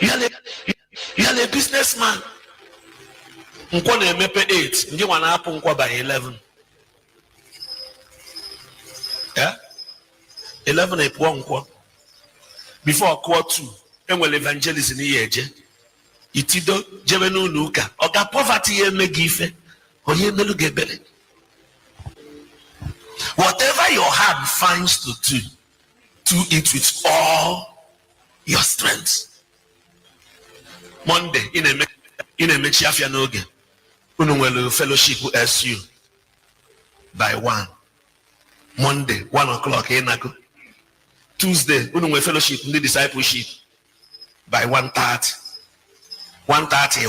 You are a businessman. Nkwo na-emepe 8, ndị nwa na-apụ nkwo by 11. Yeah? 11 epụọ nkwo. Before quarter 2, enwere evangelism ihe eje. Itido jebe n'ụlọ ụka. Oga poverty ya eme gị ife. Onye melu gị ebere. Whatever your hand finds to do it with all your strength. Monday, in a mechiafia n'oge. Unu nwere fellowship SU by 1. Monday, 1 o'clock, ịnagụ. Tuesday, unu nwere fellowship ndị discipleship by 1:30. 1:30,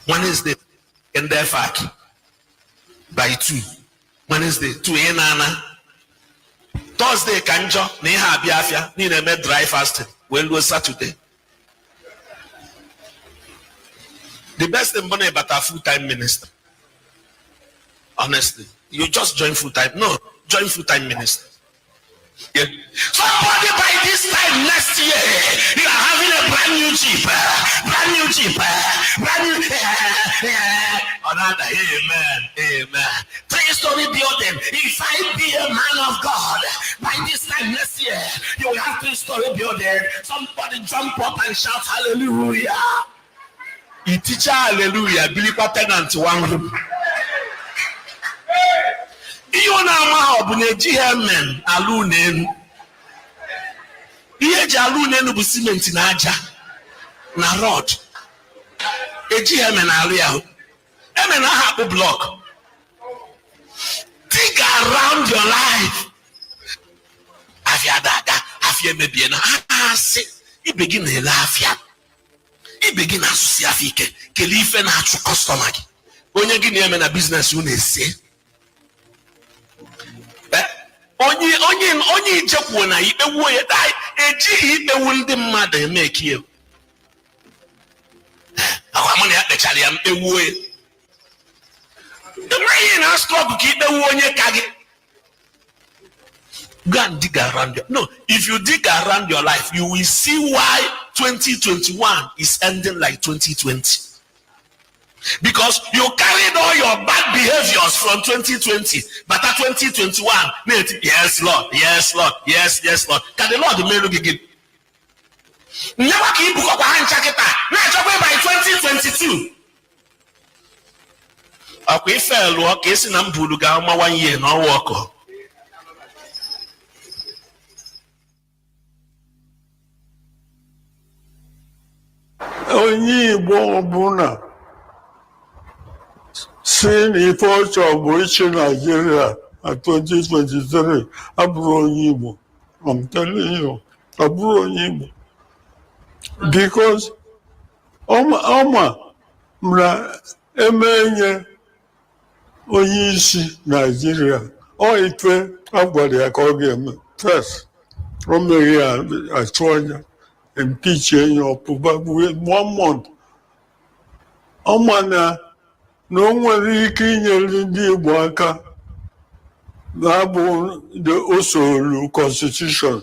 Wednesday, in their fact by 2. Wednesday, 2 ịnana. Thursday, kanjo, na ihe abịafia, ni na-eme dry fasting. Well, Saturday. The best thing about a full-time minister. Honestly, you just join full-time. No, join full-time minister. Yeah. Somebody by this time next year, you are having a brand new Jeep. Another, amen. 3-story building. If I be a man of God, by this time next year, you will have 3-story building. Somebody jump up and shout hallelujah. Teacher hallelujah, believe tenant one room. You na ma obuneji amen alunen. Ihe ji alunen bu cement na aja na rod. Eji amen alu ya. Amen na hapu block. Dig around your life. Afia daga, afia mebie na asi. I begin na elafia. I begin asosiafike kele ife na achu customer gi. Onye gi na eme na business you na-ese. Onye ijekwu na ikpewu ya dai ejighị ikpewu ndị mmadụ eme ekie. Akwa mụ na ya kpechara ya mkpewu ya. Enweghị na struggle ka ikpewu onye ka gị. Go and dig around your no. If you dig around your life, you will see why 2021 is ending like 2020. Because you carried all your bad behaviors from 2020, but at 2021, yes, Lord, yes, Lord, yes, Lord. Can the Lord make you begin? Never keep book of hand chaketa. Now by 2022. Okay, fair work. Case in Ambuluga 1 year no work. Onye Igbo ọbụla si n'ife ọchọ bụ ichi Nigeria na 2023 abụrụ onye Igbo. I'm telling you, abụrụ onye Igbo. Because ọma mra emenye onye isi Nigeria ọ ife agwara ya ka ọ ga-eme. First, o mere ya achụ anya. Impeach with 1 month. Ọma na o nwere ike inyere ndị Igbo aka na-abụ usoro constitution.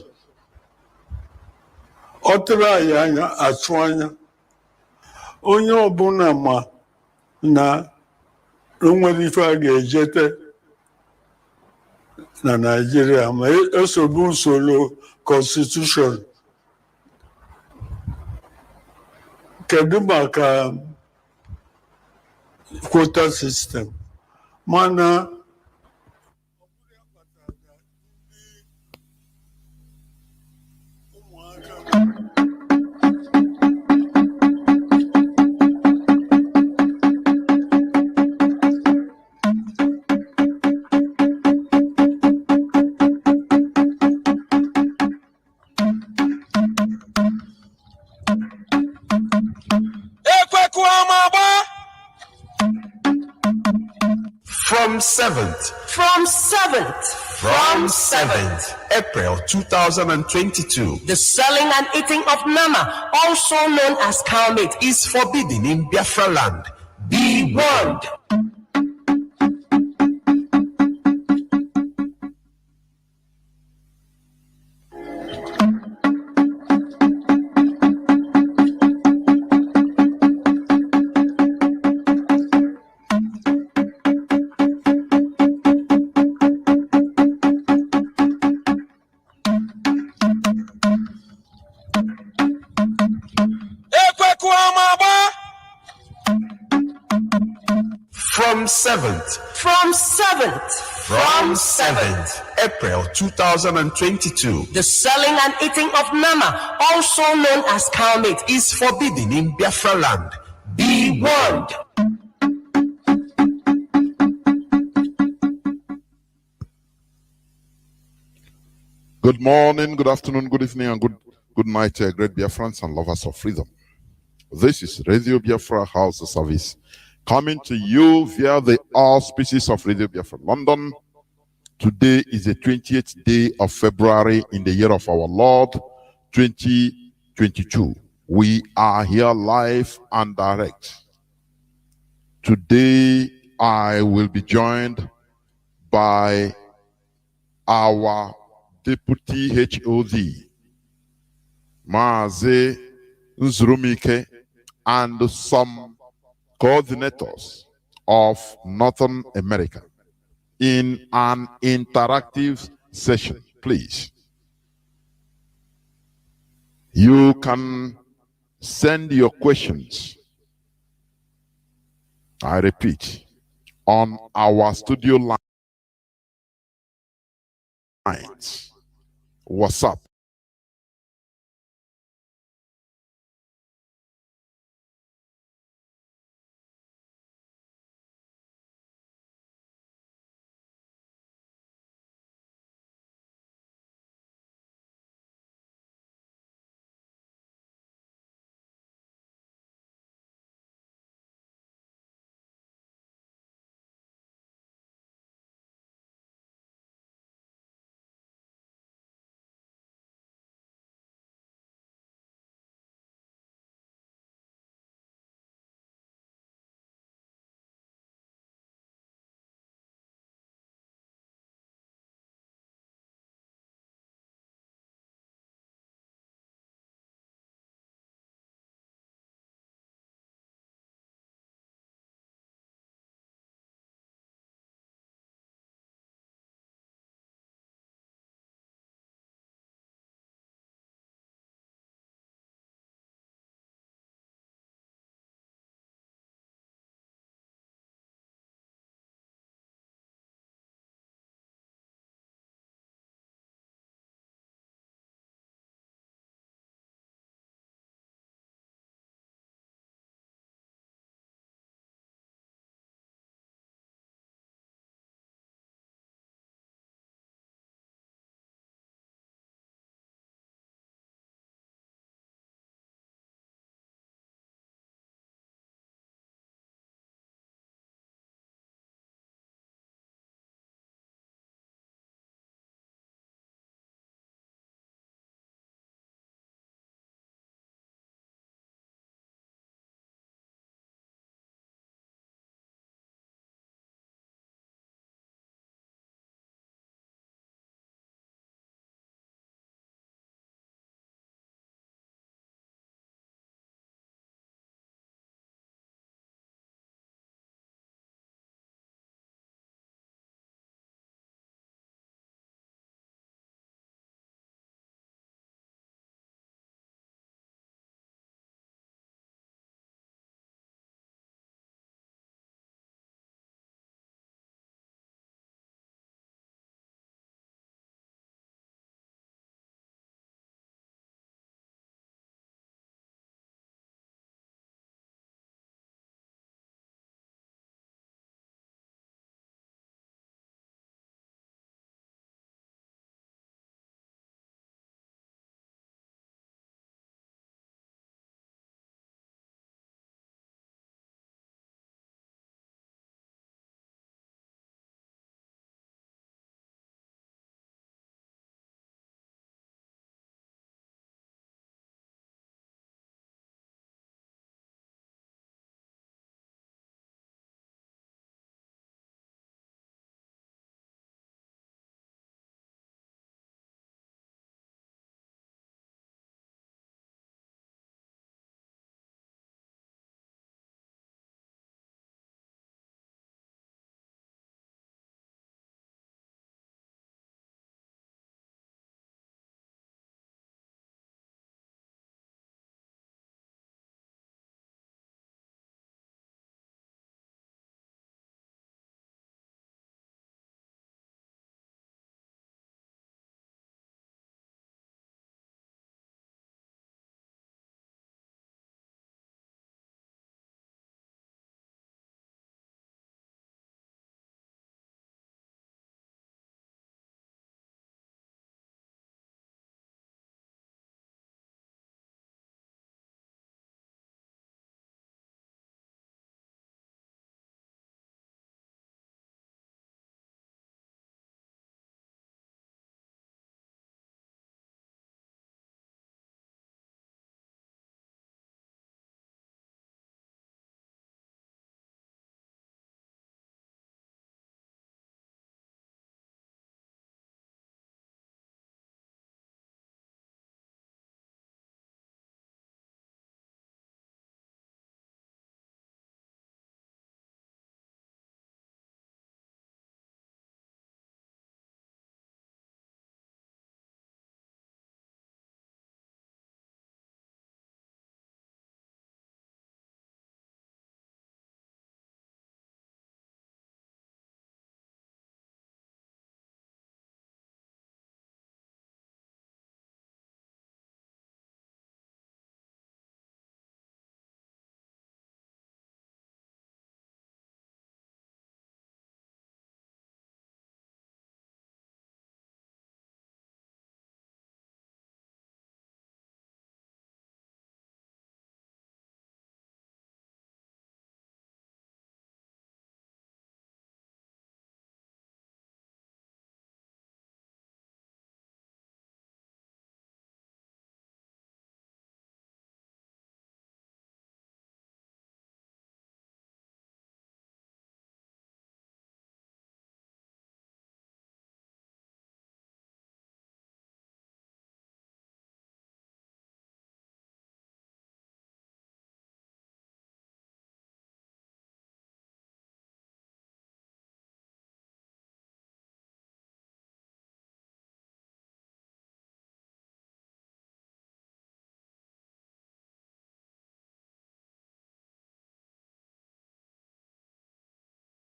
Ọ tụrụ anyị anya achụ anya. Onye ọbụla ma na o nwere ife a ga-ejete na Nigeria ma esobe usoro constitution. Kedu maka quota system? Mana From 7th April 2022, the selling and eating of nama, also known as cow meat, is forbidden in Biafra land. Be warned. From 7th April 2022, the selling and eating of nama, also known as cow meat, is forbidden in Biafra land. Be warned. Good morning, good afternoon, good evening, and good night, great Biafrans and lovers of freedom. This is Radio Biafra House service coming to you via the auspices of Radio Biafra London. Today is the 20th day of February in the year of our Lord 2022. We are here live and direct. Today I will be joined by our Deputy HOD, MAZI Nzurumike, and some coordinators of Northern America in an interactive session. Please, you can send your questions, I repeat, on our studio lines, WhatsApp,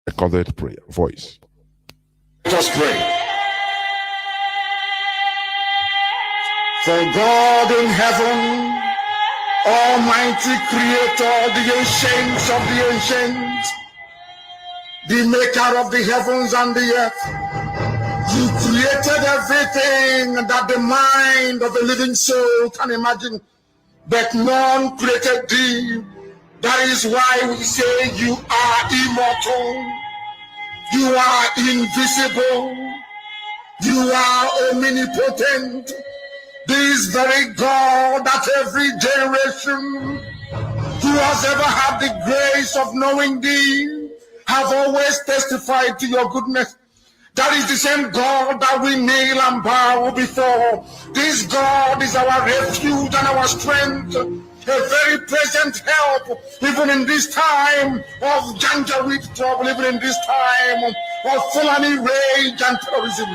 recorded prayer voice. Let us pray. For God in heaven, Almighty Creator, the ancients of the ancients, the maker of the heavens and the earth, you created everything that the mind of a living soul can imagine, but none created thee. That is why we say you are immortal, you are invisible, you are omnipotent. This very God that every generation who has ever had the grace of knowing thee have always testified to your goodness. That is the same God that we kneel and bow before. This God is our refuge and our strength, a very present help, even in this time of Janjaweed trouble, even in this time of Fulani rage and terrorism.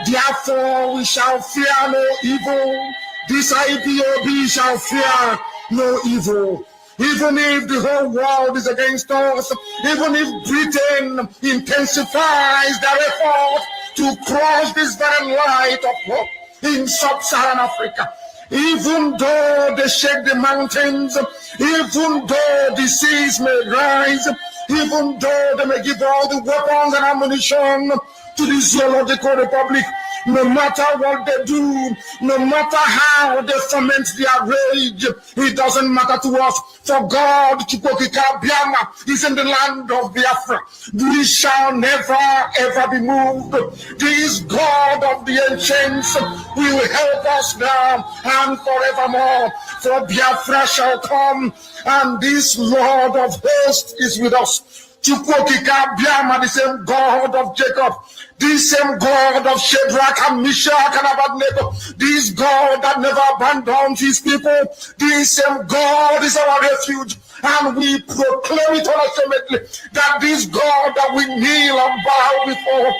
Therefore, we shall fear no evil. This IPOB shall fear no evil. Even if the whole world is against us, even if Britain intensifies their effort to cross this very light of hope in sub-Saharan Africa, even though they shake the mountains, even though the seas may rise, even though they may give all the weapons and ammunition to the Zoological Republic, no matter what they do, no matter how they foment their rage, it doesn't matter to us. For God, Chukokika Biama, is in the land of Biafra. We shall never ever be moved. This God of the ancients will help us now and forevermore. For Biafra shall come, and this Lord of hosts is with us. Chukwokika Biama, the same God of Jacob, this same God of Shadrach and Meshach and Abednego, this God that never abandons his people, this same God is our refuge, and we proclaim it unashamedly that this God that we kneel and bow before,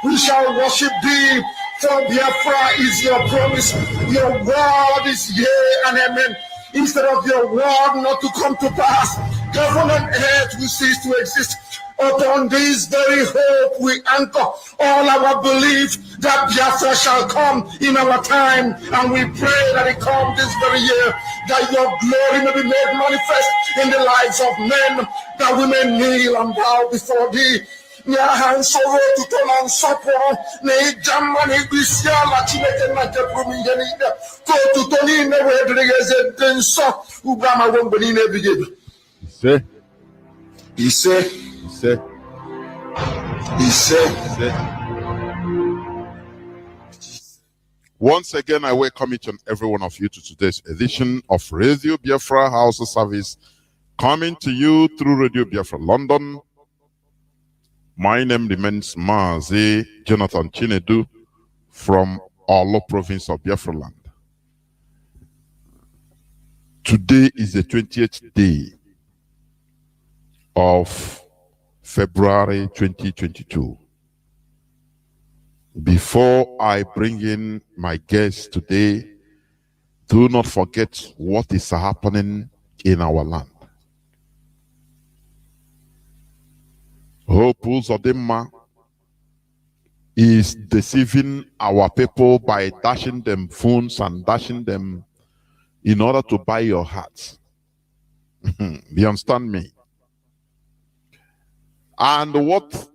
we shall worship thee. For Biafra is your promise, your word is yea and amen. Instead of your word not to come to pass, heaven and earth will cease to exist. Upon this very hope we anchor all our belief that Biafra shall come in our time, and we pray that it come this very year, that your glory may be made manifest in the lives of men, that we may kneel and bow before thee. Sorrow to turn on support, ne Germany, Bisiala, Chineke, Nakapumi, go to Tony, never had so Ubama won't be in every day. He said, Once again, I welcome each and every one of you to today's edition of Radio Biafra House service, coming to you through Radio Biafra London. My name remains MAZI Jonathan Chinedu from Olo province of Biafra land. Today is the 20th day of February 2022. Before I bring in my guest today, do not forget what is happening in our land. Hope Uzodinma is deceiving our people by dashing them phones and dashing them in order to buy your hearts. You understand me? And what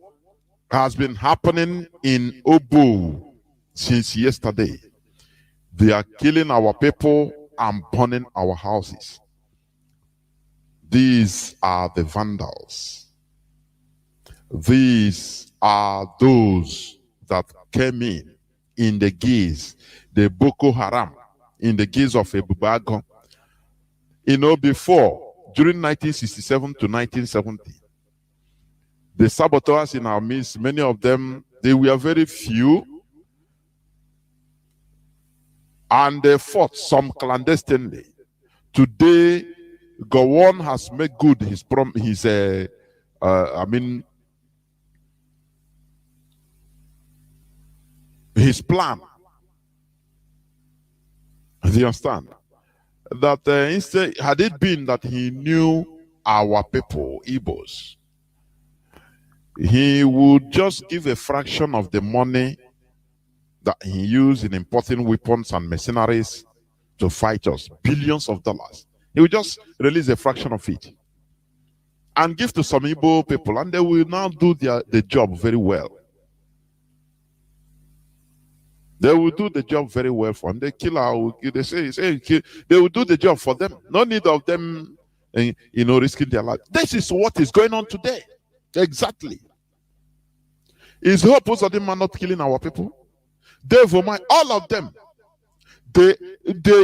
has been happening in Obu since yesterday? They are killing our people and burning our houses. These are the vandals. These are those that came in the guise, the Boko Haram, in the guise of a Bubago. You know, before, during 1967 to 1970, the saboteurs in our midst, many of them, they were very few, and they fought some clandestinely. Today, Gowon has made good his his plan. Do you understand? That instead, had it been that he knew our people, Igbos, he would just give a fraction of the money that he used in importing weapons and mercenaries to fight us, billions of dollars. He would just release a fraction of it and give to some Igbo people, and they will now do the job very well. They will do the job very well for them. They kill our, they say they will do the job for them. No need of them, risking their life. This is what is going on today. Exactly. Is Hope Uzodinma not killing our people? Dave Omai, all of them. They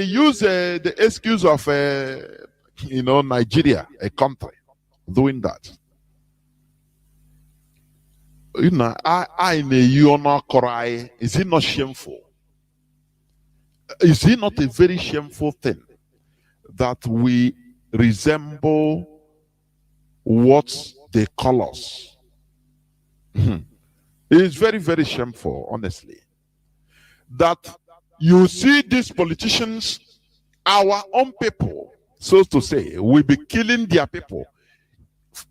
use the excuse of Nigeria, a country, doing that. Is it not shameful? Is it not a very shameful thing that we resemble what they call us? It's very, very shameful, honestly. That you see these politicians, our own people, so to say, will be killing their people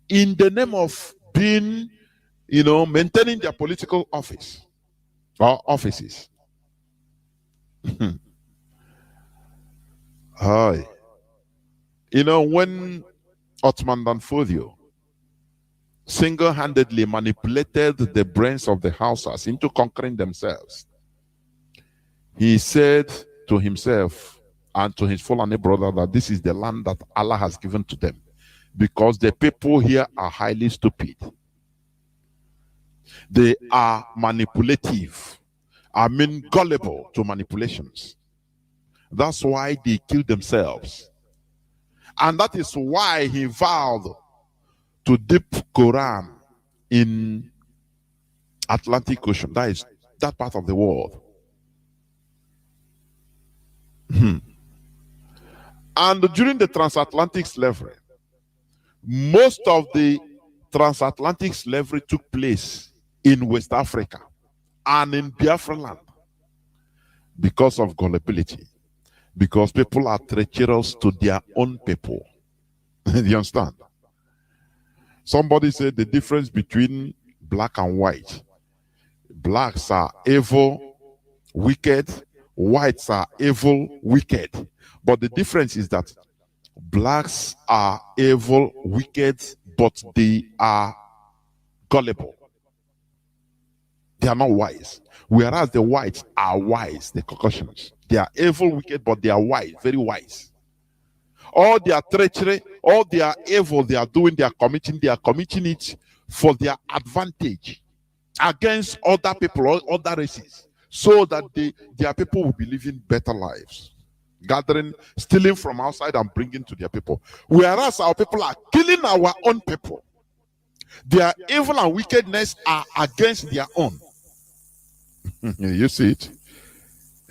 in the name of being, maintaining their political office or offices. Hi. When Ottoman Danfodio single-handedly manipulated the brains of the Hausas into conquering themselves, he said to himself and to his Fulani brother that this is the land that Allah has given to them, because the people here are highly stupid. They are manipulative, gullible to manipulations. That's why they kill themselves. And that is why he vowed to dip Quran in Atlantic Ocean. That is that part of the world. And during the transatlantic slavery, most of the transatlantic slavery took place in West Africa and in Biafra land because of gullibility, because people are treacherous to their own people. Do you understand? Somebody said the difference between black and white. Blacks are evil, wicked. Whites are evil, wicked. But the difference is that blacks are evil, wicked, but they are gullible. They are not wise. Whereas the whites are wise, the Caucasians. They are evil, wicked, but they are wise, very wise. All their treachery, all their evil they are doing, they are committing it for their advantage against other people or other races, so that their people will be living better lives. Gathering, stealing from outside and bringing to their people. Whereas our people are killing our own people. Their evil and wickedness are against their own. You see it?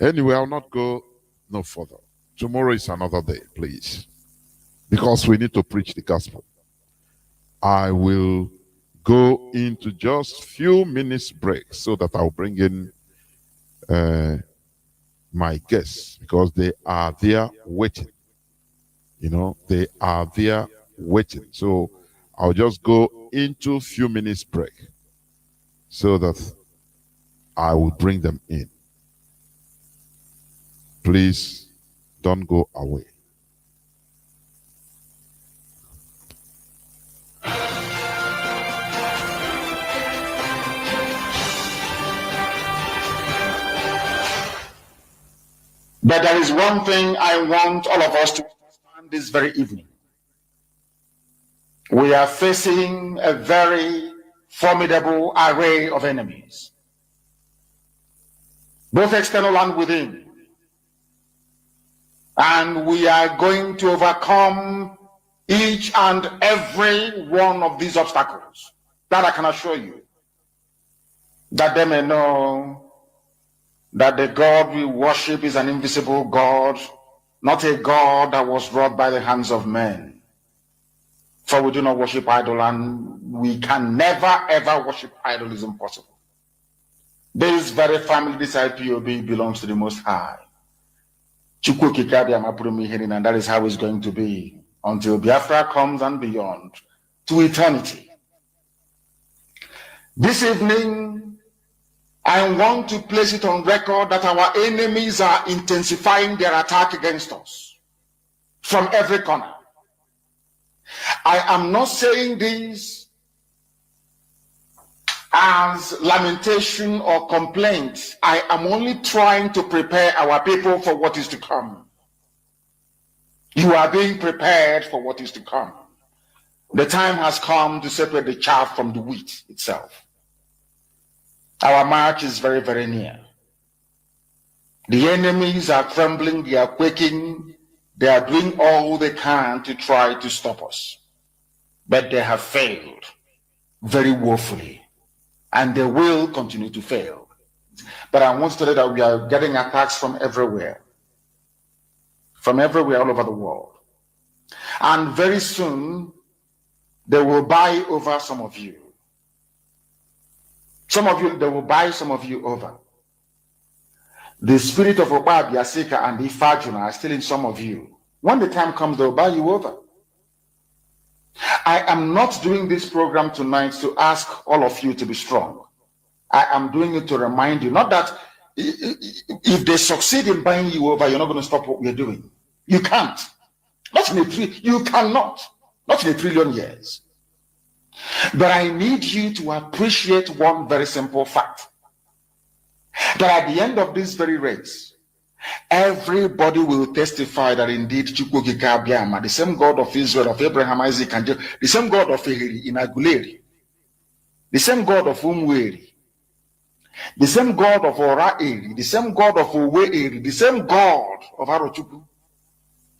Anyway, I'll not go no further. Tomorrow is another day, please. Because we need to preach the gospel. I will go into just few minutes break so that I'll bring in my guests, because they are there waiting. They are there waiting. So I'll just go into few minutes break so that I will bring them in. Please don't go away. But there is one thing I want all of us to understand this very evening. We are facing a very formidable array of enemies, both external and within. And we are going to overcome each and every one of these obstacles. That I can assure you. That they may know that the God we worship is an invisible God, not a God that was wrought by the hands of men. For we do not worship idol, and we can never ever worship idol. Is impossible. This very family, this IPOB, belongs to the Most High. And that is how it's going to be until Biafra comes and beyond to eternity. This evening, I want to place it on record that our enemies are intensifying their attack against us from every corner. I am not saying this as lamentation or complaint. I am only trying to prepare our people for what is to come. You are being prepared for what is to come. The time has come to separate the chaff from the wheat itself. Our march is very, very near. The enemies are trembling, they are quaking, they are doing all they can to try to stop us. But they have failed very woefully, and they will continue to fail. But I want to tell you that we are getting attacks from everywhere all over the world. And very soon, they will buy over some of you. They will buy some of you over. The spirit of Oba Biasika and Ifajuna are still in some of you. When the time comes, they will buy you over. I am not doing this program tonight to ask all of you to be strong. I am doing it to remind you, not that if they succeed in buying you over, you're not going to stop what we're doing. You can't. You cannot. Not in 1 trillion years. But I need you to appreciate one very simple fact. That at the end of this very race, everybody will testify that indeed the same God of Israel, of Abraham, Isaac, and Jacob, the same God of Ehiri in Aguleri, the same God of Umweri, the same God of Oraeri, the same God of Uweeri, the same God of Arochukwu.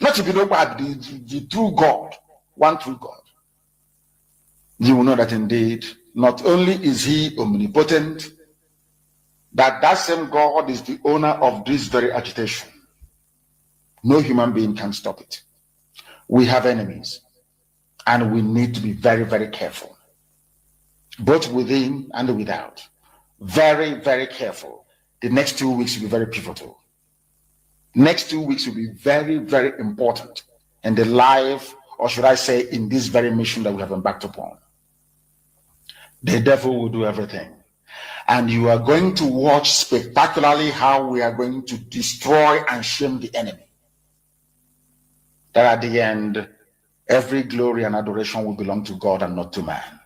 Not to be nobody, the true God, one true God. You will know that indeed, not only is he omnipotent, that same God is the owner of this very agitation. No human being can stop it. We have enemies, and we need to be very, very careful, both within and without. Very, very careful. The next 2 weeks will be very pivotal. Next 2 weeks will be very, very important in the life, or should I say, in this very mission that we have embarked upon. The devil will do everything. And you are going to watch spectacularly how we are going to destroy and shame the enemy. That at the end, every glory and adoration will belong to God and not to man.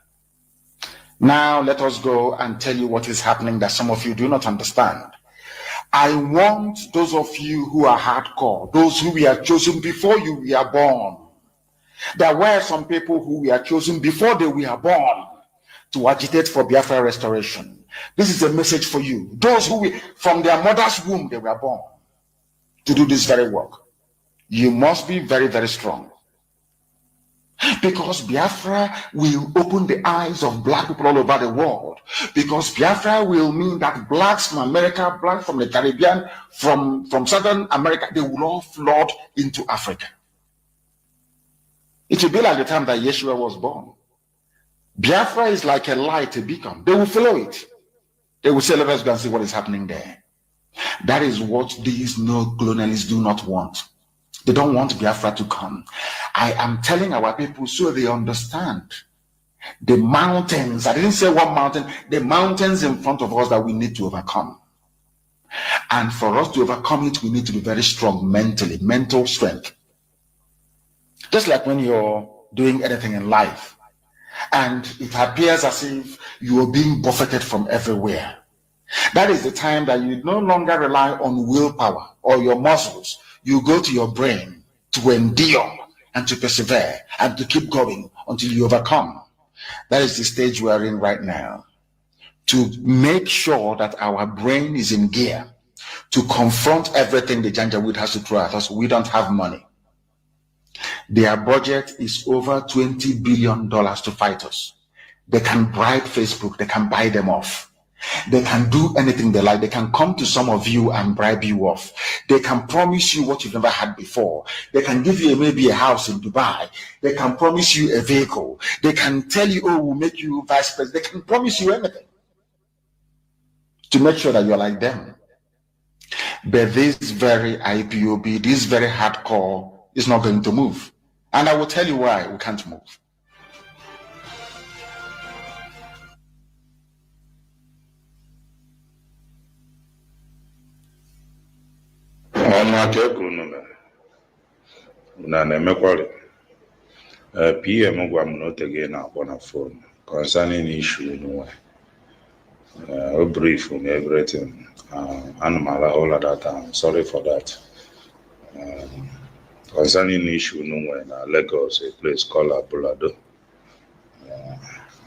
Now let us go and tell you what is happening that some of you do not understand. I want those of you who are hardcore, those who were chosen before you were born. There were some people who were chosen before they were born to agitate for Biafra restoration. This is a message for you. Those who from their mother's womb they were born to do this very work. You must be very, very strong. Because Biafra will open the eyes of black people all over the world. Because Biafra will mean that blacks from America, blacks from the Caribbean, from Southern America, they will all flood into Africa. It will be like the time that Yeshua was born. Biafra is like a light, a beacon. They will follow it. They will say, let us go and see what is happening there. That is what these no-colonialists do not want. They don't want Biafra to come. I am telling our people so they understand the mountains. I didn't say one mountain, the mountains in front of us that we need to overcome. And for us to overcome it, we need to be very strong mentally, mental strength. Just like when you're doing anything in life, and it appears as if you are being buffeted from everywhere. That is the time that you no longer rely on willpower or your muscles. You go to your brain to endure and to persevere and to keep going until you overcome. That is the stage we are in right now. To make sure that our brain is in gear to confront everything the Janjaweed has to throw at us. We don't have money. Their budget is over $20 billion to fight us. They can bribe Facebook. They can buy them off. They can do anything they like. They can come to some of you and bribe you off. They can promise you what you've never had before. They can give you maybe a house in Dubai. They can promise you a vehicle. They can tell you, oh, we'll make you vice president. They can promise you anything to make sure that you're like them. But this very IPOB, this very hardcore is not going to move. And I will tell you why we can't move. PM gwa m na o teghị na-akpọ na phone concerning issue n'onwe. O brief me everything. Animal all of that. I'm sorry for that. Concerning issue n'onwe na Lagos, a place called Abulado.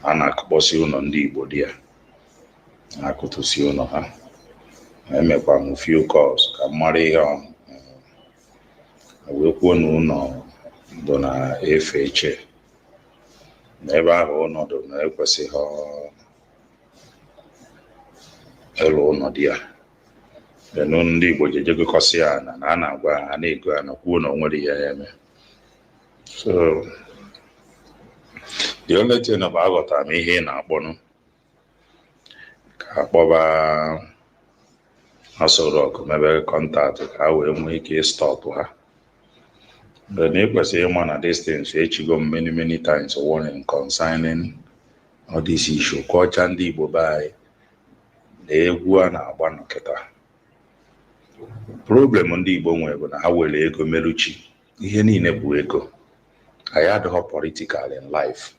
A na-akpọsi ụlọ ndị Igbo dị ya. Na-akụtụsi ụlọ ha. Emekwa m few calls ka m mara ihe ọ wee kwuo na ụlọ bụ na efe eche. N'ebe ahụ ọnọdụ na-ekwesịghị ịlụ ụlọ dị ya. Ndị Igbo jejegokọsị ya na a na-agwa ha na-ego ya na kwuo na o nwere ihe ya eme. So the only thing bụ aghọtara m ihe ị na-akpọnụ ka akpọba Aso Rock mebe kọntaktị ka ha wee nwee ike stọpụ ha. But na ekwesịghị ịma na distance echigo m many times warning concerning all this issue ka ọcha ndị Igbo be anyị na egwu a na-agba nkịta. Problem ndị Igbo nwere bụ na ha were ego meruchi ihe niile bụ ego. Anyị adịghị political in life.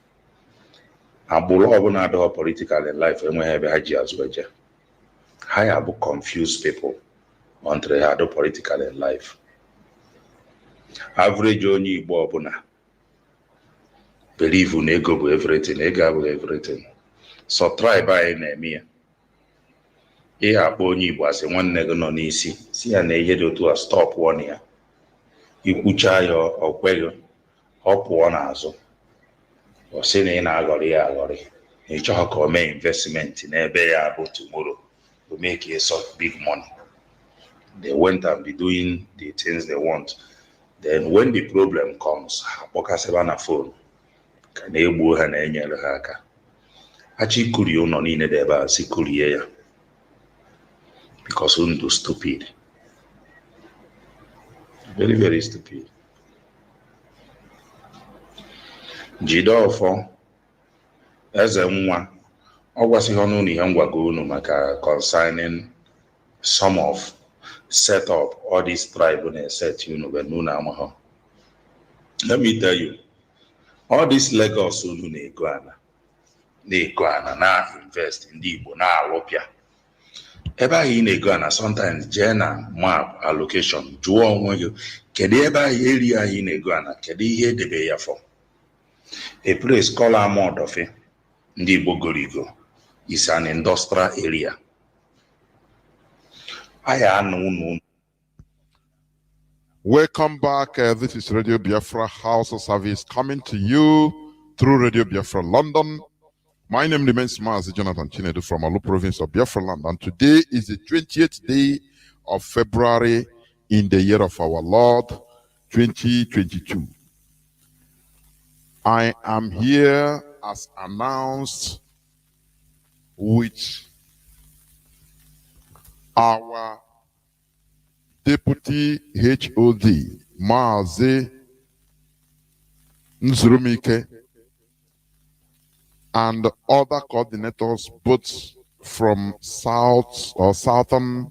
Agbụrụ ọbụla adịghị political in life enweghị ebe ha ji azụ eje. Ha ya bụ confused people until ha adị political in life. Average onye Igbo ọbụla believe na ego bụ everything, ego abụghị everything. So tribe anyị na-eme ya. Ihe akpọ onye Igbo asị nwanne gị nọ n'isi si ya na ihe dị otu a stop one ya. Ikwucha ya ọ kweghị, ọ pụọ n'azụ. Ọ sị na ị na-aghọrị ya aghọrị. Ị chọghị ka o mee investment n'ebe ya bụ tomorrow to make a sort big money. They went and be doing the things they want. Then when the problem comes, akpọkasịba na phone ka na-egbuo ha na-enyere ha aka. Achị kurie ụlọ niile dị ebe a si kurie ya because unu stupid, very stupid. Jide ọfọ eze nwa ọ gwasịghị ọnụ na ihe m gwago unu maka concerning some of set up all these tribe na set unu but unu amaghọ. Let me tell you, all this Lagos unu na-ego ana na-invest ndị Igbo na-alụpịa. Ebe ahụ ị na-ego ana sometimes jee na map allocation jụọ onwe gị kedu ebe ahụ eri ahụ ị na-ego ana kedu ihe edebe ya for. A place called Amodofe ndị Igbo gorigo is an industrial area. Welcome back. This is Radio Biafra House service coming to you through Radio Biafra London. My name remains MAZI Jonathan Chinedu from Alu province of Biafra land. And today is the 20th day of February in the year of our Lord 2022. I am here as announced with our Deputy HOD, MAZI Nzurumike, and other coordinators, both from South or Southern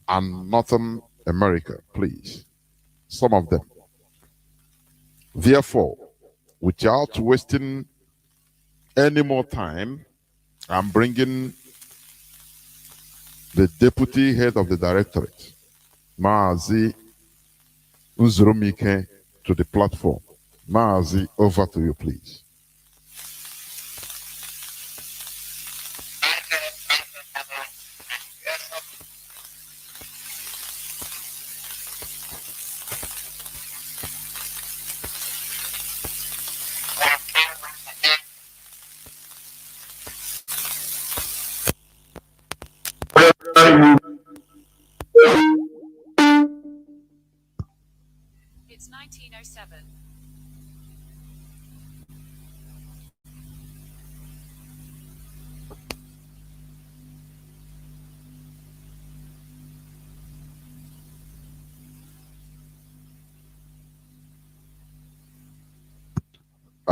and Northern America, please. Some of them. Therefore, without wasting any more time, I'm bringing the deputy head of the directorate, MAZI Nzurumike, to the platform. MAZI, over to you, please. It's 1907.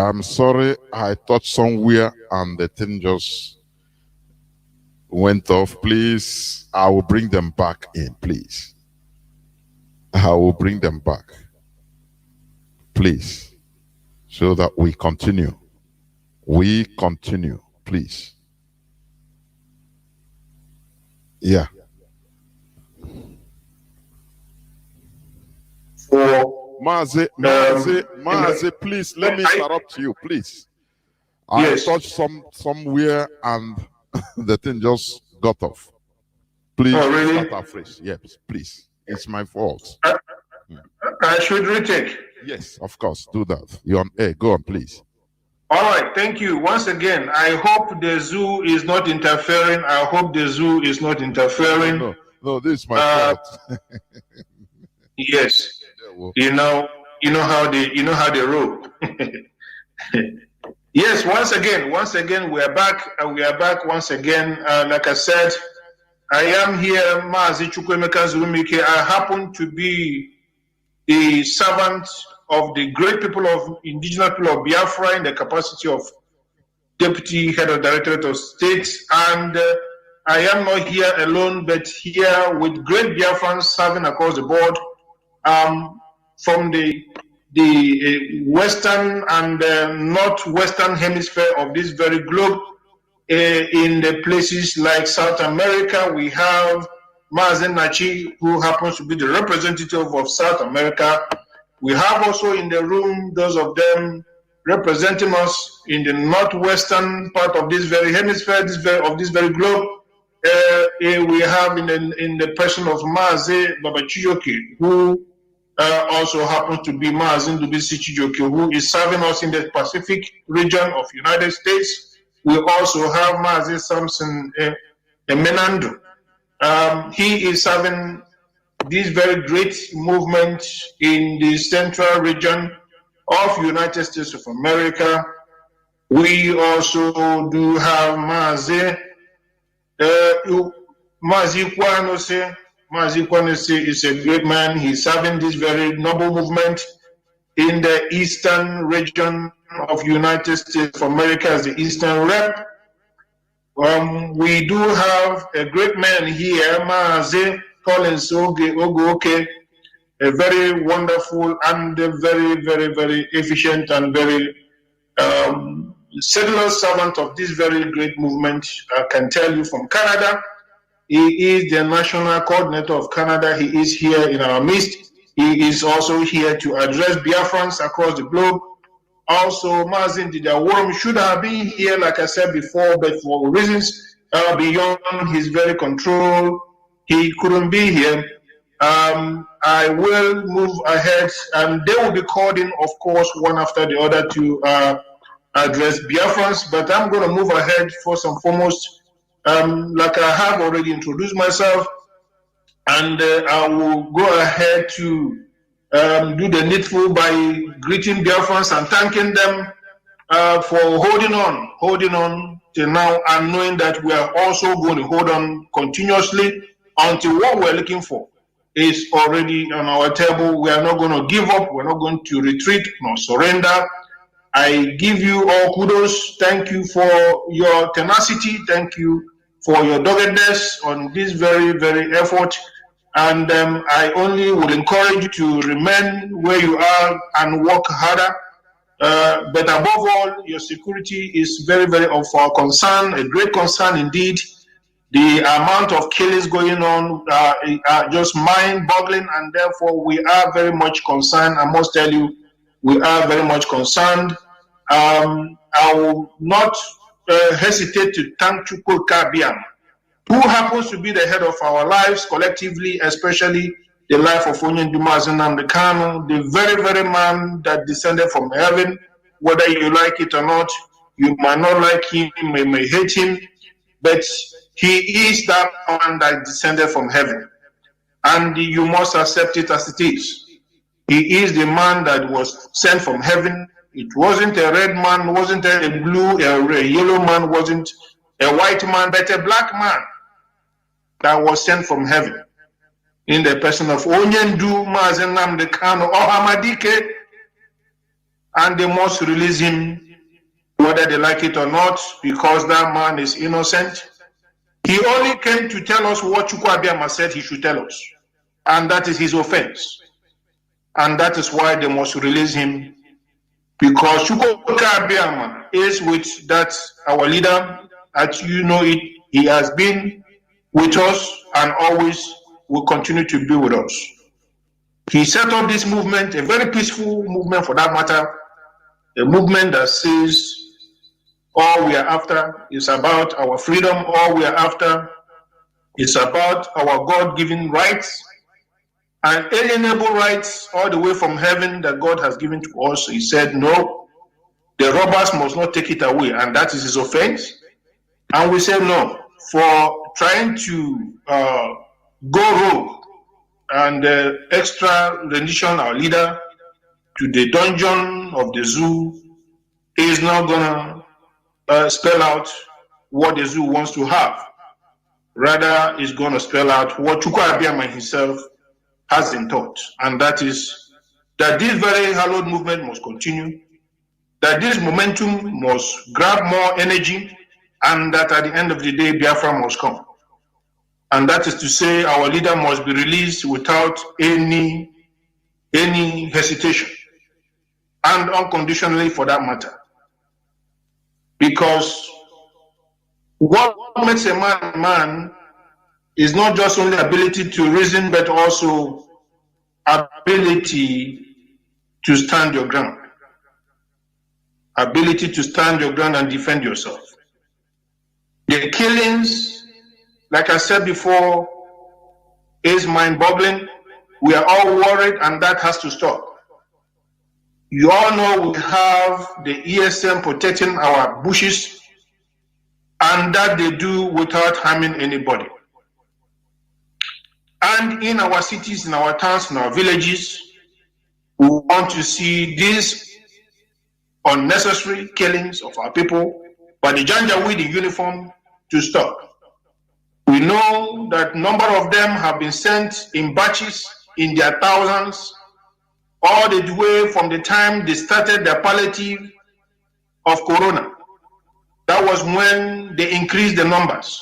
I'm sorry, I touched somewhere and the thing just went off. Please, I will bring them back in, please. I will bring them back, please, so that we continue. We continue, please. Yeah. Mazi, please, let me interrupt you, please. I touched somewhere and the thing just got off. Please start afresh. Yes, please. It's my fault. I should retake. Yes, of course. Do that. You're on air. Go on, please. All right. Thank you. Once again, I hope the zoo is not interfering. I hope the zoo is not interfering. No, this is my fault. Yes. You know how they roll. Yes, once again, we are back. We are back once again. Like I said, I am here, MAZI Chukwemeka Zulumike. I happen to be the servant of the great people of indigenous people of Biafra in the capacity of Deputy Head of Directorate of State. And I am not here alone, but here with great Biafrans serving across the board from the western and northwestern hemisphere of this very globe. In the places like South America, we have MAZI Nachi, who happens to be the representative of South America. We have also in the room those of them representing us in the northwestern part of this very hemisphere, of this very globe. We have in the person of MAZI Babachijoke, who also happens to be MAZI Ndubisi Chijoke, who is serving us in the Pacific region of United States. We also have MAZI Samson Menando. He is serving this very great movement in the central region of United States of America. We also do have MAZI Kwanose. MAZI Kwanose is a great man. He's serving this very noble movement in the eastern region of United States of America as the Eastern Rep. We do have a great man here, MAZI Collins Ogoke, a very wonderful and very, very, very efficient and very settler servant of this very great movement. I can tell you from Canada. He is the national coordinator of Canada. He is here in our midst. He is also here to address Biafrans across the globe. Also, MAZI Ndidaworum should have been here, like I said before, but for reasons beyond his very control, he couldn't be here. I will move ahead, and they will be called in, of course, one after the other to address Biafrans, but I'm going to move ahead first and foremost, like I have already introduced myself, and I will go ahead to do the needful by greeting Biafrans and thanking them for holding on till now, and knowing that we are also going to hold on continuously until what we're looking for is already on our table. We are not going to give up. We're not going to retreat nor surrender. I give you all kudos. Thank you for your tenacity. Thank you for your doggedness on this very, very effort. And I only would encourage you to remain where you are and work harder. But above all, your security is very, very of our concern, a great concern indeed. The amount of killings going on are just mind-boggling, and therefore we are very much concerned. I must tell you, we are very much concerned. I will not hesitate to thank Chukwu Kabiam, who happens to be the head of our lives collectively, especially the life of Onyendu Mazi Nnamdi Kanu, the very, very man that descended from heaven. Whether you like it or not, you might not like him, you may hate him, but he is that man that descended from heaven. And you must accept it as it is. He is the man that was sent from heaven. It wasn't a red man, wasn't a blue, a yellow man, wasn't a white man, but a black man that was sent from heaven in the person of Onyendu Mazi Nnamdi Kanu Ohamadike. and they must release him whether they like it or not, because that man is innocent. He only came to tell us what Chukwu Abiyama said he should tell us, and that is his offense. And that is why they must release him, because Chukwu Abiyama is with that our leader, as you know it, he has been with us and always will continue to be with us. He set up this movement, a very peaceful movement for that matter, a movement that says all we are after is about our freedom, all we are after is about our God-given rights and alienable rights all the way from heaven that God has given to us. He said, no, the robbers must not take it away, and that is his offense. And we said no, for trying to go rogue and extra rendition our leader to the dungeon of the zoo is not gonna spell out what the zoo wants to have. Rather, it's gonna spell out what Chukwu Abiyama himself has in thought, and that is that this very hallowed movement must continue, that this momentum must grab more energy, and that at the end of the day, Biafra must come. And that is to say, our leader must be released without any hesitation, and unconditionally for that matter. Because what makes a man a man is not just only ability to reason, but also ability to stand your ground. Ability to stand your ground and defend yourself. The killings, like I said before, is mind-boggling. We are all worried, and that has to stop. You all know we have the ESM protecting our bushes, and that they do without harming anybody. And in our cities, in our towns, in our villages, we want to see these unnecessary killings of our people by the Janjaweed in uniform to stop. We know that a number of them have been sent in batches in their thousands, all the way from the time they started their palliative of Corona. That was when they increased the numbers.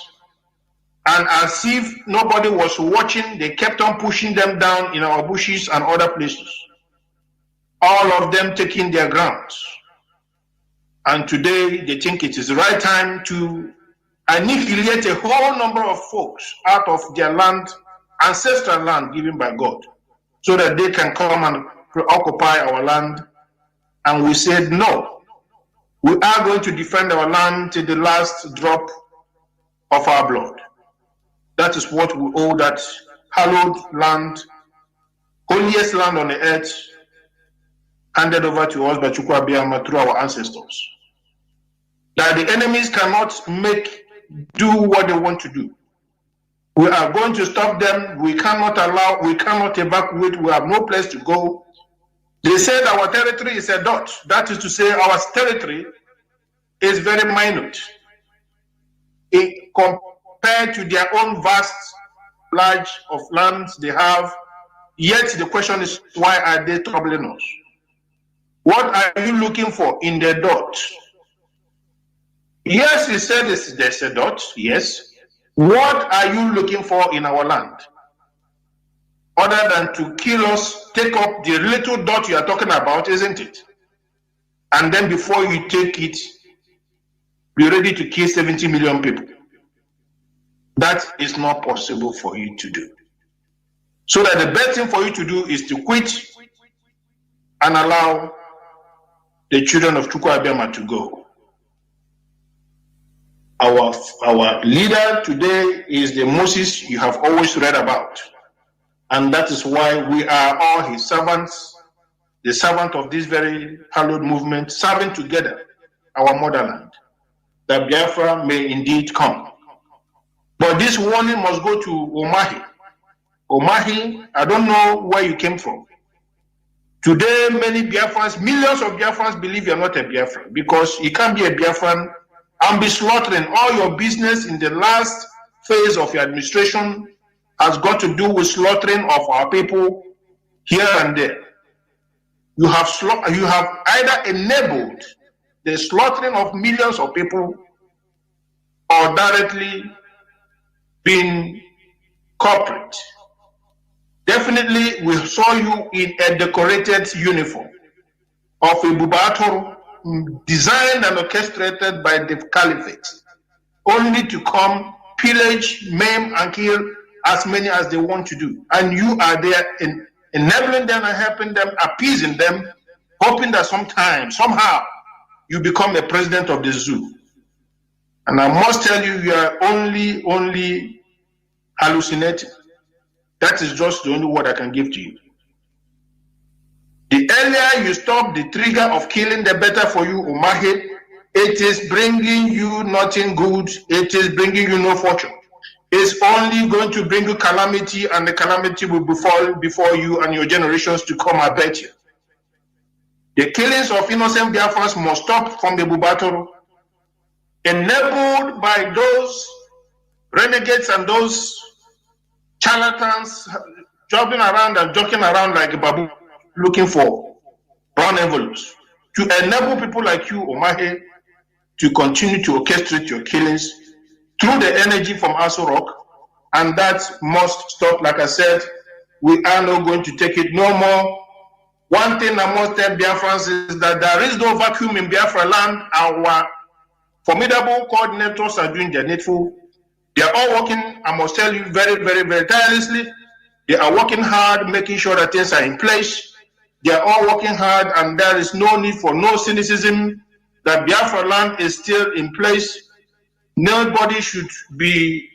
And as if nobody was watching, they kept on pushing them down in our bushes and other places. All of them taking their grounds. And today they think it is the right time to annihilate a whole number of folks out of their land, ancestral land given by God, so that they can come and occupy our land. And we said, no, we are going to defend our land to the last drop of our blood. That is what we owe that hallowed land, holiest land on the earth, handed over to us by Chukwu Abiyama through our ancestors. That the enemies cannot do what they want to do. We are going to stop them. We cannot allow, we cannot evacuate. We have no place to go. They said our territory is a dot. That is to say, our territory is very minute compared to their own vast large of lands they have. Yet the question is, why are they troubling us? What are you looking for in the dot? Yes, he said there's a dot, yes. What are you looking for in our land? Other than to kill us, take up the little dot you are talking about, isn't it? And then before you take it, be ready to kill 70 million people. That is not possible for you to do. So that the best thing for you to do is to quit and allow the children of Chukwu Abiyama to go. Our leader today is the Moses you have always read about. And that is why we are all his servants, the servant of this very hallowed movement, serving together our motherland, that Biafra may indeed come. But this warning must go to Omahi. Omahi, I don't know where you came from. Today, many Biafrans, millions of Biafrans believe you're not a Biafran, because you can't be a Biafran and be slaughtering. All your business in the last phase of your administration has got to do with slaughtering of our people here and there. You have either enabled the slaughtering of millions of people or directly been corporate. Definitely, we saw you in a decorated uniform of a bubatoro designed and orchestrated by the caliphate, only to come, pillage, maim, and kill as many as they want to do. And you are there in enabling them and helping them, appeasing them, hoping that somehow, you become a president of the zoo. And I must tell you, you are only hallucinating. That is just the only word I can give to you. The earlier you stop the trigger of killing, the better for you, Umahi. It is bringing you nothing good. It is bringing you no fortune. It's only going to bring you calamity, and the calamity will befall before you and your generations to come, I bet you. The killings of innocent Biafrans must stop from the Bubatoro, enabled by those renegades and those charlatans jogging around and joking around like a baboon looking for brown envelopes, to enable people like you, Omahe, to continue to orchestrate your killings through the energy from Aso Rock, and that must stop. Like I said, we are not going to take it no more. One thing I must tell Biafrans is that there is no vacuum in Biafra land. Our formidable coordinators are doing their needful. They are all working, I must tell you, very, very, very tirelessly. They are working hard, making sure that things are in place. They are all working hard, and there is no need for no cynicism, that Biafra land is still in place. Nobody should be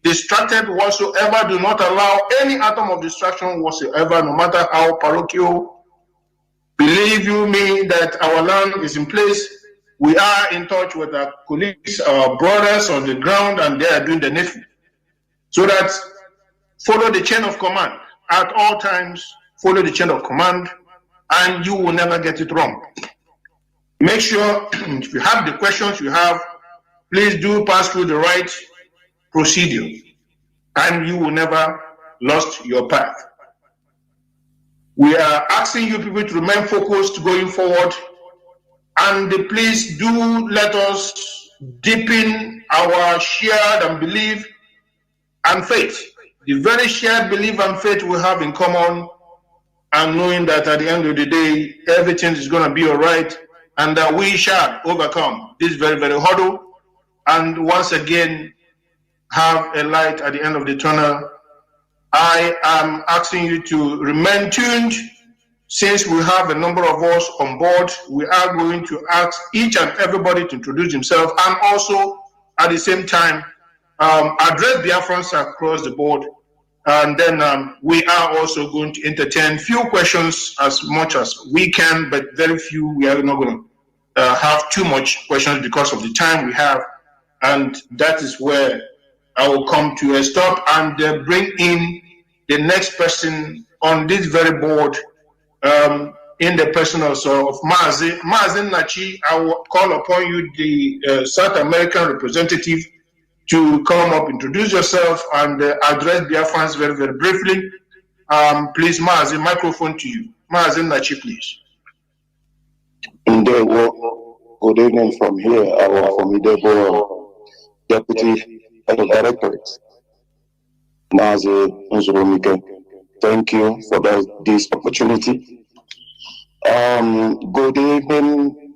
distracted whatsoever. Do not allow any atom of distraction whatsoever, no matter how parochial. Believe you me that our land is in place. We are in touch with our colleagues, our brothers on the ground, and they are doing the needful. So that follow the chain of command at all times. Follow the chain of command, and you will never get it wrong. Make sure if you have the questions you have, please do pass through the right procedure, and you will never lost your path. We are asking you people to remain focused going forward, and please do let us deepen our shared and belief and faith. The very shared belief and faith we have in common, and knowing that at the end of the day, everything is going to be all right, and that we shall overcome this very, very hurdle, and once again have a light at the end of the tunnel. I am asking you to remain tuned. Since we have a number of us on board, we are going to ask each and everybody to introduce himself, and also at the same time address Biafrans across the board. And then we are also going to entertain few questions as much as we can, but very few. We are not going to have too much questions because of the time we have, and that is where I will come to a stop and bring in the next person on this very board, in the person also of MAZI. MAZI Nachi, I will call upon you, the South American representative, to come up, introduce yourself, and address Biafrans very, very briefly. Please, MAZI, microphone to you. MAZI Nachi, please. Good evening from here, our formidable Deputy Head of Directorate, MAZI Nzurumike. Thank you for this opportunity. Good evening,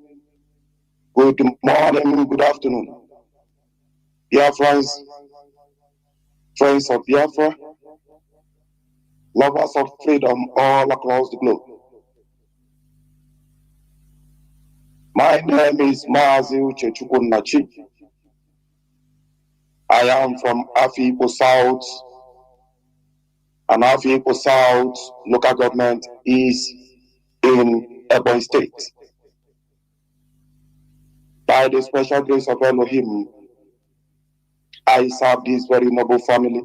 good morning, good afternoon. Biafrans, friends of Biafra, lovers of freedom all across the globe. My name is MAZI Uchechukwu Nachi. I am from Afikpo South, and Afikpo South local government is in Ebonyi State. By the special grace of Elohim, I serve this very noble family.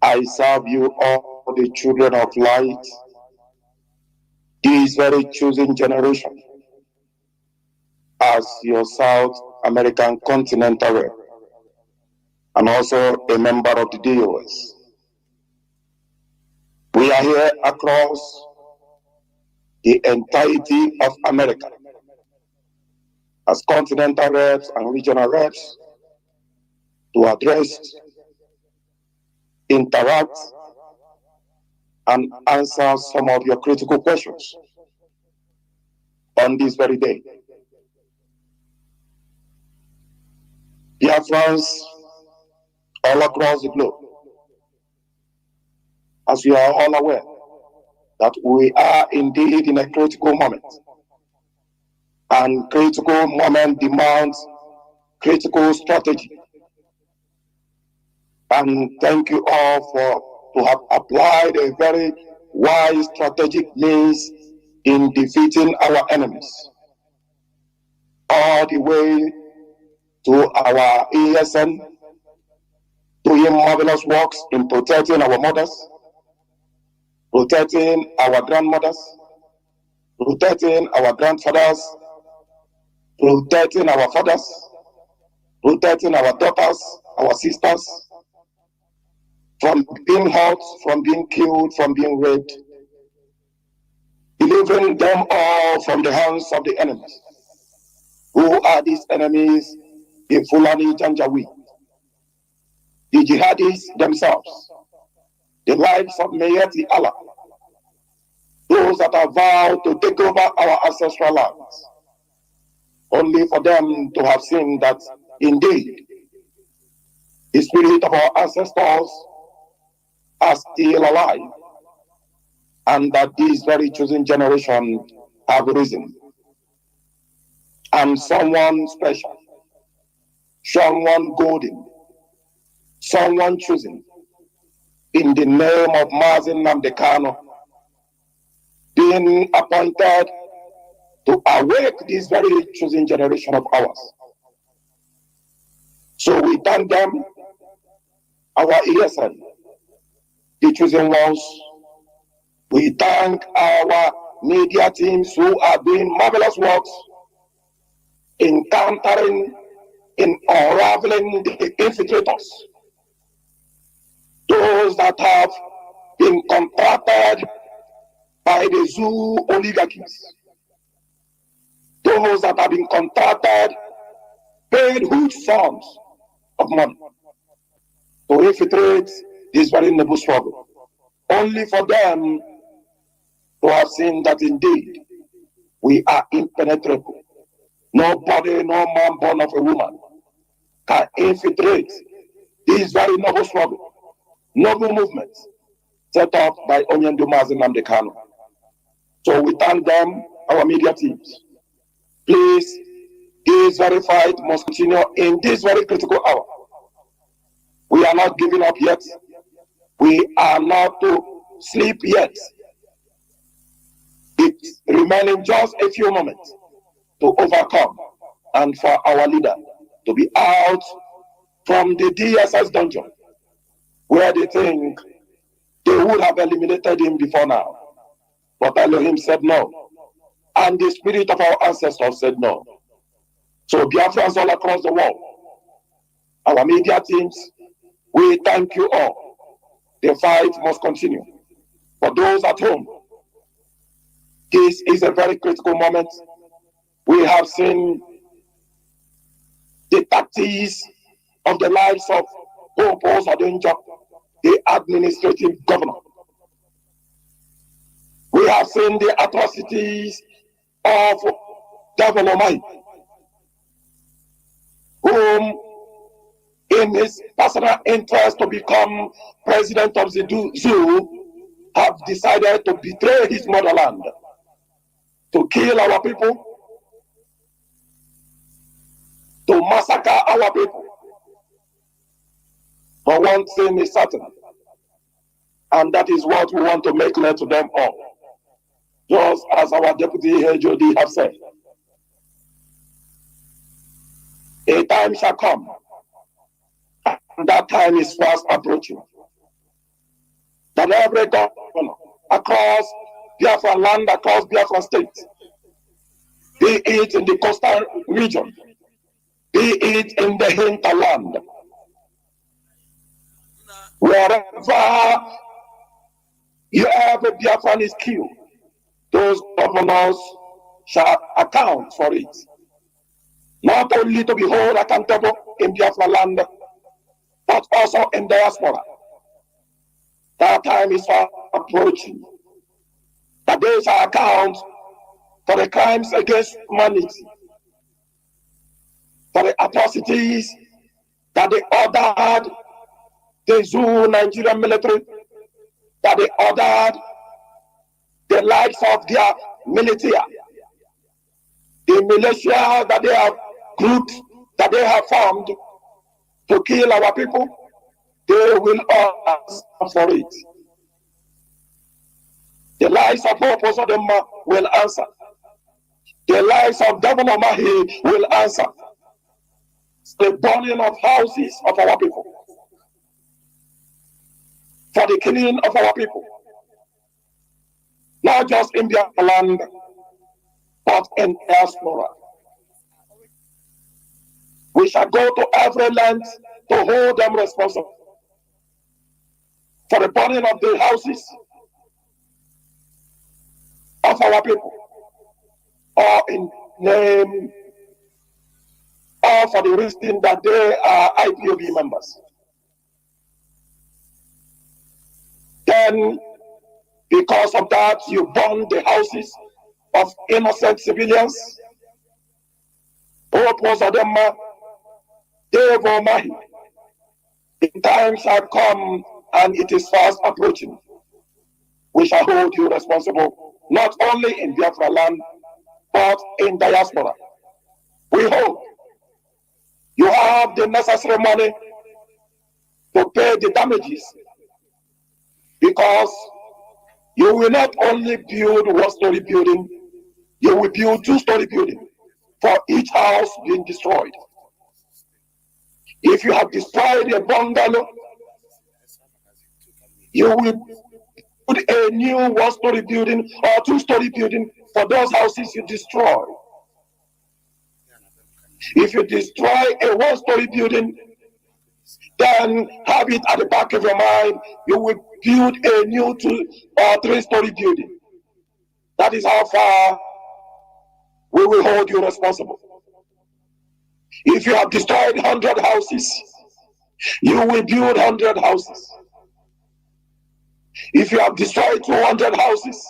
I serve you all the children of light, this very chosen generation, as your South American continental rep, and also a member of the DOS. We are here across the entirety of America as continental reps and regional reps to address, interact, and answer some of your critical questions on this very day. Biafrans all across the globe, as we are all aware, that we are indeed in a critical moment. And critical moment demands critical strategy. And thank you all to have applied a very wise strategic means in defeating our enemies. All the way to our ESN, doing marvelous works in protecting our mothers, protecting our grandmothers, protecting our grandfathers, protecting our fathers, protecting our daughters, our sisters, from being hurt, from being killed, from being raped, delivering them all from the hands of the enemies. Who are these enemies? The Fulani Janjaweed, the jihadis themselves, the lives of Mayeti Allah, those that are vowed to take over our ancestral lands, only for them to have seen that indeed the spirit of our ancestors are still alive, and that this very chosen generation have risen. And someone special, someone golden, someone chosen, in the name of MAZI Namdekano, being appointed to awake this very chosen generation of ours. So we thank them, our ESN, the chosen ones. We thank our media teams who are doing marvelous works in countering, in unraveling the infiltrators, those that have been contracted by the zoo oligarchies, those that have been contracted, paid huge sums of money to infiltrate this very noble struggle, only for them to have seen that indeed we are impenetrable. Nobody, no man born of a woman can infiltrate this very noble struggle, noble movement set up by Onyendu MAZI Namdekano. So we thank them, our media teams. Please, this very fight must continue in this very critical hour. We are not giving up yet. We are not to sleep yet. It's remaining just a few moments to overcome and for our leader to be out from the DSS dungeon where they think they would have eliminated him before now. But Elohim said no. And the spirit of our ancestors said no. So Biafrans all across the world, our media teams, we thank you all. The fight must continue. For those at home, this is a very critical moment. We have seen the tactics of the lives of Popo Sadunja, the administrative governor. We have seen the atrocities of Governor Mike, whom in his personal interest to become president of the zoo, have decided to betray his motherland, to kill our people, to massacre our people. But one thing is certain, and that is what we want to make clear to them all. Just as our deputy HOD have said, a time shall come, and that time is fast approaching, that every governor across Biafra land, across Biafra state, be it in the coastal region, be it in the hinterland, wherever you have a Biafran is killed, those governors shall account for it, not only to be held accountable in Biafra land, but also in diaspora. That time is far approaching, that they shall account for the crimes against humanity, for the atrocities that they ordered the Zoo Nigerian military, that they ordered the likes of their military, the militia that they have grouped, that they have formed to kill our people. They will all answer for it. The lives of Hope will answer. The lives of Governor Mahi will answer. The burning of houses of our people, for the killing of our people, not just in their land, but in diaspora. We shall go to every land to hold them responsible for the burning of the houses of our people, or in name, or for the reason that they are IPOB members. Then, because of that, you burn the houses of innocent civilians. The time shall come, and it is fast approaching. We shall hold you responsible, not only in Biafra land, but in diaspora. We hope you have the necessary money to pay the damages, because you will not only build one-story building, you will build two-story building for each house being destroyed. If you have destroyed a bungalow, you will put a new one-story building or two-story building for those houses you destroy. If you destroy a one-story building, then have it at the back of your mind, you will build a new two or three-story building. That is how far we will hold you responsible. If you have destroyed 100 houses, you will build 100 houses. If you have destroyed 200 houses,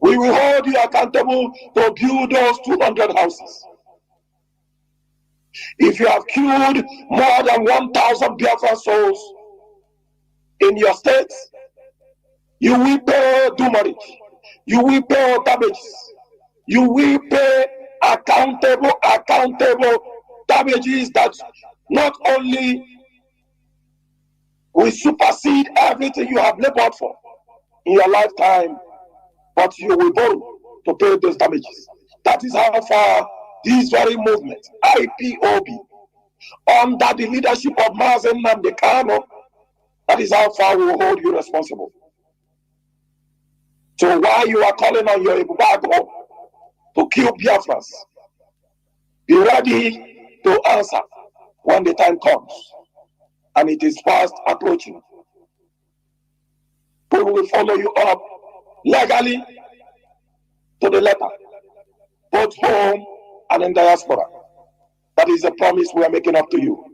we will hold you accountable to build those 200 houses. If you have killed more than 1,000 Biafran souls in your state, you will pay demurrage, you will pay damages, you will pay accountable damages that not only will supersede everything you have labored for in your lifetime, but you will borrow to pay those damages. That is how far this very movement, IPOB, under the leadership of MAZI and the Kano, that is how far we will hold you responsible. So while you are calling on your Ibubago to kill Biafrans, be ready to answer when the time comes, and it is fast approaching. We will follow you up legally to the letter, both home and in diaspora. That is a promise we are making up to you.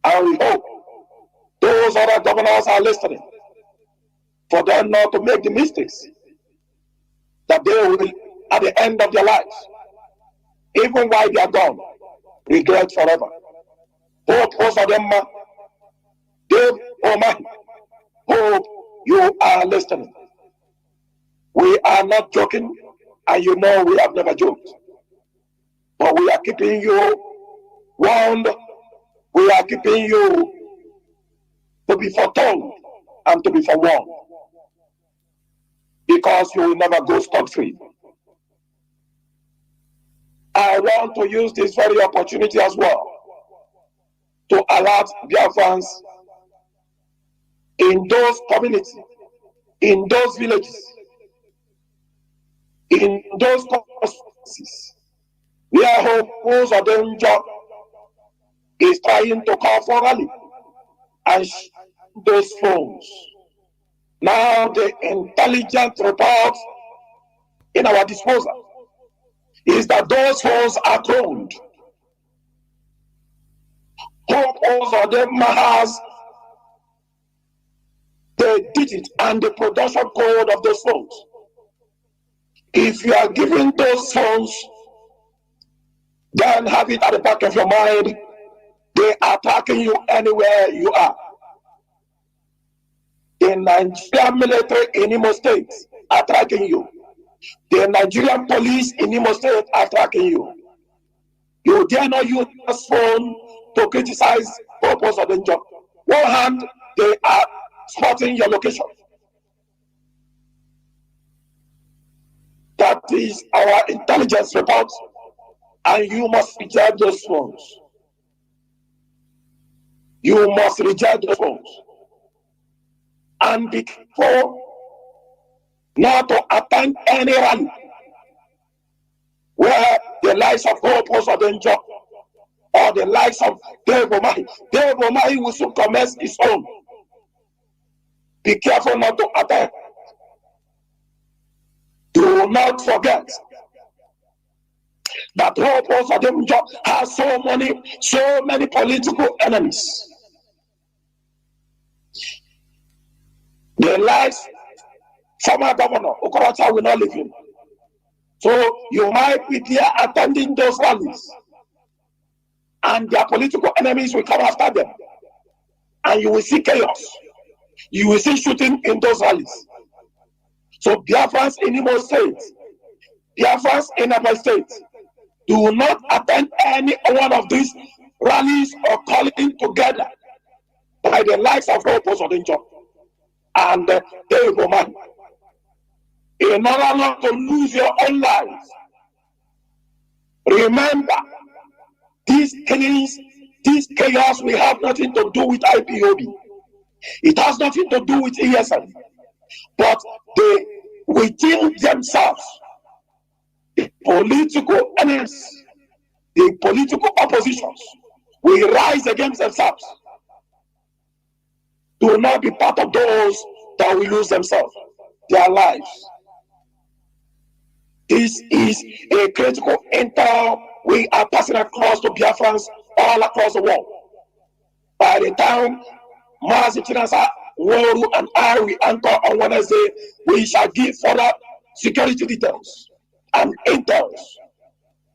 And we hope those other governors are listening, for them not to make the mistakes that they will, at the end of their lives, even while they are gone, regret forever. Hope hope you are listening. We are not joking, and you know we have never joked. But we are keeping you warned, we are keeping you to be foretold and to be forewarned, because you will never go scot-free. I want to use this very opportunity as well to alert Biafrans in those communities, in those villages, in those constituencies where Hope of danger is trying to call for rally and those phones. Now the intelligence reports in our disposal is that those funds are cloned. Hope also them has the digit and the production code of those phones. If you are giving those phones, then have it at the back of your mind. They are tracking you anywhere you are. The Nigerian military in Imo State are tracking you. The Nigerian police in Imo State are tracking you. You dare not use this phone to criticize purpose of the job. One hand, they are spotting your location. That is our intelligence report, and you must reject those phones. You must reject those phones. And be careful not to attend any rally where the likes of purpose of the job or the likes of Dave Omahi will soon commence his own. Be careful not to attend. Do not forget that purpose of the job has so many political enemies. The likes former governor Okorocha will not leave him. So you might be there attending those rallies, and their political enemies will come after them, and you will see chaos. You will see shooting in those rallies. So Biafrans in Imo State, Biafrans in Abia State, do not attend any one of these rallies or calling together by the likes of Opos Odinjo and Dave Oman, in order not to lose your own lives. Remember, these killings, this chaos will have nothing to do with IPOB. It has nothing to do with ESN. But they, within themselves, the political enemies, the political oppositions will rise against themselves. Do not be part of those that will lose themselves, their lives. This is a critical intel we are passing across to Biafrans all across the world. By the time MAZI, Chinasa, Woru, and I will enter on Wednesday, we shall give further security details and intels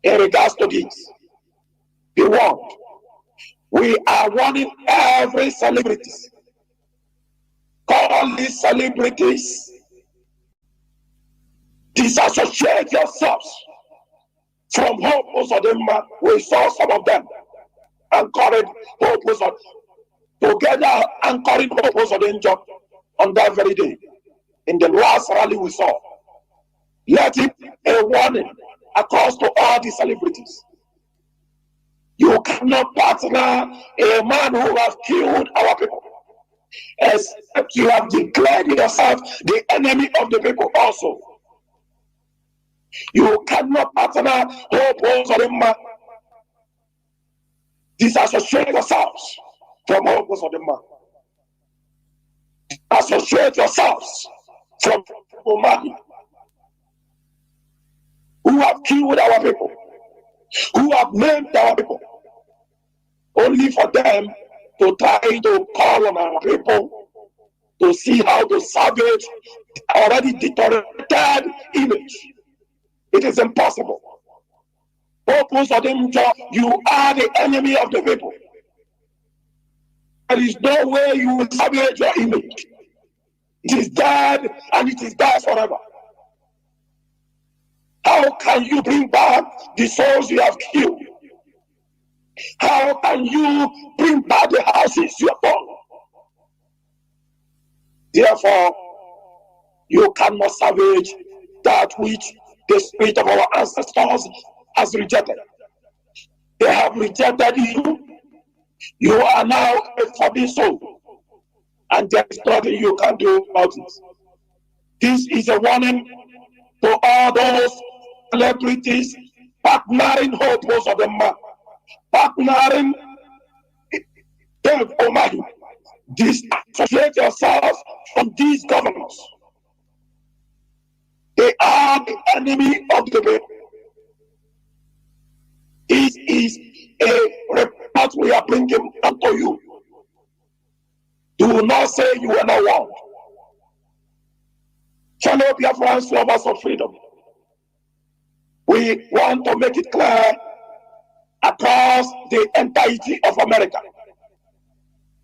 in regards to this. Be warned. We are warning every celebrity. Call these celebrities. Disassociate yourselves from Hope Uzodinma. We saw some of them anchoring Hope Uzodinma together, anchoring Hope Uzodinma on that very day. In the last rally we saw, let it be a warning across to all the celebrities. You cannot partner a man who has killed our people, except you have declared yourself the enemy of the people also. You cannot partner Hope Uzodinma. Disassociate yourselves from Hope Uzodinma. Associate yourselves from Omani, who have killed our people, who have maimed our people, only for them to try to call on our people to see how to salvage already deteriorated image. It is impossible. Purpose of them, you are the enemy of the people. There is no way you will salvage your image. It is dead, and it is dead forever. How can you bring back the souls you have killed? How can you bring back the houses you have done? Therefore, you cannot salvage that which the spirit of our ancestors has rejected. They have rejected you. You are now a forbidden soul, and there is nothing you can do about it. This is a warning to all those celebrities partnering Hopos of the man, partnering Dave Omahi. Disassociate yourselves from these governors. They are the enemy of the people. This is a report we are bringing unto you. Do not say you were not warned. Fellow Biafrans, lovers of freedom, we want to make it clear across the entirety of America,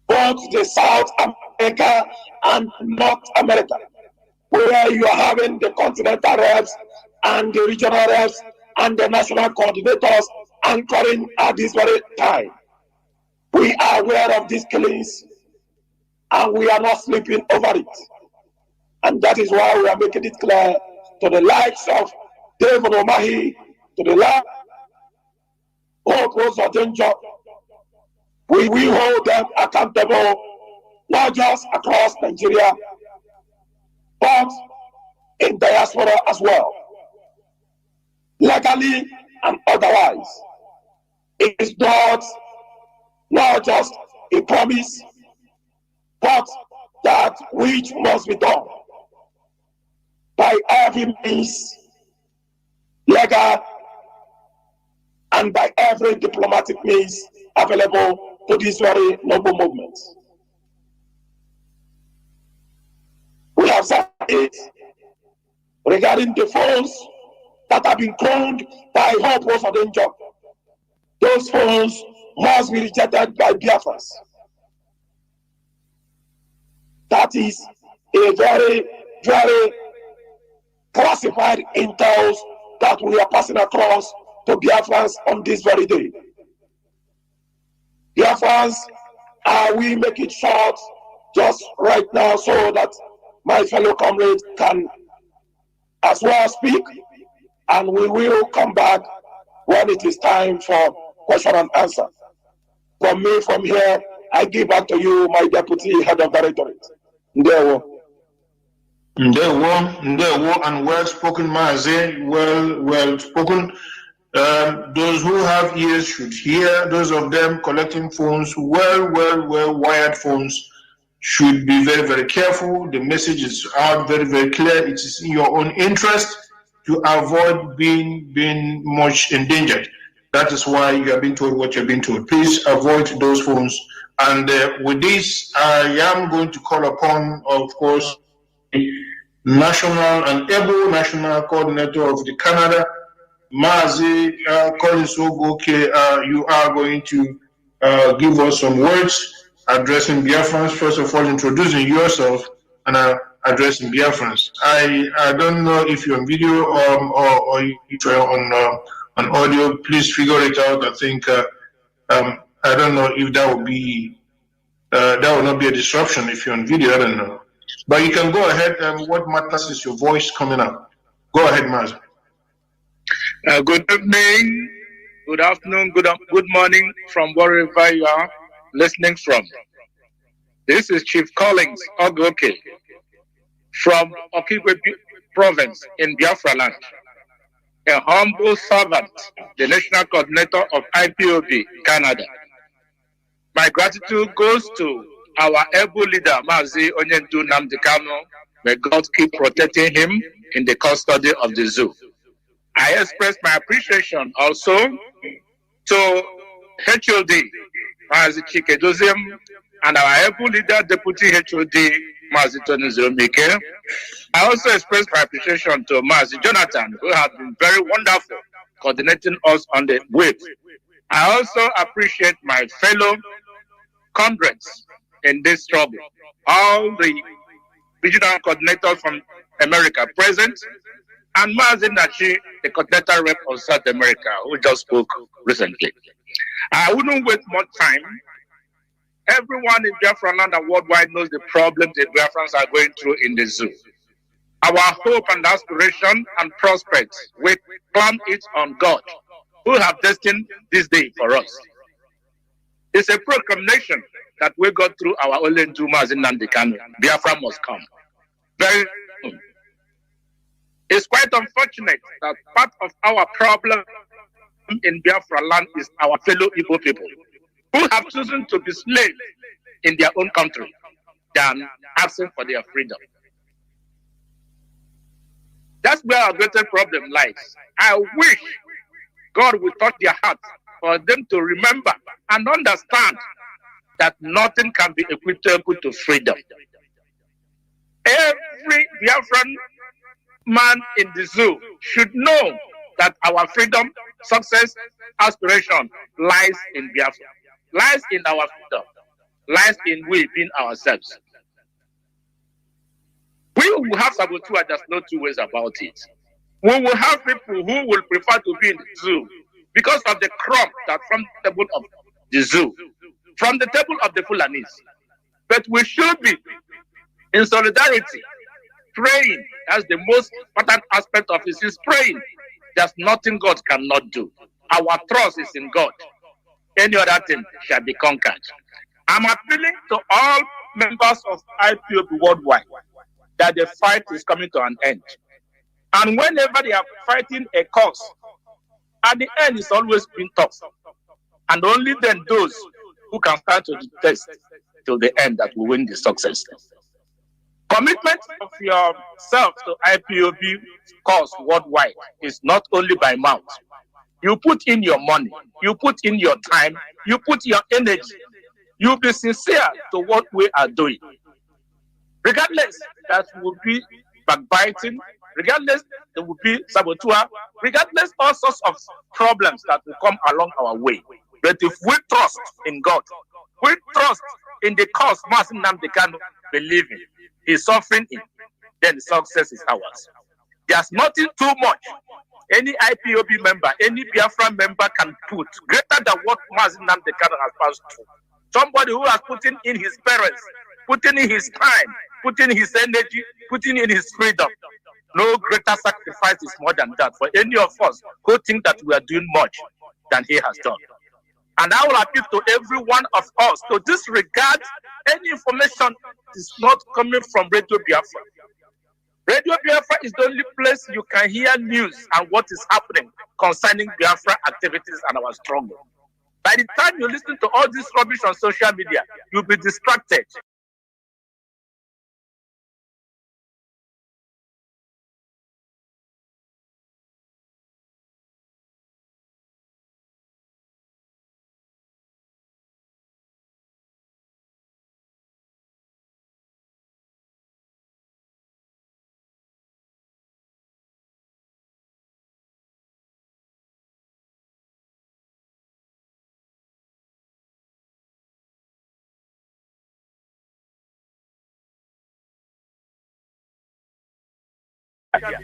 both the South America and North America, where you are having the continental reps and the regional reps and the national coordinators anchoring at this very time. We are aware of these killings and we are not sleeping over it. And that is why we are making it clear to the likes of David Omahi, to the likes of Rosa Danger. We will hold them accountable, not just across Nigeria, but in diaspora as well, legally and otherwise. It is not just a promise, but that which must be done by every means, legal and by every diplomatic means available to this very noble movement. We have said it regarding the phones that have been cloned by Hope Rose of Danger. Those phones must be rejected by Biafrans. That is a very, very classified intel that we are passing across to Biafrans on this very day. Biafrans, we make it short just right now so that my fellow comrades can as well speak, and we will come back when it is time for question and answer. From me, from here, I give back to you, my deputy head of directorate. Ndewo, and well spoken, Mazi. Well spoken. Those who have ears should hear. Those of them collecting phones, well wired phones, should be very, very careful. The message is out very, very clear. It is in your own interest to avoid being much endangered. That is why you are being told what you're being told. Please avoid those phones. And with this, I am going to call upon, of course, the national and able national coordinator of the Canada, Mazi Collins Ogoke. You are going to give us some words addressing Biafrans. First of all, introducing yourself and addressing Biafrans. I don't know if you're on video or if you're on audio. Please figure it out. I think I don't know if that will be that will not be a disruption if you're on video. I don't know, but you can go ahead. What matters is your voice coming up. Go ahead, Maz. Good evening, good afternoon, good morning from wherever you are listening from. This is Chief Collins Ogoke from Okigwe province in Biafra land, a humble servant, the national coordinator of IPOB Canada. My gratitude goes to our able leader, Mazi Onyendu Nnamdi Kanu. May God keep protecting him in the custody of the zoo. I express my appreciation also to HOD, Mazi Chikedozium, and our able leader, Deputy HOD, Mazi Tony Zeromike. I also express my appreciation to Mazi Jonathan, who has been very wonderful coordinating us on the wave. I also appreciate my fellow comrades in this struggle, all the regional coordinators from America present, and Mazi Nachi, the coordinator rep of South America, who just spoke recently. I wouldn't waste more time. Everyone in Biafra land and worldwide knows the problems the Biafrans are going through in the zoo. Our hope and aspiration and prospects, we climb it on God, who have destined this day for us. It's a proclamation that we got through our Olendu Mazi Nnamdi Kanu. Biafra must come. Very soon. It's quite unfortunate that part of our problem in Biafra land is our fellow Igbo people, who have chosen to be slaves in their own country than asking for their freedom. That's where our greatest problem lies. I wish God will touch their hearts for them to remember and understand that nothing can be equitable to freedom. Every Biafran man in the zoo should know that our freedom, success, aspiration lies in Biafra, lies in our freedom, lies in we being ourselves. We will have saboteur, there's no two ways about it. We will have people who will prefer to be in the zoo because of the crop that from the table of the zoo, from the table of the Fulanis. But we should be in solidarity, praying. That's the most important aspect of it, is praying. There's nothing God cannot do. Our trust is in God. Any other thing shall be conquered. I'm appealing to all members of IPOB worldwide that the fight is coming to an end. And whenever they are fighting a cause, at the end it's always been tough. And only then those who can stand to the test till the end that will win the success. Commitment of yourself to IPOB cause worldwide is not only by mouth. You put in your money, you put in your time, you put your energy. You be sincere to what we are doing. Regardless, that will be backbiting, regardless, there will be saboteur, regardless, all sorts of problems that will come along our way. But if we trust in God, we trust in the cause Mazi Nnamdi Kanu believe in, he's suffering in, then success is ours. There's nothing too much any IPOB member, any Biafra member can put greater than what Mazi Nnamdi Kanu has passed through. Somebody who has put in his parents, putting in his time, putting in his energy, putting in his freedom. No greater sacrifice is more than that for any of us who think that we are doing much than he has done. And I will appeal to every one of us to disregard any information that is not coming from Radio Biafra. Radio Biafra is the only place you can hear news and what is happening concerning Biafra activities and our struggle. By the time you listen to all this rubbish on social media, you'll be distracted.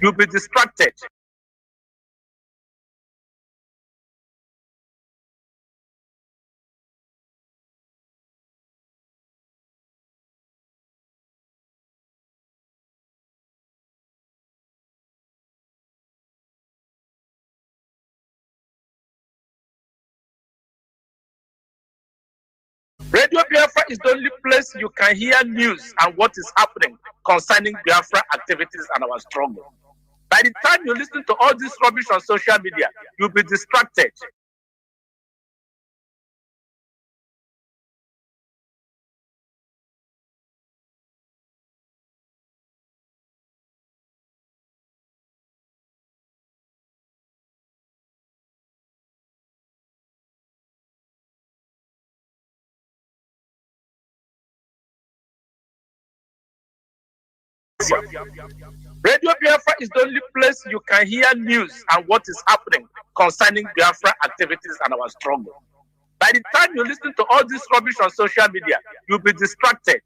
You'll be distracted. Radio Biafra is the only place you can hear news and what is happening concerning Biafra activities and our struggle. By the time you listen to all this rubbish on social media, you'll be distracted. Radio Biafra is the only place you can hear news and what is happening concerning Biafra activities and our struggle. By the time you listen to all this rubbish on social media, you'll be distracted.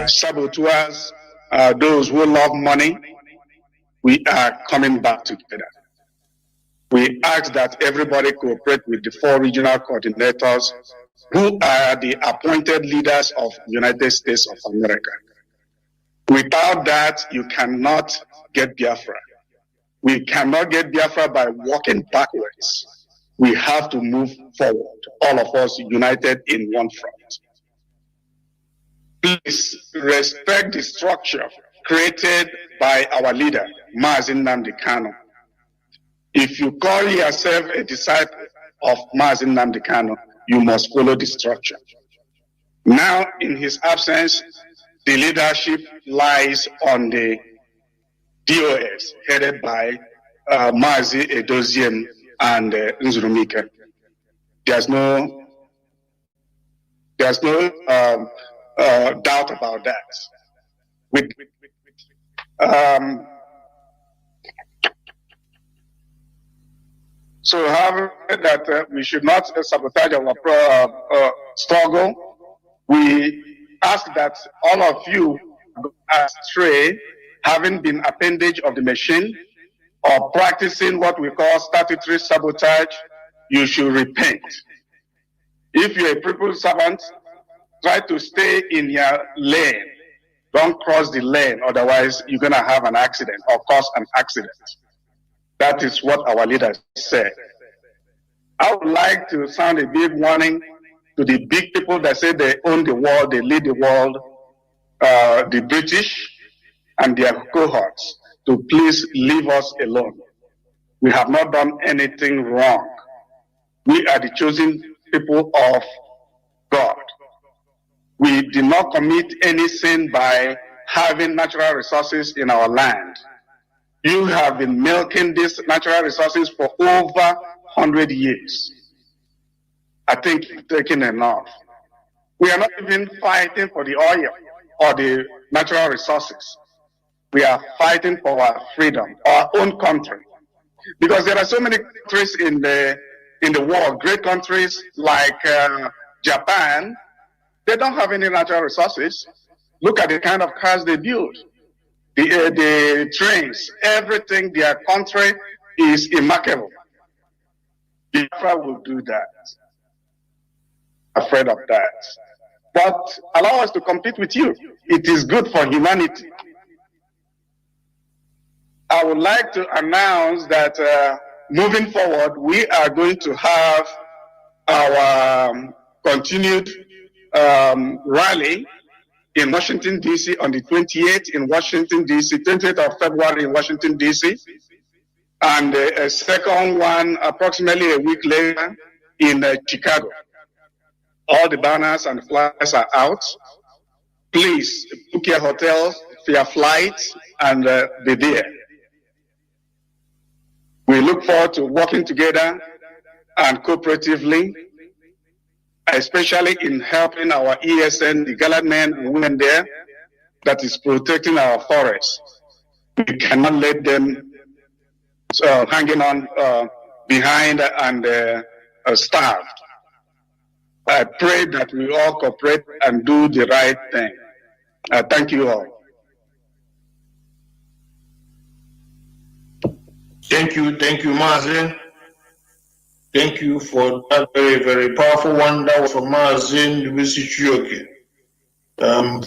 saboteurs, those who love money, we are coming back together. We ask that everybody cooperate with the 4 regional coordinators who are the appointed leaders of the United States of America. Without that, you cannot get Biafra. We cannot get Biafra by walking backwards. We have to move forward, all of us united in one front. Please respect the structure created by our leader, MAZI Nnamdi Kanu. If you call yourself a disciple of MAZI Nnamdi Kanu, you must follow the structure. Now, in his absence, the leadership lies on the DOS, headed by MAZI Edoziem and Nzurumike. There's no doubt about that. So, having said that, we should not sabotage our struggle. We ask that all of you astray, having been appendage of the machine or practicing what we call statutory sabotage, you should repent. If you're a people's servant, try to stay in your lane. Don't cross the lane, otherwise you're going to have an accident or cause an accident. That is what our leaders said. I would like to sound a big warning to the big people that say they own the world, they lead the world, the British and their cohorts, to please leave us alone. We have not done anything wrong. We are the chosen people of God. We did not commit any sin by having natural resources in our land. You have been milking these natural resources for over 100 years. I think you've taken enough. We are not even fighting for the oil or the natural resources. We are fighting for our freedom, our own country. Because there are so many countries in the world, great countries like Japan, they don't have any natural resources. Look at the kind of cars they build. The trains, everything, their country is immaculate. Biafra will do that. Afraid of that. But allow us to compete with you. It is good for humanity. I would like to announce that moving forward, we are going to have our continued rally in Washington, D.C. on the 28th in Washington, D.C., 28th of February in Washington, D.C., and a second one approximately a week later in Chicago. All the banners and flyers are out. Please book your hotels, your flights, and be there. We look forward to working together and cooperatively, especially in helping our ESN, the gallant men and women there, that is protecting our forests. We cannot let them hanging on behind and starved. I pray that we all cooperate and do the right thing. Thank you all. Thank you, Mazi. Thank you for that very, very powerful one. That was from Mazi Chioke,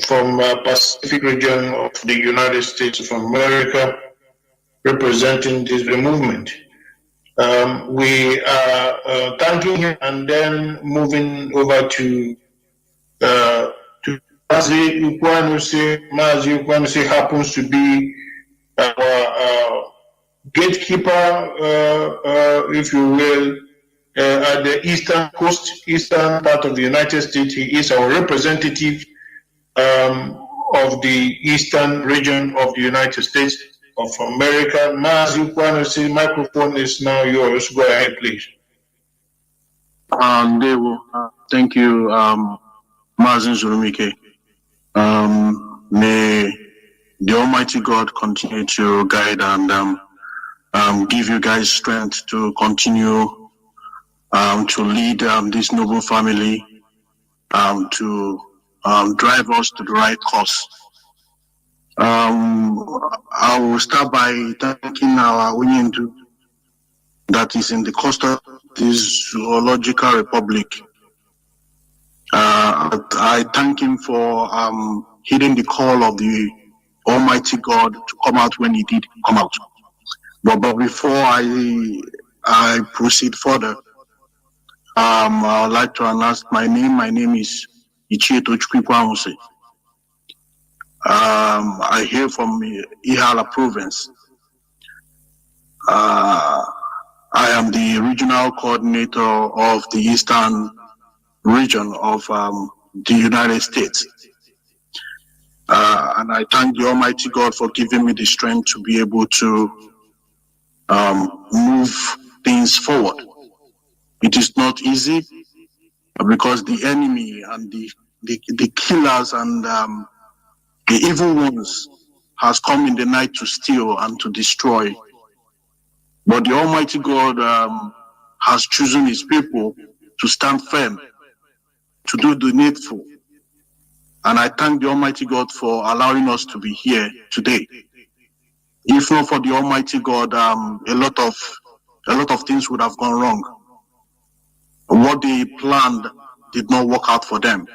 from Pacific region of the United States of America, representing this movement. We are thanking him and then moving over to Mazi Ukwanuse. Mazi Ukwanuse happens to be our gatekeeper, if you will, at the eastern coast, eastern part of the United States. He is our representative of the eastern region of the United States of America. Mazi Ukwanuse, microphone is now yours. Go ahead, please. Thank you, Mazi Nzurumike. May the Almighty God continue to guide and give you guys strength to continue to lead this noble family to drive us to the right course. I will start by thanking our Unyendu that is in the custody of this zoological republic. I thank him for heeding the call of the Almighty God to come out when he did come out. But before I proceed further, I would like to announce my name. My name is Ichieto Chukwukwamuse. I hail from Ihala province. I am the regional coordinator of the Eastern region of the United States. And I thank the Almighty God for giving me the strength to be able to move things forward. It is not easy because the enemy and the killers and the evil ones has come in the night to steal and to destroy. But the Almighty God has chosen his people to stand firm, to do the needful. And I thank the Almighty God for allowing us to be here today. If not for the Almighty God, a lot of things would have gone wrong. What they planned did not work out for them.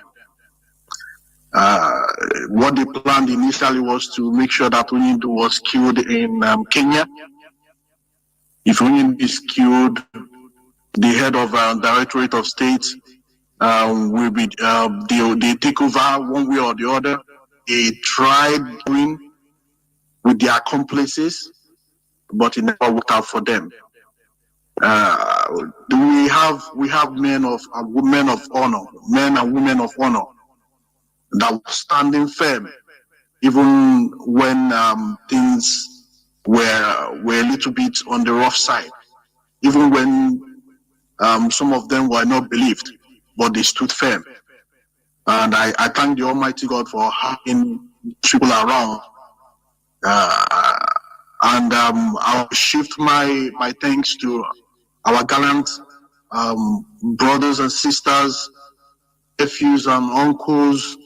What they planned initially was to make sure that Unyendu was killed in Kenya. If Unyendu is killed, the head of Directorate of State will be they take over one way or the other. They tried doing with their accomplices, but it never worked out for them. We have men and women of honor that were standing firm, even when things were a little bit on the rough side, even when some of them were not believed, but they stood firm. And I thank the Almighty God for having people around. And I'll shift my thanks to our gallant brothers and sisters, nephews and uncles,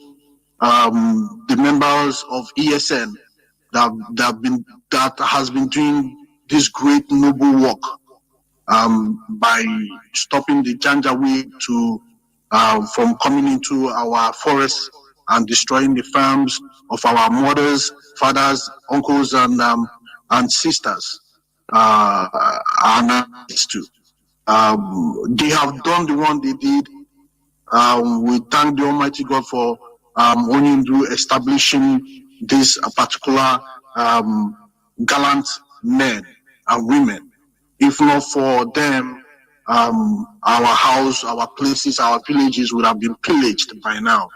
the members of ESN that has been doing this great noble work by stopping the Janjaweed from coming into our forests and destroying the farms of our mothers, fathers, uncles, and sisters, and aunts too. They have done the one they did. We thank the Almighty God for Unyendu establishing this particular gallant men and women. If not for them, our house, our places, our villages would have been pillaged by now.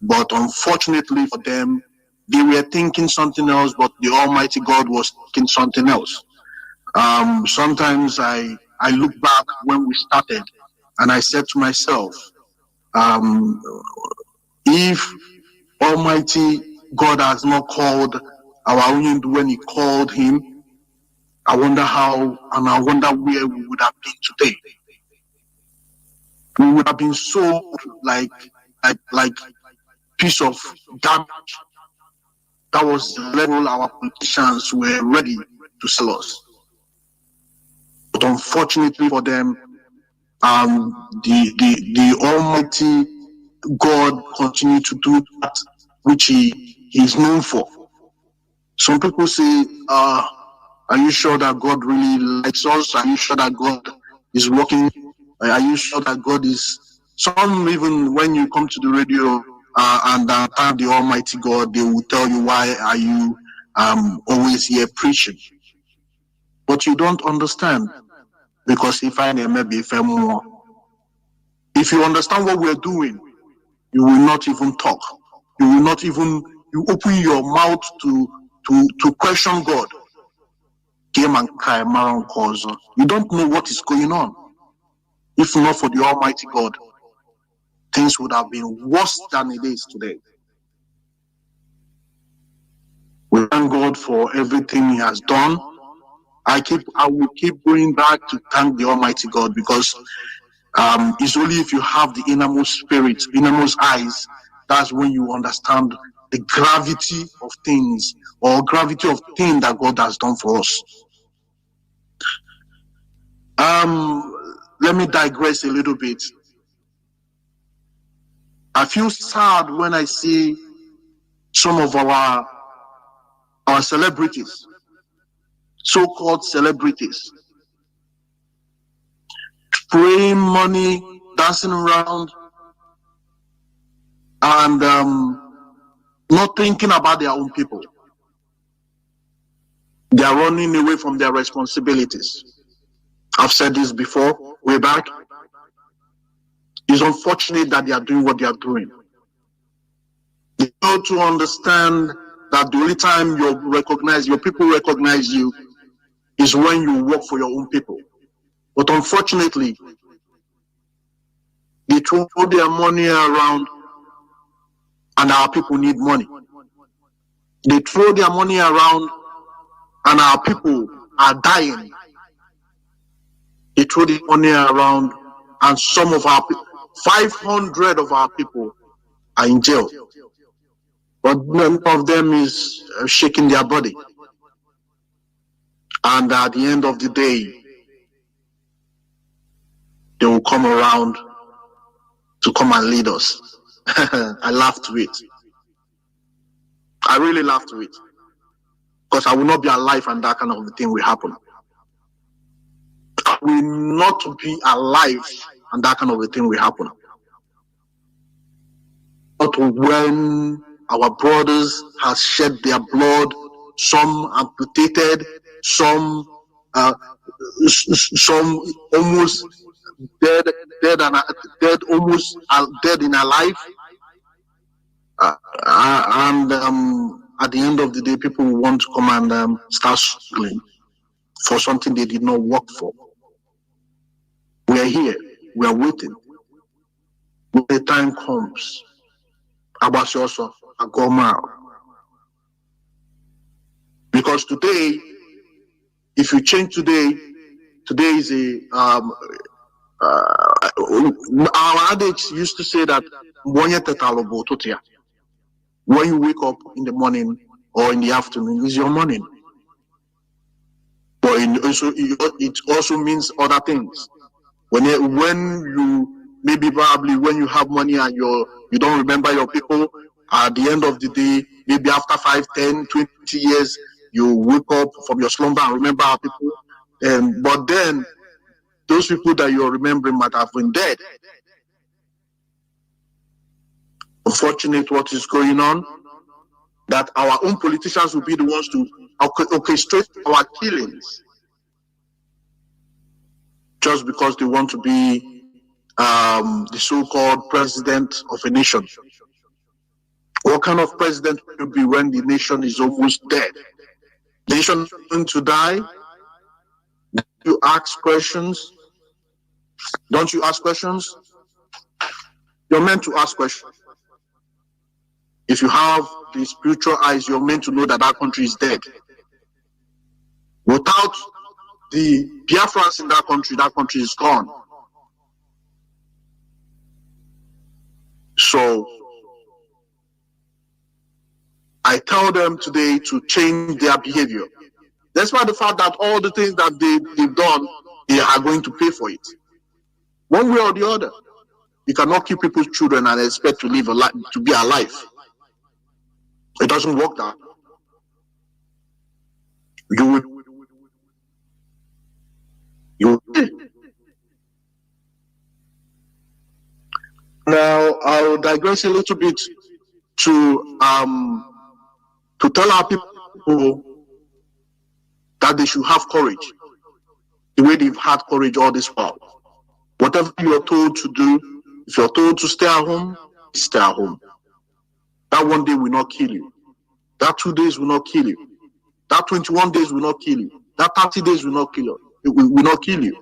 But unfortunately for them, they were thinking something else, but the Almighty God was thinking something else. Sometimes I look back when we started and I said to myself, if Almighty God has not called our Unyendu when he called him, I wonder how and I wonder where we would have been today. We would have been so like piece of damage. That was the level our politicians were ready to sell us. But unfortunately for them, the Almighty God continued to do that which he is known for. Some people say, are you sure that God really likes us? Are you sure that God is working? Are you sure that God is... Some, even when you come to the radio and thank the Almighty God, they will tell you, why are you always here preaching? But you don't understand, because if you understand what we're doing, you will not even talk. You will not even open your mouth to question God. You don't know what is going on. If not for the Almighty God, things would have been worse than it is today. We thank God for everything he has done. I will keep going back to thank the Almighty God, because it's only if you have the innermost spirit, innermost eyes, that's when you understand the gravity of things, or gravity of things that God has done for us. Let me digress a little bit. I feel sad when I see some of our celebrities, so-called celebrities, spraying money, dancing around, and not thinking about their own people. They are running away from their responsibilities. I've said this before, way back. It's unfortunate that they are doing what they are doing. They fail to understand that the only time your people recognize you is when you work for your own people. But unfortunately, they throw their money around, and our people need money. They throw their money around, and our people are dying. They throw the money around, and some of our 500 of our people are in jail. But none of them is shaking their body. And at the end of the day, they will come around to come and lead us. I laugh to it. I really laugh to it. Because I will not be alive and that kind of thing will happen. I will not be alive and that kind of a thing will happen. But when our brothers have shed their blood, some amputated, some almost dead, almost dead in our life, and at the end of the day, people will want to come and start struggling for something they did not work for. We are here. We are waiting. When the time comes, Abashoso, Agoma. Because today, if you change today is our adage used to say that when you wake up in the morning or in the afternoon is your morning. But it also means other things. When you maybe probably when you have money and you don't remember your people, at the end of the day, maybe after 5, 10, 20 years, you wake up from your slumber and remember our people. But then those people that you're remembering might have been dead. Unfortunate what is going on, that our own politicians will be the ones to orchestrate our killings just because they want to be the so-called president of a nation. What kind of president will you be when the nation is almost dead? The nation is going to die? You ask questions? Don't you ask questions? You're meant to ask questions. If you have the spiritual eyes, you're meant to know that that country is dead. Without the Biafrans in that country is gone. So I tell them today to change their behavior. Despite the fact that all the things that they've done, they are going to pay for it. One way or the other. You cannot keep people's children and expect to live a life, to be alive. It doesn't work that. Now I'll digress a little bit to tell our people that they should have courage, the way they've had courage all this while. Whatever you are told to do, if you're told to stay at home, stay at home. That one day will not kill you. That 2 days will not kill you. That 21 days will not kill you. That 30 days will not kill you. It will not kill you.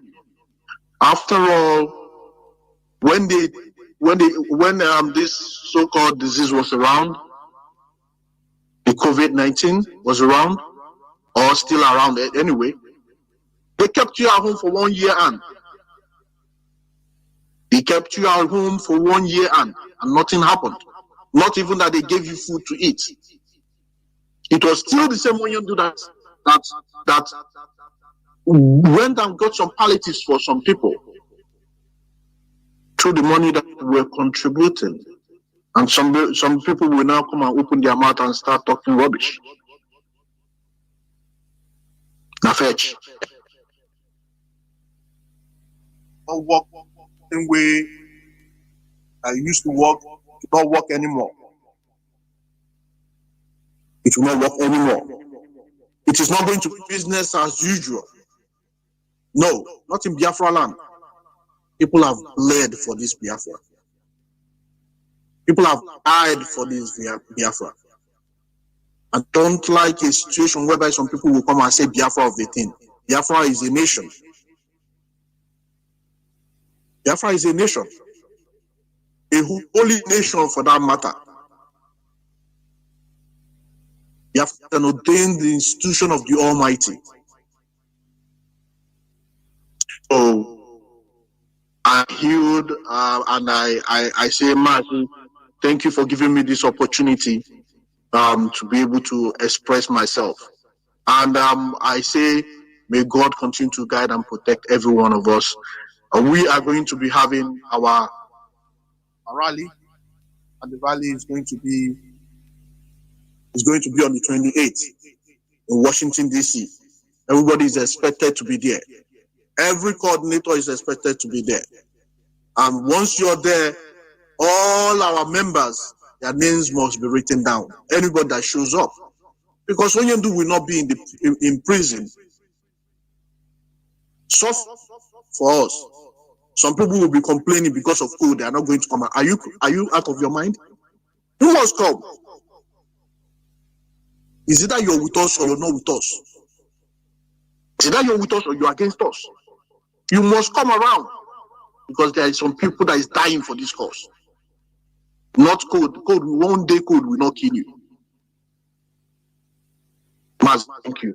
After all, when this so-called disease was around, the COVID-19 was around, or still around anyway, they kept you at home for 1 year and they kept you at home for 1 year and nothing happened. Not even that they gave you food to eat. It was still the same when you do that went and got some palliatives for some people through the money that we're contributing. And some people will now come and open their mouth and start talking rubbish. Now fetch. Don't work the same way I used to work. It will not work anymore. It will not work anymore. It is not going to be business as usual. No, not in Biafra land. People have bled for this Biafra. People have died for this Biafra. I don't like a situation whereby some people will come and say Biafra of the thing. Biafra is a nation. Biafra is a nation. A holy nation for that matter. Biafra can ordain the institution of the Almighty. So I healed and I say, Mazi, thank you for giving me this opportunity to be able to express myself. And I say, may God continue to guide and protect every one of us. We are going to be having our rally, and the rally is going to be on the 28th in Washington, D.C. Everybody is expected to be there. Every coordinator is expected to be there. And once you're there, all our members, their names must be written down. Anybody that shows up. Because when you do will not be in prison. So for us, some people will be complaining because of code. They are not going to come out. Are you out of your mind? You must come. Is it that you're with us or you're not with us? Is it that you're with us or you're against us? You must come around because there are some people that is dying for this cause. Not code. One day code will not kill you. Maz, thank you.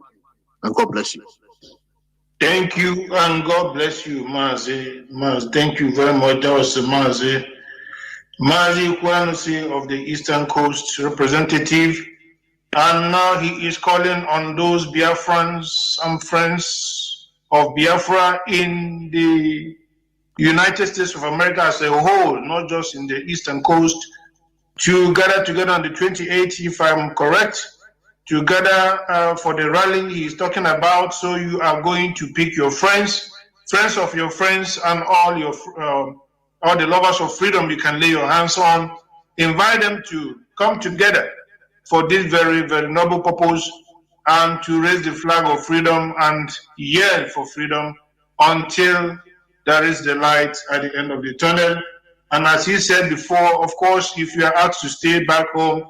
And God bless you. Thank you and God bless you, Mazi. Maz, thank you very much. That was Mazi. Mazi Kwanusi of the Eastern Coast representative. And now he is calling on those Biafrans and friends of Biafra in the United States of America as a whole, not just in the Eastern Coast, to gather together on the 28th, if I'm correct, to gather for the rally he is talking about. So you are going to pick your friends of your friends, and all the lovers of freedom you can lay your hands on. Invite them to come together for this very, very noble purpose, and to raise the flag of freedom and yell for freedom until there is the light at the end of the tunnel. And as he said before, of course, if you are asked to stay back home,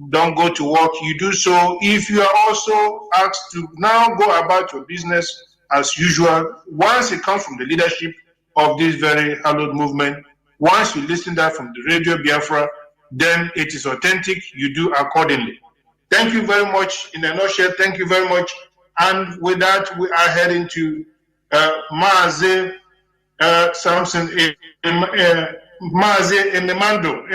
don't go to work, you do so. If you are also asked to now go about your business as usual, once it comes from the leadership of this very hallowed movement, once you listen to that from the Radio Biafra, then it is authentic, you do accordingly. Thank you very much. In a nutshell, thank you very much. And with that, we are heading to Mazi Samson, Mazi Ememando.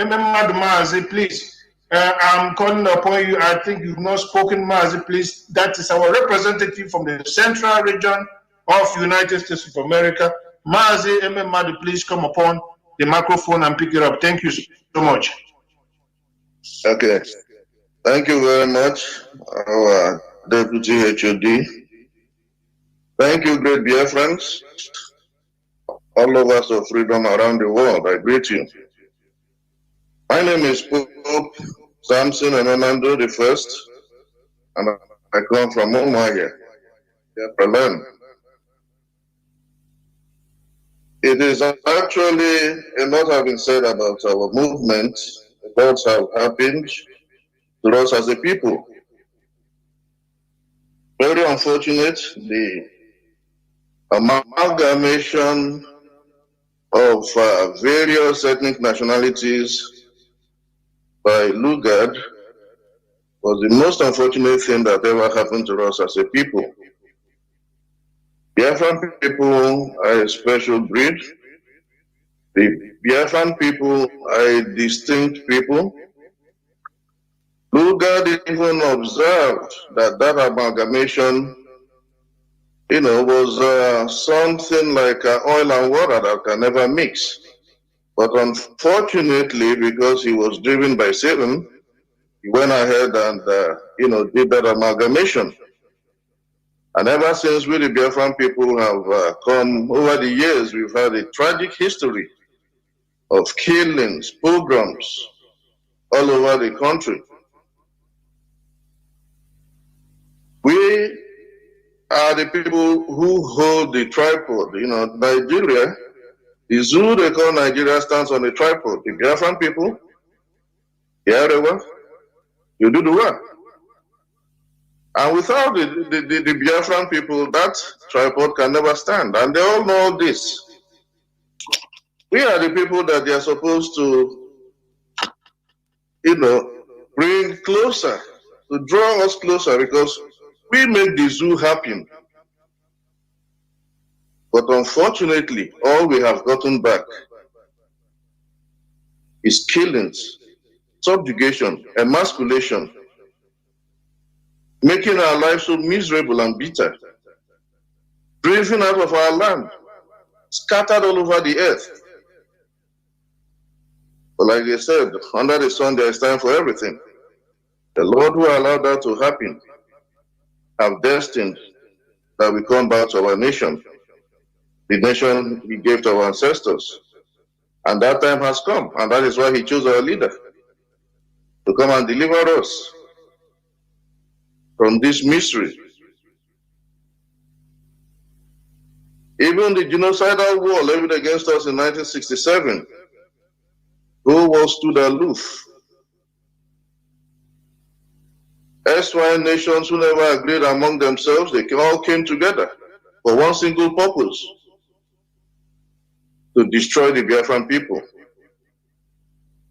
Mazi, please. I'm calling upon you. I think you've not spoken, Mazi, please. That is our representative from the central region of United States of America. Mazi Ememando, please come upon the microphone and pick it up. Thank you so much. Okay. Thank you very much, our Deputy HOD. Thank you, great Biafrans, all lovers of freedom around the world. I greet you. My name is Pope Samson Ememando the First, and I come from Umuahia, Biafra land. It is actually a lot has been said about our movement. Lots have happened to us as a people. Very unfortunate, the amalgamation of various ethnic nationalities by Lugard was the most unfortunate thing that ever happened to us as a people. Biafran people are a special breed. The Biafran people are a distinct people. Lugard even observed that that amalgamation, was something like oil and water that can never mix. But unfortunately, because he was driven by Satan, he went ahead and, did that amalgamation. And ever since we, the Biafran people, have come over the years, we've had a tragic history of killings, pogroms all over the country. We are the people who hold the tripod. Nigeria, the zoo they call Nigeria stands on the tripod. The Biafran people, the Arewa, you do the work. And without the Biafran people, that tripod can never stand. And they all know all this. We are the people that they are supposed to, bring closer, to draw us closer, because we make the zoo happen. But unfortunately, all we have gotten back is killings, subjugation, emasculation, making our lives so miserable and bitter, driven out of our land, scattered all over the earth. But like they said, under the sun there is time for everything. The Lord who allowed that to happen have destined that we come back to our nation, the nation he gave to our ancestors. And that time has come, and that is why he chose our leader to come and deliver us from this misery. Even the genocidal war levied against us in 1967, who was stood aloof. Erstwhile nations who never agreed among themselves, they all came together for one single purpose: to destroy the Biafran people.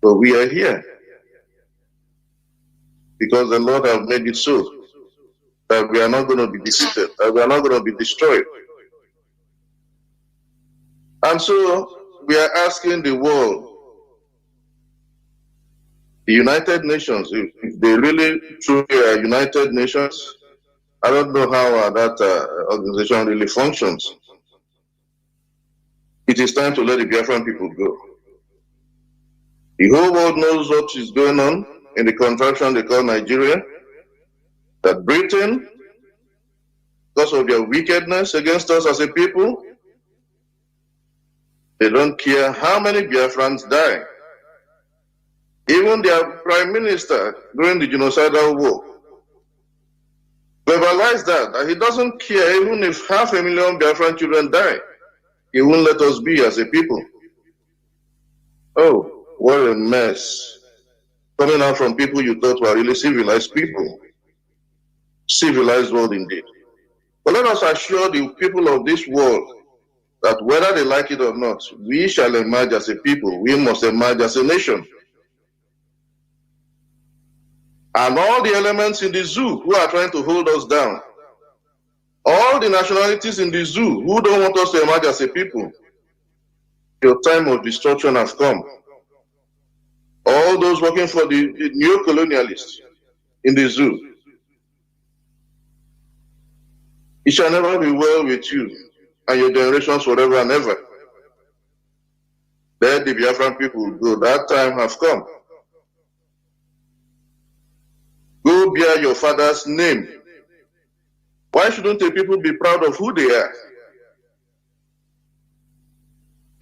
But we are here because the Lord has made it so that we are not going to be defeated, that we are not going to be destroyed. And so we are asking the world, the United Nations, if they really truly are United Nations, I don't know how that organization really functions. It is time to let the Biafran people go. The whole world knows what is going on in the contraption they call Nigeria, that Britain, because of their wickedness against us as a people, they don't care how many Biafrans die. Even their prime minister during the genocidal war verbalized that he doesn't care even if 500,000 Biafran children die. He won't let us be as a people. Oh, what a mess. Coming out from people you thought were really civilized people. Civilized world indeed. But let us assure the people of this world that whether they like it or not, we shall emerge as a people. We must emerge as a nation. And all the elements in the zoo who are trying to hold us down, all the nationalities in the zoo who don't want us to emerge as a people, your time of destruction has come. All those working for the neo-colonialists in the zoo, it shall never be well with you and your generations forever and ever. Let the Biafran people go. That time has come. Go bear your father's name. Why shouldn't the people be proud of who they are?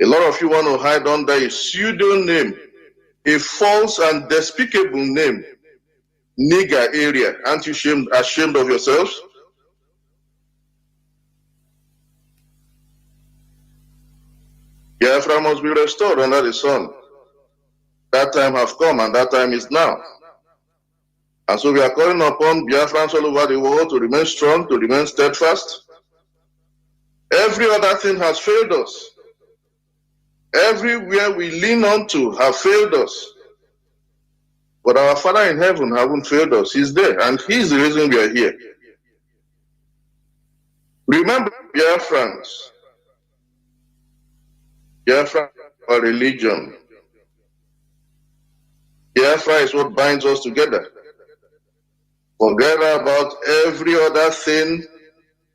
A lot of you want to hide under a pseudonym, a false and despicable name, nigger area. Aren't you ashamed of yourselves? Biafra must be restored under the sun. That time has come, and that time is now. And so we are calling upon Biafrans all over the world to remain strong, to remain steadfast. Every other thing has failed us. Everywhere we lean on to have failed us. But our Father in heaven hasn't failed us. He's there, and He's the reason we are here. Remember, Biafrans, Biafra our religion. Biafra is what binds us together. Forget about every other thing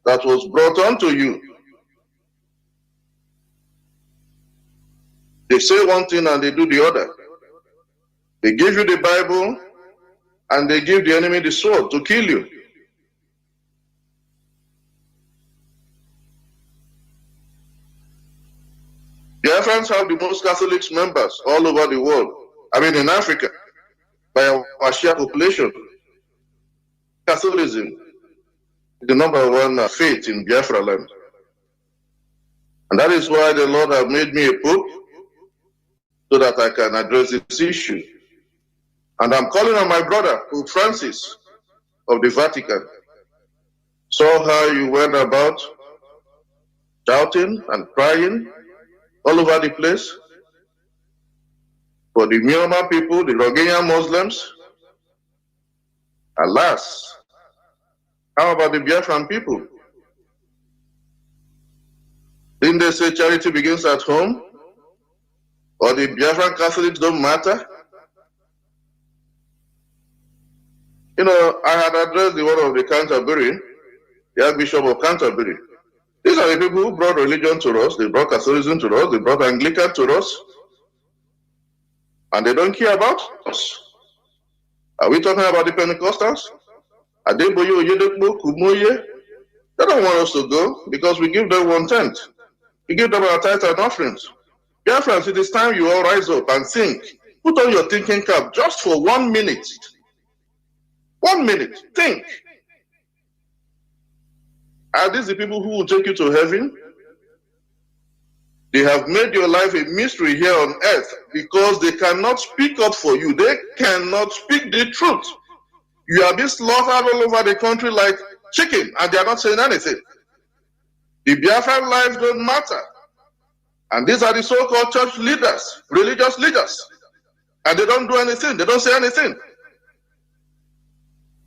that was brought unto you. They say one thing and they do the other. They give you the Bible and they give the enemy the sword to kill you. Biafrans have the most Catholic members all over the world. I mean, in Africa, by our sheer population. Catholicism is the number one faith in Biafra land. And that is why the Lord has made me a pope, so that I can address this issue. And I'm calling on my brother, Pope Francis of the Vatican. Saw how you went about shouting and crying all over the place for the Myanmar people, the Rohingya Muslims. Alas, how about the Biafran people? Didn't they say charity begins at home? Or the Biafran Catholics don't matter? You know, I had addressed the one of the Canterbury, the Archbishop of Canterbury. These are the people who brought religion to us. They brought Catholicism to us. They brought Anglican to us. And they don't care about us. Are we talking about the Pentecostals? Adeboye, Oyedepo, Kumoye? They don't want us to go because we give them 1/10. We give them our tithes and offerings. Dear friends, it is time you all rise up and think. Put on your thinking cap just for 1 minute. 1 minute. Think. Are these the people who will take you to heaven? They have made your life a mystery here on earth because they cannot speak up for you. They cannot speak the truth. You are being slaughtered all over the country like chicken, and they are not saying anything. The Biafran lives don't matter. And these are the so-called church leaders, religious leaders. And they don't do anything. They don't say anything.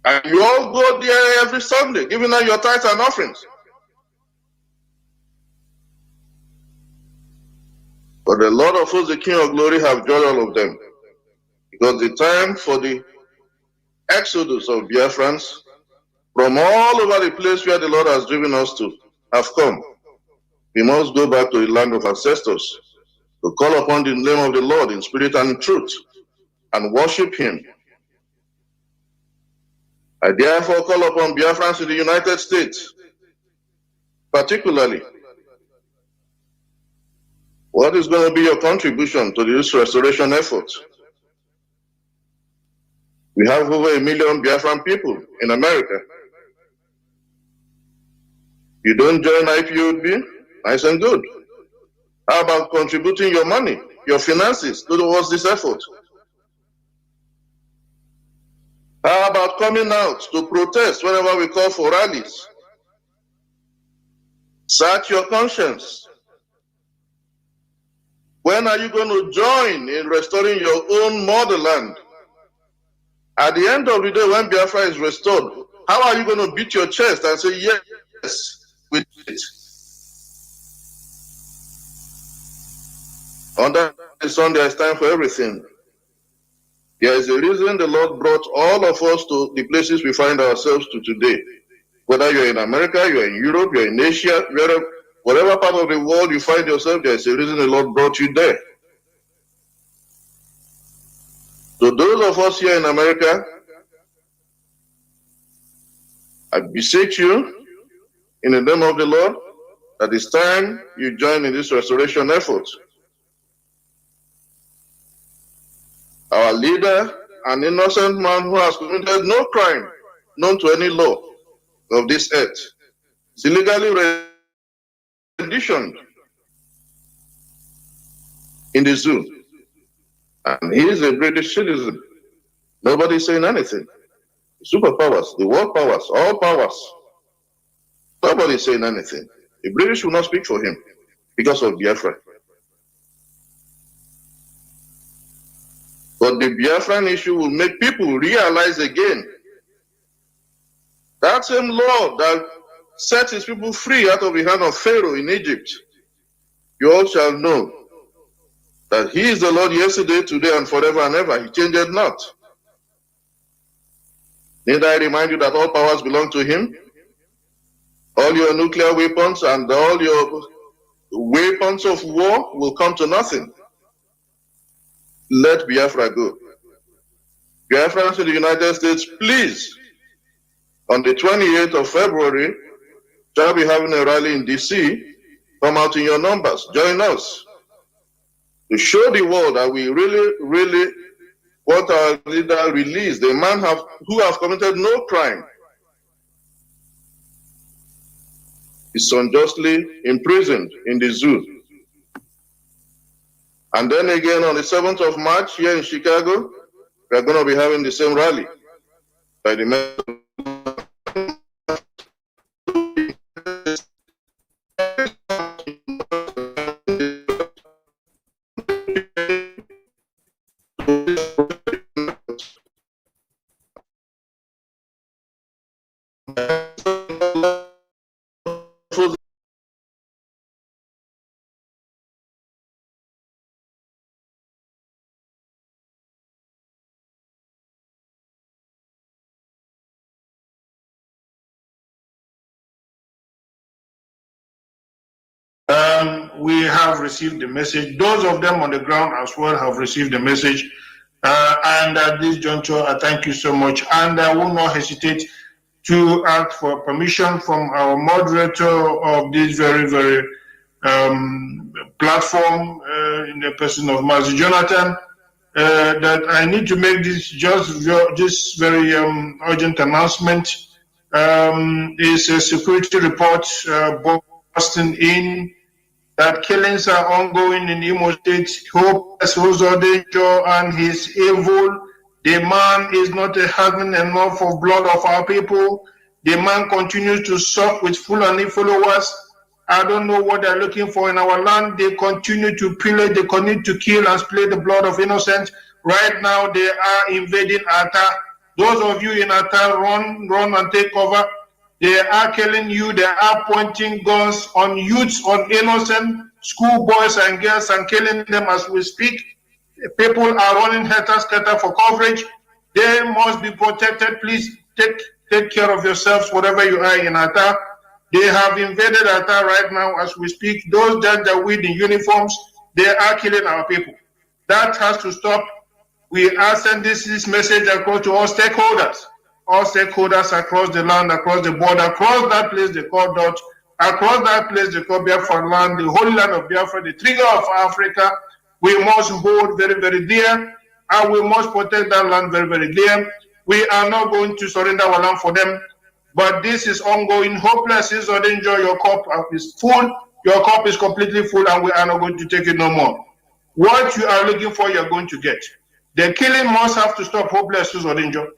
And you all go there every Sunday, giving out your tithes and offerings. But the Lord of hosts, the King of glory, have joined all of them. Because the time for the exodus of Biafrans from all over the place where the Lord has driven us to have come. We must go back to the land of ancestors to call upon the name of the Lord in spirit and in truth and worship Him. I therefore call upon Biafrans in the United States, particularly. What is going to be your contribution to this restoration effort? We have over 1 million Biafran people in America. You don't join IPOB? Nice and good. How about contributing your money, your finances towards this effort? How about coming out to protest whenever we call for rallies? Search your conscience. When are you going to join in restoring your own motherland? At the end of the day, when Biafra is restored, how are you going to beat your chest and say, yes, we did it? Under the sun, there is time for everything. There is a reason the Lord brought all of us to the places we find ourselves to today. Whether you're in America, you're in Europe, you're in Asia, whatever part of the world you find yourself, there is a reason the Lord brought you there. So those of us here in America, I beseech you in the name of the Lord that it's time you join in this restoration effort. Our leader, an innocent man who has committed no crime known to any law of this earth, is illegally renditioned in the zoo. And he is a British citizen. Nobody is saying anything. The superpowers, the world powers, all powers. Nobody is saying anything. The British will not speak for him because of Biafra. But the Biafran issue will make people realize again that same Lord that set his people free out of the hand of Pharaoh in Egypt, you all shall know that he is the Lord yesterday, today, and forever and ever. He changed not. Need I remind you that all powers belong to him? All your nuclear weapons and all your weapons of war will come to nothing. Let Biafra go. Biafrans in the United States, please, on the 28th of February, shall be having a rally in DC. Come out in your numbers. Join us to show the world that we really want our leader released, the man who has committed no crime. Is unjustly imprisoned in the zoo. And then again on the 7th of March here in Chicago, we are going to be having the same rally by the men. We have received the message. Those of them on the ground as well have received the message. And at this juncture, I thank you so much. And I will not hesitate to ask for permission from our moderator of this very platform, in the person of MAZI Jonathan, that I need to make this very urgent announcement. Is a security report busting in that killings are ongoing in Imo State. Hopeless Ozodejo and his evil. The man is not having enough of blood of our people. The man continues to suck with Fulani followers. I don't know what they're looking for in our land. They continue to pillage, they continue to kill and spill the blood of innocents. Right now, they are invading Ata. Those of you in Ata, run and take cover. They are killing you. They are pointing guns on youths, on innocent schoolboys and girls, and killing them as we speak. People are running helter-skelter for coverage. They must be protected. Please take care of yourselves, wherever you are in Ata. They have invaded Ata right now as we speak. Those Janjaweed in uniforms, they are killing our people. That has to stop. We are sending this message across to all stakeholders across the land, across the border, across that place they call Dutch, across that place they call Biafra land, the holy land of Biafra, the trigger of Africa. We must hold very dear, and we must protect that land very dear. We are not going to surrender our land for them, but this is ongoing. Hopeless is or danger. Your cup is full. Your cup is completely full, and we are not going to take it no more. What you are looking for, you are going to get. The killing must have to stop. Hopeless is or danger.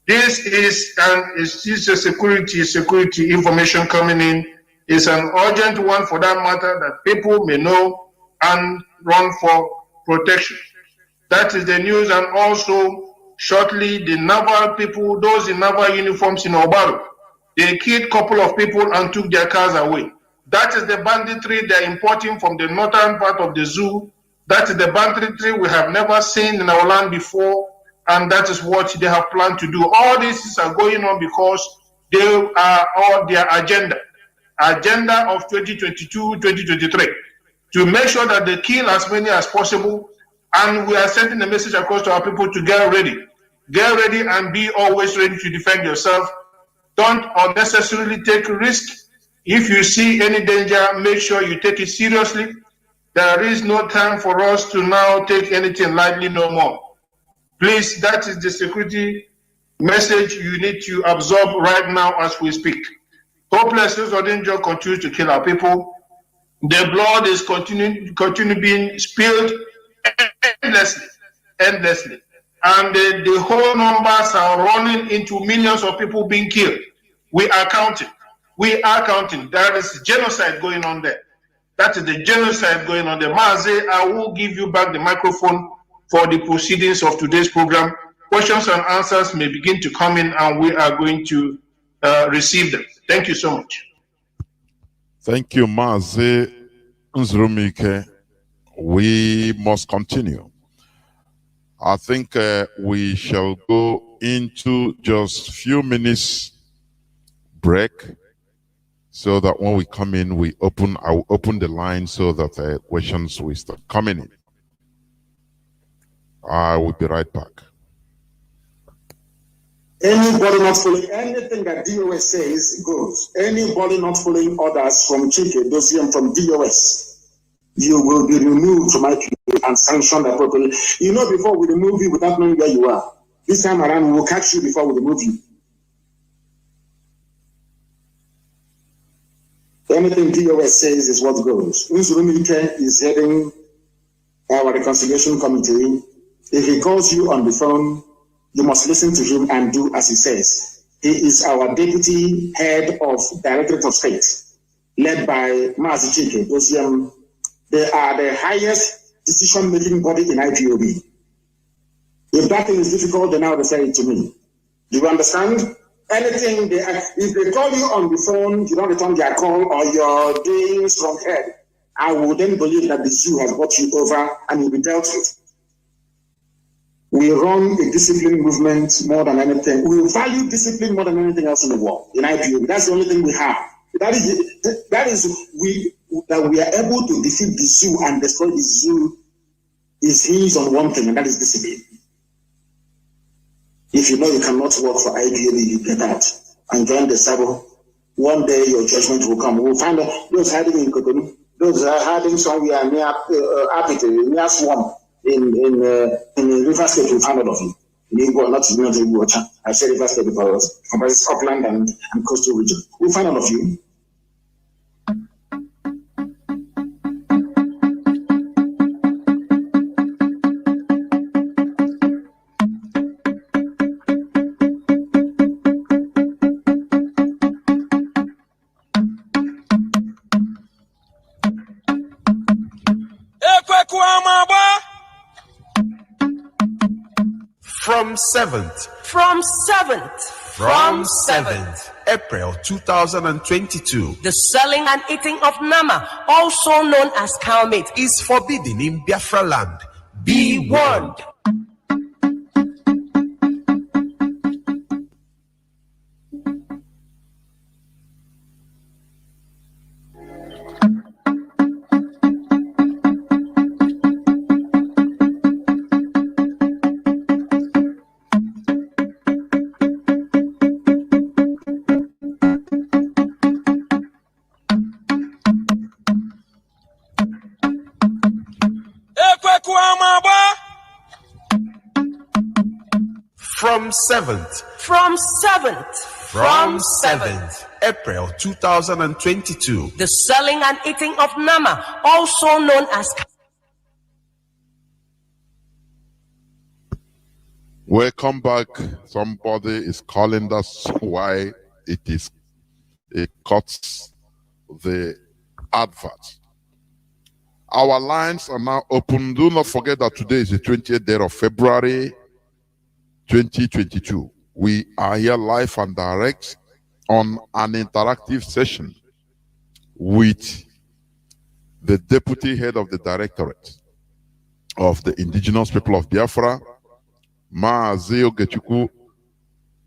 This is a security information coming in. It's an urgent one for that matter, that people may know and run for protection. That is the news. And also, shortly, the naval people, those in naval uniforms in Obaru, they killed a couple of people and took their cars away. That is the banditry they're importing from the northern part of the zoo. That is the banditry we have never seen in our land before. And that is what they have planned to do. All these are going on because they are all their agenda of 2022-2023, to make sure that they kill as many as possible. And we are sending a message across to our people to get ready and be always ready to defend yourself. Don't unnecessarily take risk. If you see any danger, make sure you take it seriously. There is no time for us to now take anything lightly no more. Please, that is the security message you need to absorb right now as we speak. Hopelessness or danger continues to kill our people. The blood is continue being spilled endlessly. And the whole numbers are running into millions of people being killed. We are counting. There is genocide going on there. That is the genocide going on there. MAZI, I will give you back the microphone for the proceedings of today's program. Questions and answers may begin to come in, and we are going to receive them. Thank you so much. Thank you, MAZI Nzurumike. We must continue. I think we shall go into just a few minutes break, so that when we come in, I will open the line so that questions will start coming in. I will be right back. Anybody not following anything that DOS says goes. Anybody not following orders from Chike, Dosium, from DOS, you will be removed from IPA and sanctioned appropriately. You know, before we remove you without knowing where you are, this time around we will catch you before we remove you. Anything DOS says is what goes. Unsurumike is heading our reconciliation committee. If he calls you on the phone, you must listen to him and do as he says. He is our deputy head of Directorate of State, led by MAZI Chike, Dosium. They are the highest decision-making body in IPOB. If that thing is difficult, then now refer it to me. Do you understand? Anything, if they call you on the phone, you don't return their call, or you're doing strong head, I will then believe that the zoo has got you over and you'll be dealt with. We run a discipline movement more than anything. We value discipline more than anything else in the world, in IPOB. That's the only thing we have. That is we are able to defeat the zoo and destroy the zoo is hinged on one thing, and that is discipline. If you know you cannot work for IPOB, you get out and join the Sabo. One day your judgment will come. We'll find out those hiding in Cotonou, those are hiding somewhere near Apite, near Swamp, in River State. We'll find out of you. I say River State because it's upland and coastal region. We'll find out of you. From 7th April 2022, the selling and eating of nama, also known as cow meat, is forbidden in Biafra land. Be warned. From 7th April 2022, the selling and eating of nama, also known as. Welcome back. Somebody is calling us why it cuts the advert. Our lines are now open. Do not forget that today is the 20th day of February 2022. We are here live and direct on an interactive session with the deputy head of the Directorate of the Indigenous People of Biafra, MAZI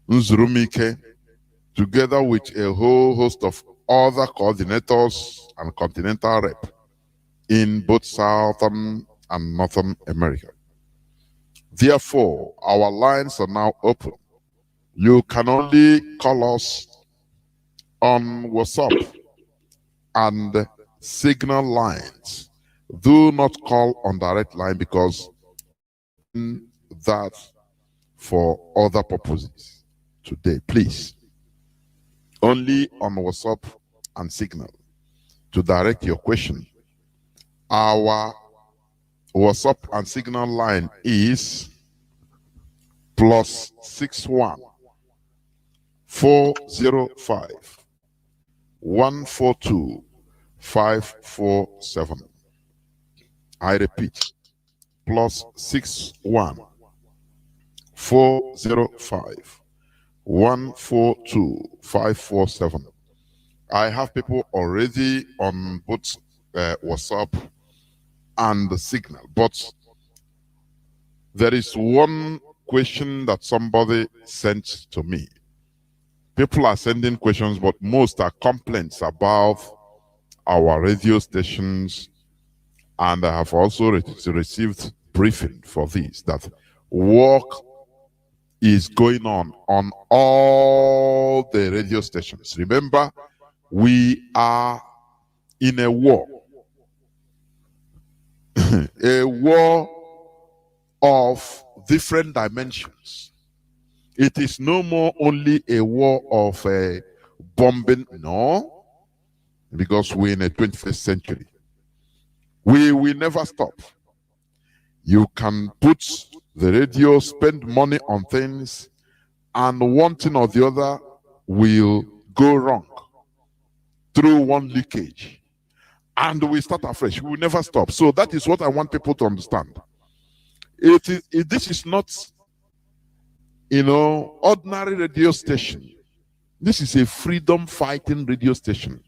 Nzurumike, together with a whole host of other coordinators and continental rep in both Southern and Northern America. Therefore, our lines are now open. You can only call us on WhatsApp and signal lines. Do not call on direct line because that for other purposes today. Please, only on WhatsApp and signal to direct your question. Our WhatsApp and signal line is +61 405 142 547. I repeat, +61 405 142 547. I have people already on both WhatsApp and the signal, but There is one question that somebody sent to me. People are sending questions, but most are complaints about our radio stations, and I have also received briefing for this, that work is going on all the radio stations. Remember, we are in a war. A war of different dimensions. It is no more only a war of bombing, no, because we're in the 21st century. We will never stop. You can put the radio, spend money on things, and one thing or the other will go wrong through one leakage. And we start afresh. We will never stop. So that is what I want people to understand. This is not, ordinary radio station. This is a freedom fighting radio station.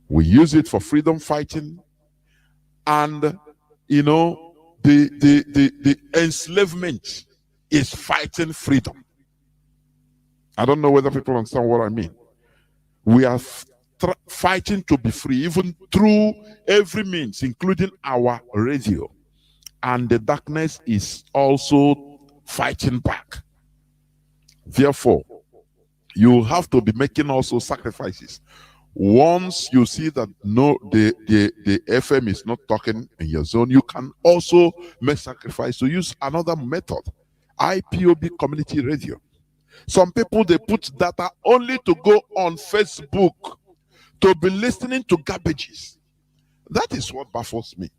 We use it for freedom fighting, and the enslavement is fighting freedom. I don't know whether people understand what I mean. We are fighting to be free, even through every means, including our radio. And the darkness is also fighting back. Therefore, you have to be making also sacrifices. Once you see that the FM is not talking in your zone, you can also make sacrifice to use another method, IPOB community radio. Some people, they put data only to go on Facebook to be listening to garbages. That is what baffles me.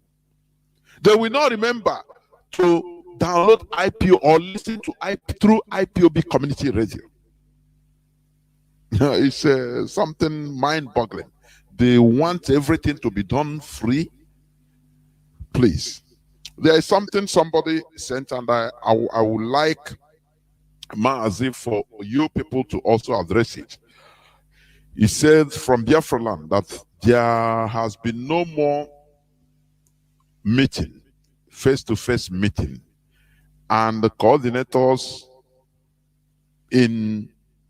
They will not remember to download IPO or listen to through IPOB community radio. It's something mind-boggling. They want everything to be done free. Please. There is something somebody sent, and I would like MAZI for you people to also address it. He said from Biafra land that there has been no more meeting, face-to-face meeting, and the coordinators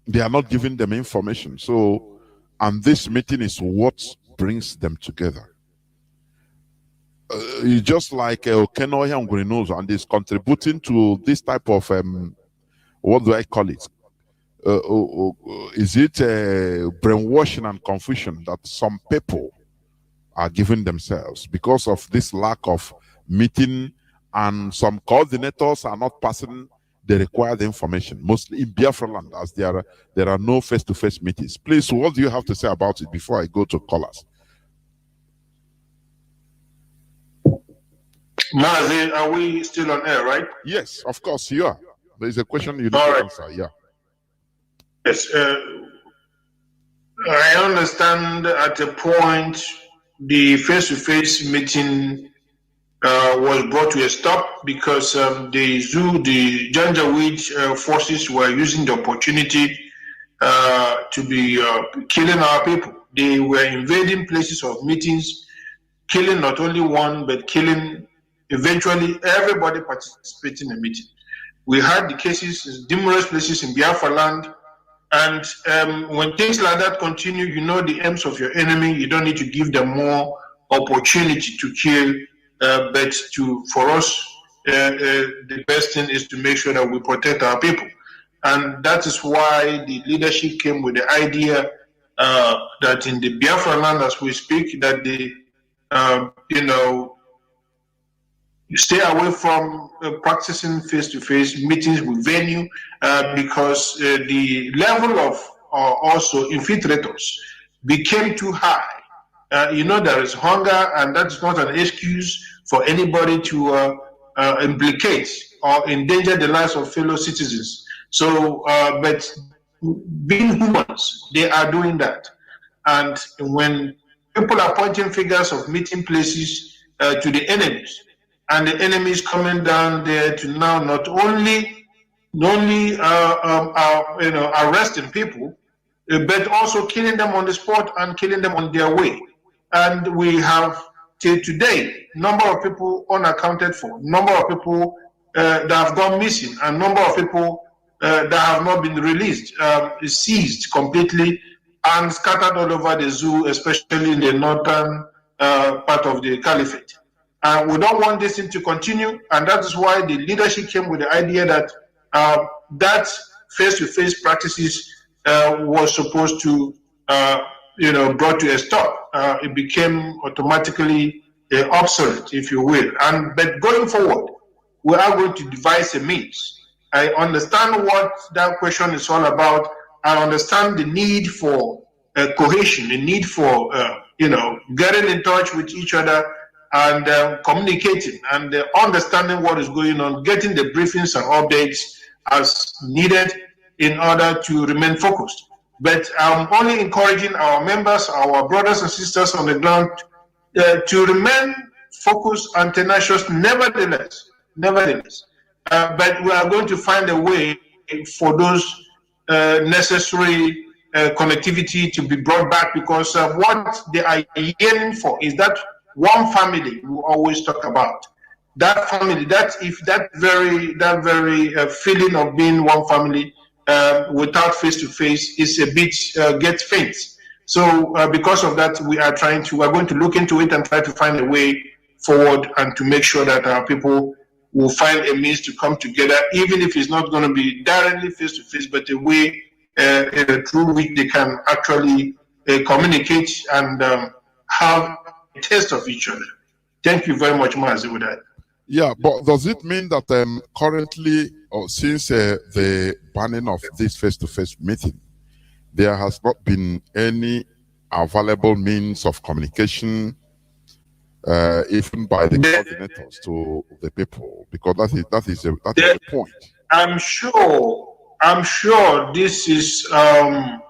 they are not giving them information. So, and this meeting is what brings them together. Just like Okenoya and Gurinozo, and is contributing to this type of what do I call it? Is it brainwashing and confusion that some people are giving themselves because of this lack of meeting, and some coordinators are not passing the required information, mostly in Biafra land, as there are no face-to-face meetings. Please, what do you have to say about it before I go to callers? Mazi, are we still on air, right? Yes, of course you are. There is a question you need to answer. Yeah. Yes. I understand at a point the face-to-face meeting was brought to a stop because the Janjaweed forces were using the opportunity to be killing our people. They were invading places of meetings, killing not only one, but killing eventually everybody participating in the meeting. We had the cases in numerous places in Biafra land, and when things like that continue, you know the aims of your enemy. You don't need to give them more opportunity to kill. But for us, the best thing is to make sure that we protect our people. And that is why the leadership came with the idea that in the Biafra land, as we speak, that they, you stay away from practicing face-to-face meetings with venue because the level of also infiltrators became too high. There is hunger, and that's not an excuse for anybody to implicate or endanger the lives of fellow citizens. So, but being humans, they are doing that. And when people are pointing fingers of meeting places to the enemies, and the enemies coming down there to now not only arresting people, but also killing them on the spot and killing them on their way. And we have till today number of people unaccounted for, number of people that have gone missing, and number of people that have not been released, seized completely and scattered all over the zoo, especially in the northern part of the caliphate. And we don't want this thing to continue, and that is why the leadership came with the idea that that face-to-face practices was supposed to, brought to a stop. It became automatically obsolete, if you will. But going forward, we are going to devise a means. I understand what that question is all about. I understand the need for cohesion, the need for getting in touch with each other and communicating and understanding what is going on, getting the briefings and updates as needed in order to remain focused. But I'm only encouraging our members, our brothers and sisters on the ground to remain focused and tenacious nevertheless. But we are going to find a way for those necessary connectivity to be brought back, because what they are yearning for is that one family we always talk about. That family, that very feeling of being one family without face-to-face is a bit gets faint. So because of that, we are going to look into it and try to find a way forward and to make sure that our people will find a means to come together, even if it's not going to be directly face-to-face, but a way through which they can actually communicate and have a taste of each other. Thank you very much, Mazi, with that. Yeah, but does it mean that currently, or since the banning of this face-to-face meeting, there has not been any available means of communication, even by the coordinators to the people? Because that is the point. I'm sure this is a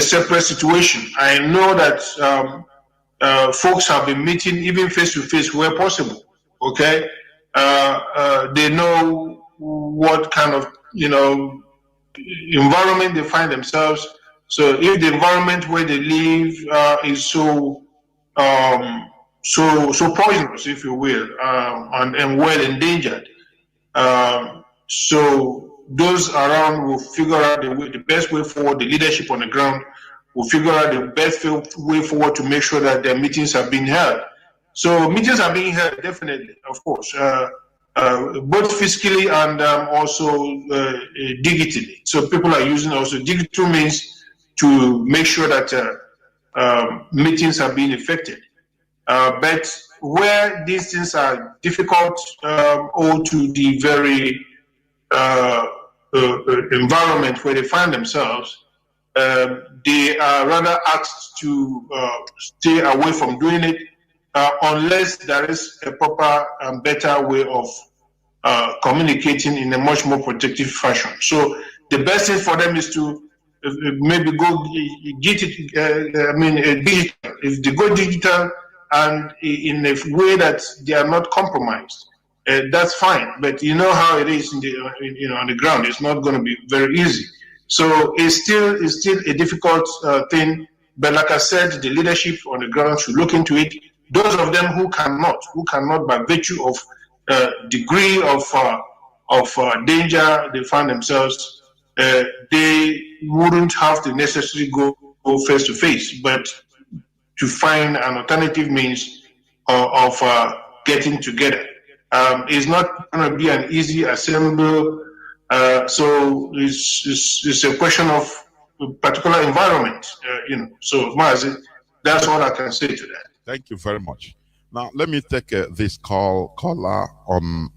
separate situation. I know that folks have been meeting even face to face where possible. Okay, they know what kind of environment they find themselves. So if the environment where they live is so poisonous, if you will, and well endangered, so those around will figure out the best way forward. The leadership on the ground will figure out the best way forward to make sure that their meetings are being held. So meetings are being held, definitely, of course, both physically and also digitally. So people are using also digital means to make sure that meetings are being effected. But where these things are difficult, or to the very environment where they find themselves, they are rather asked to stay away from doing it unless there is a proper and better way of communicating in a much more protective fashion. So the best thing for them is to maybe go digital. If they go digital and in a way that they are not compromised, that's fine. But you know how it is on the ground. It's not going to be very easy. So it's still a difficult thing. But like I said, the leadership on the ground should look into it. Those of them who cannot by virtue of degree of danger they find themselves, they wouldn't have to necessarily go face to face, but to find an alternative means of getting together. It's not going to be an easy assembly. So it's a question of a particular environment, So, Mazi, that's all I can say to that. Thank you very much. Now, let me take this caller on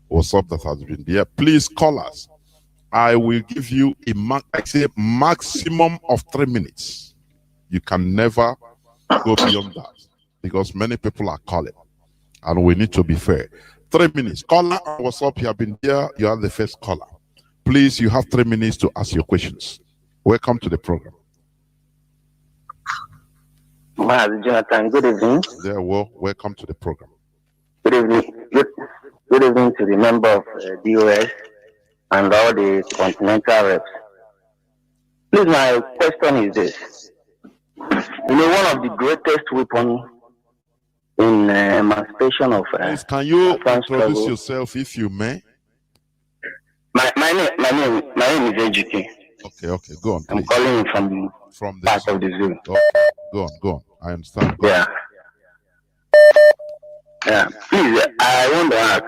WhatsApp that has been there. Please call us. I will give you a maximum of 3 minutes. You can never go beyond that because many people are calling and we need to be fair. 3 minutes. Caller on WhatsApp, you have been there. You are the first caller. Please, you have 3 minutes to ask your questions. Welcome to the program. Jonathan, good evening. Yeah, well, welcome to the program. Good evening. Good evening to the member of DOS and all the continental reps. Please, my question is this. One of the greatest weapons in emancipation of. Please, can you introduce yourself, if you may? My name is Ejike. Okay, go on, please. I'm calling from the part zoo. of the zoo. Okay, go on. I understand. Go on. Yeah. Please, I want to ask,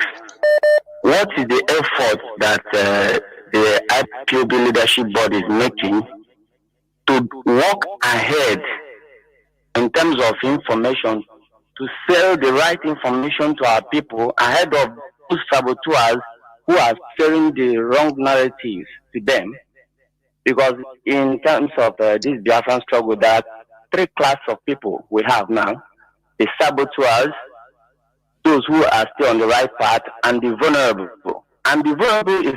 what is the effort that the IPOB leadership body is making to walk ahead in terms of information, to sell the right information to our people ahead of those saboteurs who are sharing the wrong narratives to them? Because in terms of this Biafran struggle, there are three classes of people we have now: the saboteurs, those who are still on the right path, and the vulnerable. And the vulnerable is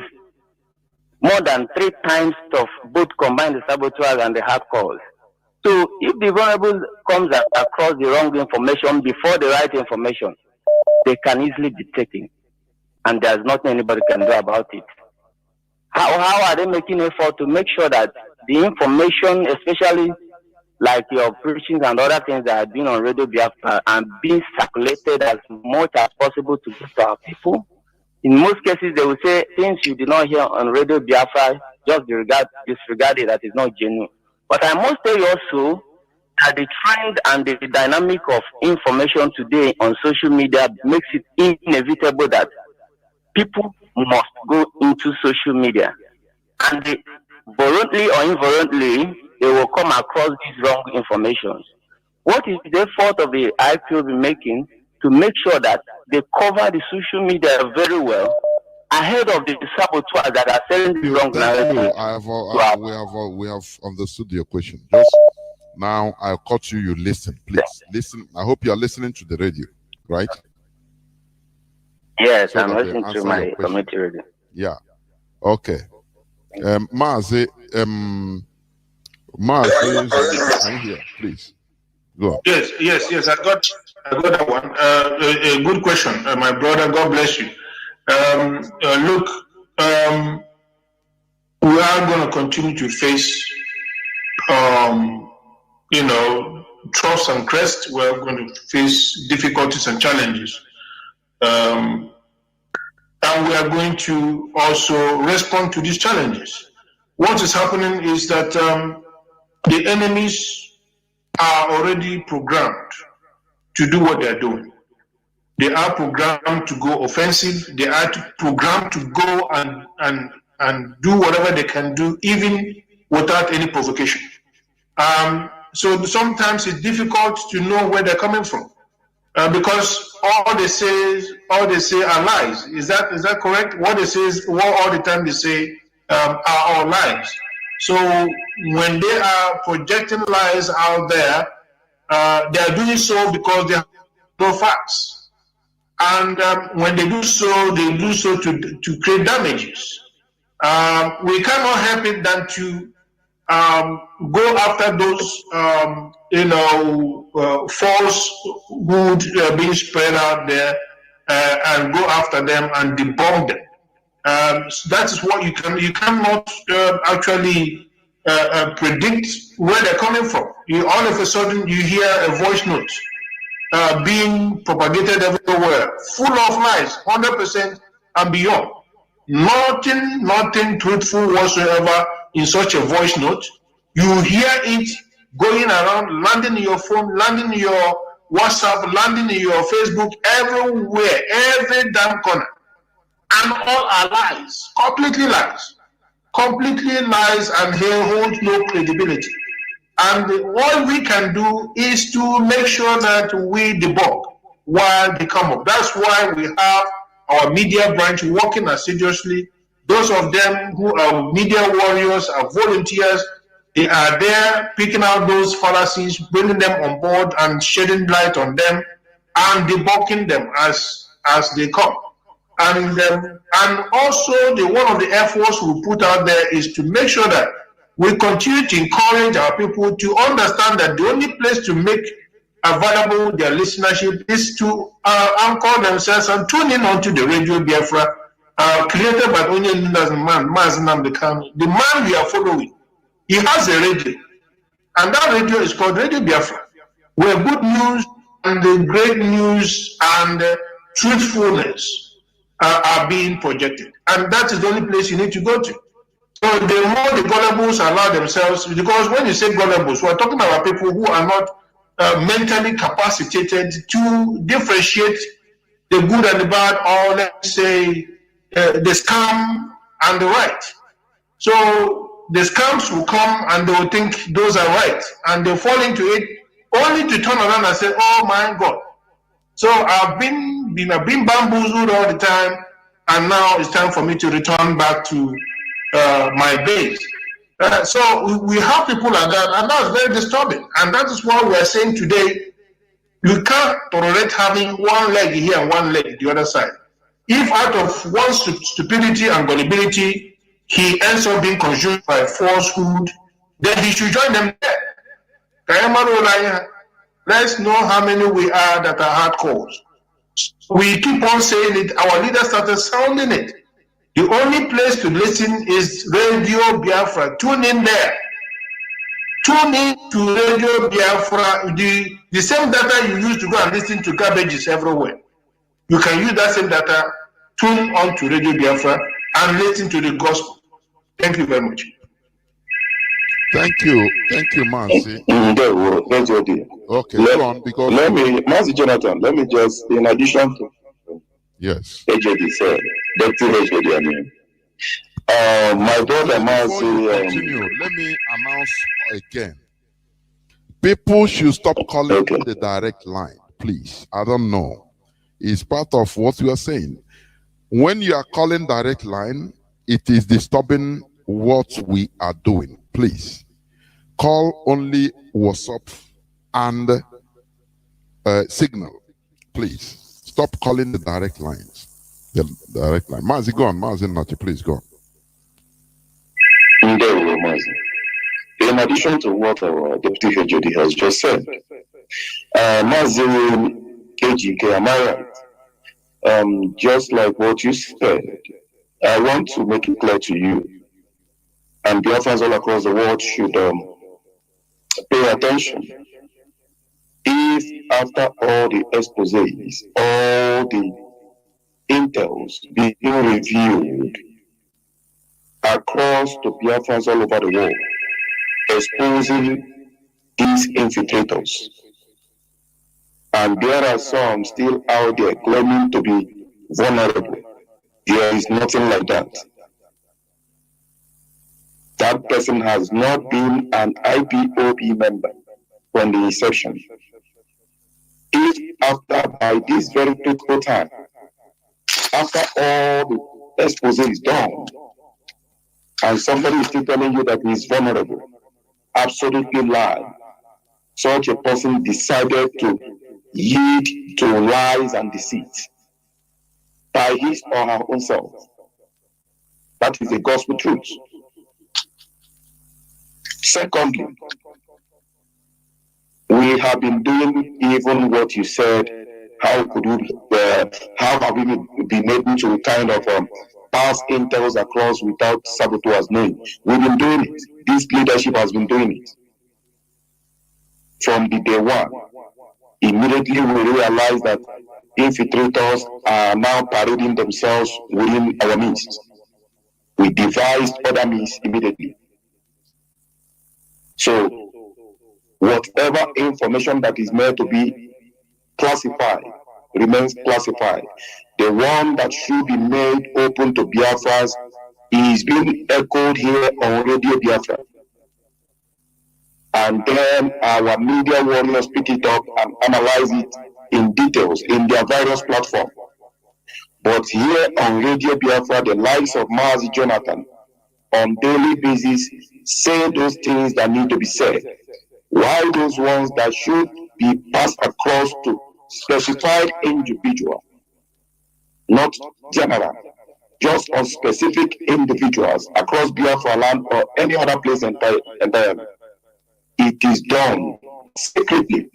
more than 3 times of both combined, the saboteurs and the hardcores. So if the vulnerable comes across the wrong information before the right information, they can easily be taken, and there's nothing anybody can do about it. How are they making effort to make sure that the information, especially like your preachings and other things that are being on Radio Biafra and being circulated as much as possible to give to our people? In most cases, they will say things you did not hear on Radio Biafra, just disregard it, that is not genuine. But I must tell you also that the trend and the dynamic of information today on social media makes it inevitable that people must go into social media. And voluntarily or involuntarily, they will come across these wrong information. What is the effort of the IPOB making to make sure that they cover the social media very well ahead of the saboteurs that are selling the wrong narrative? We have understood your question. Just now, I'll cut you. You listen, please. Listen. I hope you are listening to the radio, right? Yes, I'm listening to my community radio. Yeah. Okay. MAZI, can you hear? Please go on. Yes. I got that one. A good question, my brother. God bless you. Look, we are going to continue to face, troughs and crests. We're going to face difficulties and challenges. And we are going to also respond to these challenges. What is happening is that the enemies are already programmed to do what they're doing. They are programmed to go offensive. They are programmed to go and do whatever they can do, even without any provocation. So sometimes it's difficult to know where they're coming from. Because all they say are lies. Is that correct? What all the time they say are all lies. So when they are projecting lies out there, they are doing so because they have no facts. And when they do so to create damages. We cannot help it than to go after those falsehood being spread out there and go after them and debunk them. That is what you cannot actually predict where they're coming from. All of a sudden you hear a voice note being propagated everywhere, full of lies, 100% and beyond. Nothing truthful whatsoever in such a voice note. You hear it going around, landing in your phone, landing in your WhatsApp, landing in your Facebook, everywhere, every damn corner. And all are lies, completely lies and here holds no credibility. And what we can do is to make sure that we debunk while they come up. That's why we have our media branch working assiduously. Those of them who are media warriors, are volunteers, they are there picking out those fallacies, bringing them on board and shedding light on them and debunking them as they come. And also one of the efforts we put out there is to make sure that we continue to encourage our people to understand that the only place to make available their listenership is to anchor themselves and tune in onto the Radio Biafra, created by only MAZI, the man we are following. He has a radio, and that radio is called Radio Biafra, where good news and the great news and truthfulness are being projected. And that is the only place you need to go to. So the more the gullibles allow themselves, because when you say gullibles, we're talking about people who are not mentally capacitated to differentiate the good and the bad, or let's say the scam and the right. So the scams will come and they will think those are right, and they fall into it only to turn around and say, "Oh my God!" So I've been bamboozled all the time, and now it's time for me to return back to my base. So we have people like that, and that's very disturbing. And that is why we are saying today, you can't tolerate having one leg here and one leg the other side. If out of one stupidity and gullibility, he ends up being consumed by falsehood, then he should join them there. Let's know how many we are that are hardcores. We keep on saying it, our leaders started sounding it. The only place to listen is Radio Biafra. Tune in there. Tune in to Radio Biafra. The same data you use to go and listen to garbages everywhere. You can use that same data, tune on to Radio Biafra and listen to the gospel. Thank you very much. Thank you, Mazi. Okay, go on, because Mazi Jonathan, let me just, in addition to yes, HOD said, Deputy HOD, I mean, my brother Mazi. Continue. Let me announce again. People should stop calling the direct line, please. I don't know. It's part of what you are saying. When you are calling direct line, it is disturbing what we are doing. Please call only WhatsApp and Signal. Please stop calling the direct lines. The direct line. Mazi, go on. Mazi Nati, please go on. In addition to what our Deputy HOD has just said, Mazi KGK, am I right? Just like what you said, I want to make it clear to you, and Biafrans all across the world should pay attention. If after all the exposés, all the intels being reviewed across the Biafrans all over the world, exposing these infiltrators, and there are some still out there claiming to be vulnerable, there is nothing like that. That person has not been an IPOB member from the inception. If after, by this very critical time, after all the expose is done, and somebody is still telling you that he is vulnerable, absolutely lie. Such a person decided to yield to lies and deceit by his or her own self. That is the gospel truth. Secondly, we have been doing even what you said. How could we? How have we been able to kind of pass intels across without saboteurs' name? We've been doing it. This leadership has been doing it from the day one. Immediately we realized that infiltrators are now parading themselves within our midst. We devised other means immediately. So whatever information that is meant to be classified remains classified. The one that should be made open to Biafras is being echoed here on Radio Biafra. And then our media warriors pick it up and analyze it in details in their various platforms. But here on Radio Biafra, the likes of Mazi Jonathan on daily basis say those things that need to be said, while those ones that should be passed across to specified individual, not general, just on specific individuals across Biafra land or any other place entirely. It is done secretly,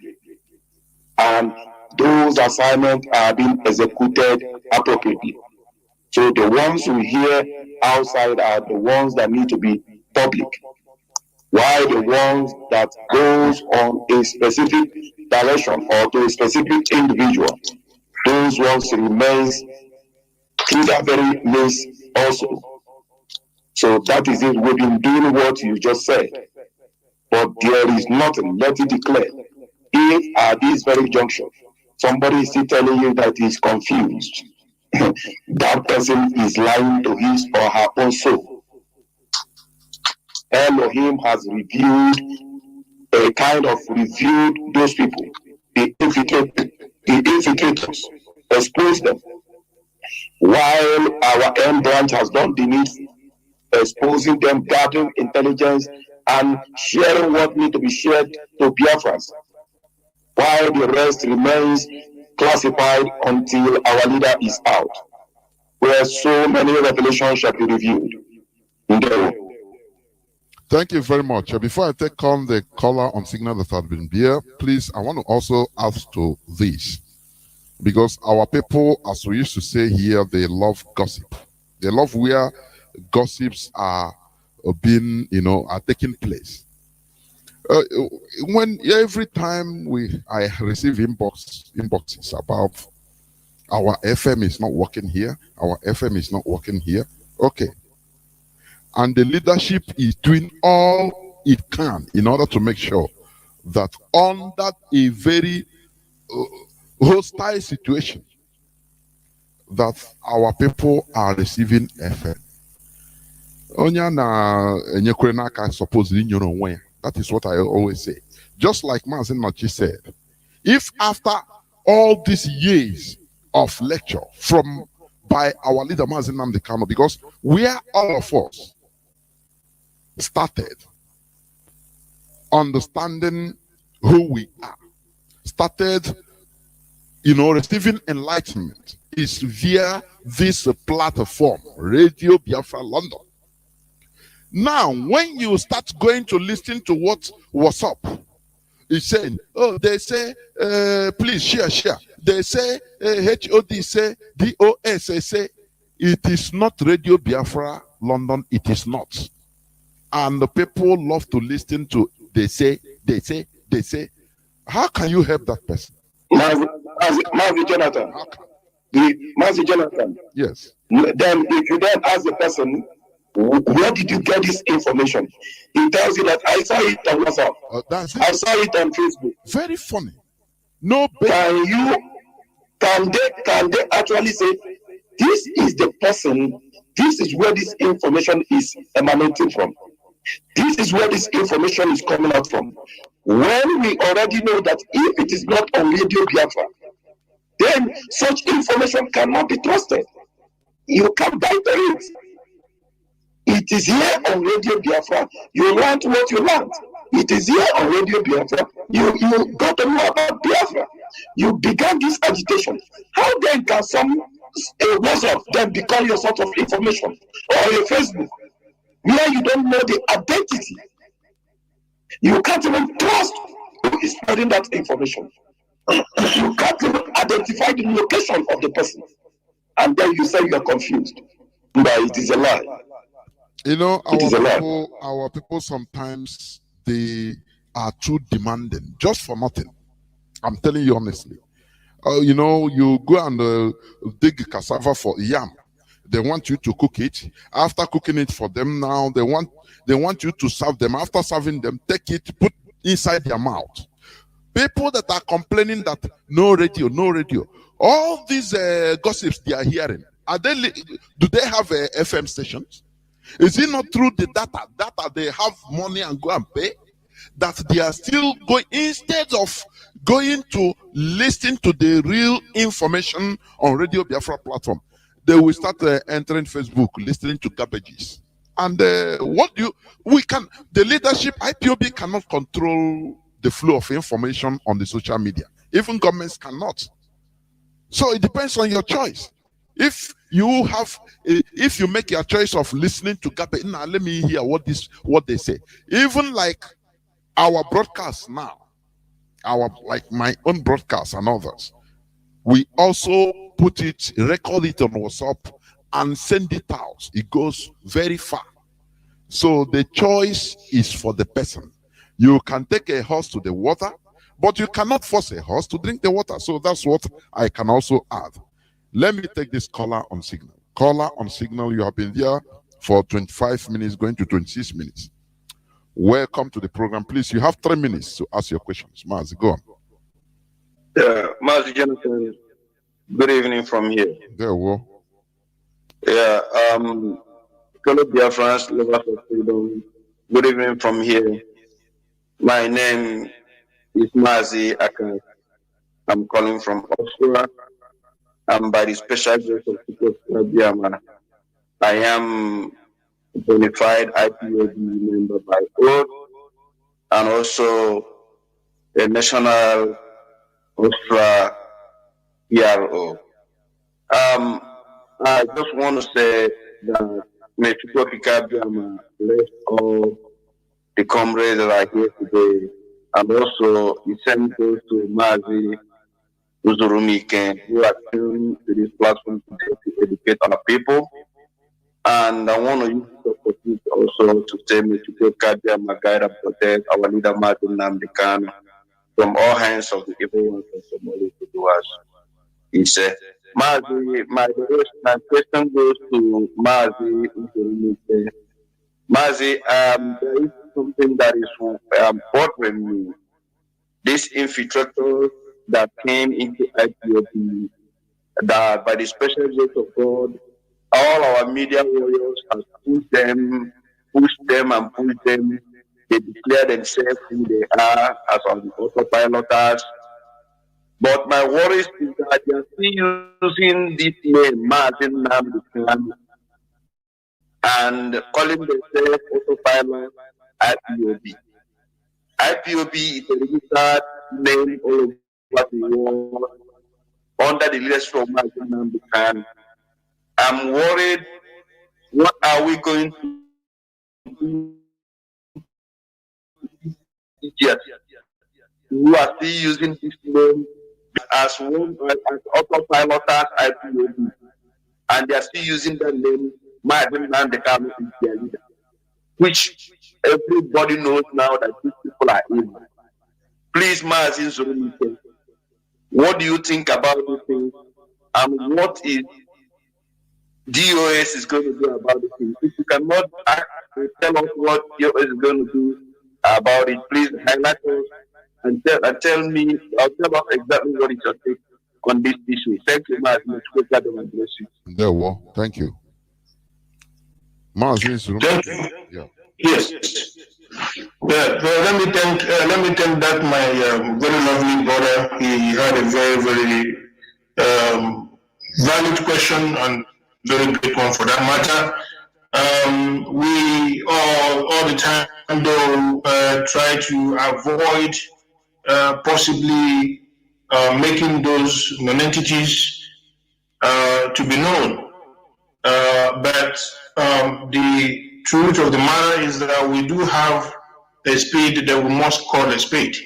and those assignments are being executed appropriately. So the ones we hear outside are the ones that need to be public, while the ones that goes on a specific direction or to a specific individual, those ones remains through that very means also. So that is it. We've been doing what you just said, but there is nothing. Let it declare. If at this very junction, somebody is still telling you that he's confused, that person is lying to his or her own soul. Elohim has reviewed those people, the infiltrators, exposed them, while our M branch has done the needful, exposing them, gathering intelligence, and sharing what needs to be shared to Biafrans, while the rest remains classified until our leader is out, where so many revelations shall be reviewed. Thank you very much. Before I take on the caller on signal that had been here, please, I want to also ask to this, because our people, as we used to say here, they love gossip. They love where gossips are being, are taking place. When every time I receive inboxes about our FM is not working here, our FM is not working here, okay. And the leadership is doing all it can in order to make sure that under a very hostile situation, that our people are receiving FM. That is what I always say. Just like Mazi Machi said, if after all these years of lecture by our leader Mazi Nnamdi Kanu, because where all of us started understanding who we are, started receiving enlightenment, is via this platform, Radio Biafra London. Now, when you start going to listen to what's up, it's saying, oh, they say, please share. They say, HOD say, DOS, they say, it is not Radio Biafra London, it is not. And the people love to listen to, they say. How can you help that person? Mazi Jonathan. Mazi Jonathan. Yes. Then if you then ask the person, where did you get this information? He tells you that I saw it on WhatsApp. I saw it on Facebook. Very funny. No. Can they actually say, this is the person, this is where this information is emanating from? This is where this information is coming out from. When we already know that if it is not on Radio Biafra, then such information cannot be trusted. You can't buy it. It is here on Radio Biafra. You learned what you learned. It is here on Radio Biafra. You got to know about Biafra. You began this agitation. How then can some WhatsApp then become your sort of information, or your Facebook, where you don't know the identity? You can't even trust who is spreading that information. You can't even identify the location of the person, and then you say you are confused. But it is a lie. Our people sometimes, they are too demanding, just for nothing. I'm telling you honestly. You go and dig cassava for yam. They want you to cook it. After cooking it for them, now they want you to serve them. After serving them, take it, put inside their mouth. People that are complaining that no radio. All these gossips they are hearing, do they have FM stations? Is it not through the data they have money and go and pay, that they are still going, instead of going to listen to the real information on Radio Biafra platform, they will start entering Facebook, listening to garbages. And the leadership, IPOB cannot control the flow of information on the social media. Even governments cannot. So it depends on your choice. If you make your choice of listening to garbage, now let me hear what they say. Even like our broadcast now, like my own broadcast and others, we also record it on WhatsApp and send it out. It goes very far. So the choice is for the person. You can take a horse to the water, But you cannot force a horse to drink the water. So that's what I can also add. Let me take this caller on signal. Caller on signal, you have been there for 25 minutes, going to 26 minutes. Welcome to the program. Please, you have 3 minutes to ask your questions. Mazi, go on. Mazi Jonathan, good evening from here. There we go. Yeah, fellow Biafrans, lovers of freedom, good evening from here. My name is Mazi Akan. I'm calling from Austria. And by the special grace of QPSK, I am a bona fide IPOB member by oath and also a national Austria PRO. I just want to say that may QPSK bless all the comrades that are here today, and also the same goes to Mazi Uzurumike, who are tuned to this platform to educate our people. And I want to use this opportunity also to say, may QPSK guide and protect our leader Martin Namdekan from all hands of the evil ones and Somali to do us. He said, Mazi, my question goes to Mazi Uzurumike. Mazi, there is something that is bothering me. These infiltrators that came into IPOB, that by the special grace of God, all our media warriors have pushed them. They declare themselves who they are as on autopiloters. But my worry is that they are still using this name, Martin Namdekan, and calling themselves autopilot IPOB. IPOB is a registered name all over the world under the leadership of Martin Namdekan. I'm worried, what are we going to do who are still using this name as autopiloters IPOB, and they are still using the name Martin Namdekan is their leader, which everybody knows now that these people are evil. Please, Mazi Uzurumike, what do you think about this thing, and what is DOS is going to do about the thing? If you cannot tell us what DOS is going to do about it, please highlight us and tell us exactly what is your take on this issue. Thank you, Mazi. There we go. Thank you. Mazi Uzurumike. Thank you. Yeah. Yes. Yeah, so let me thank that my very lovely brother. He had a very, very valid question and very great one for that matter. We all the time though try to avoid possibly making those non-entities to be known. But the truth of the matter is that we do have a spade that we must call a spade.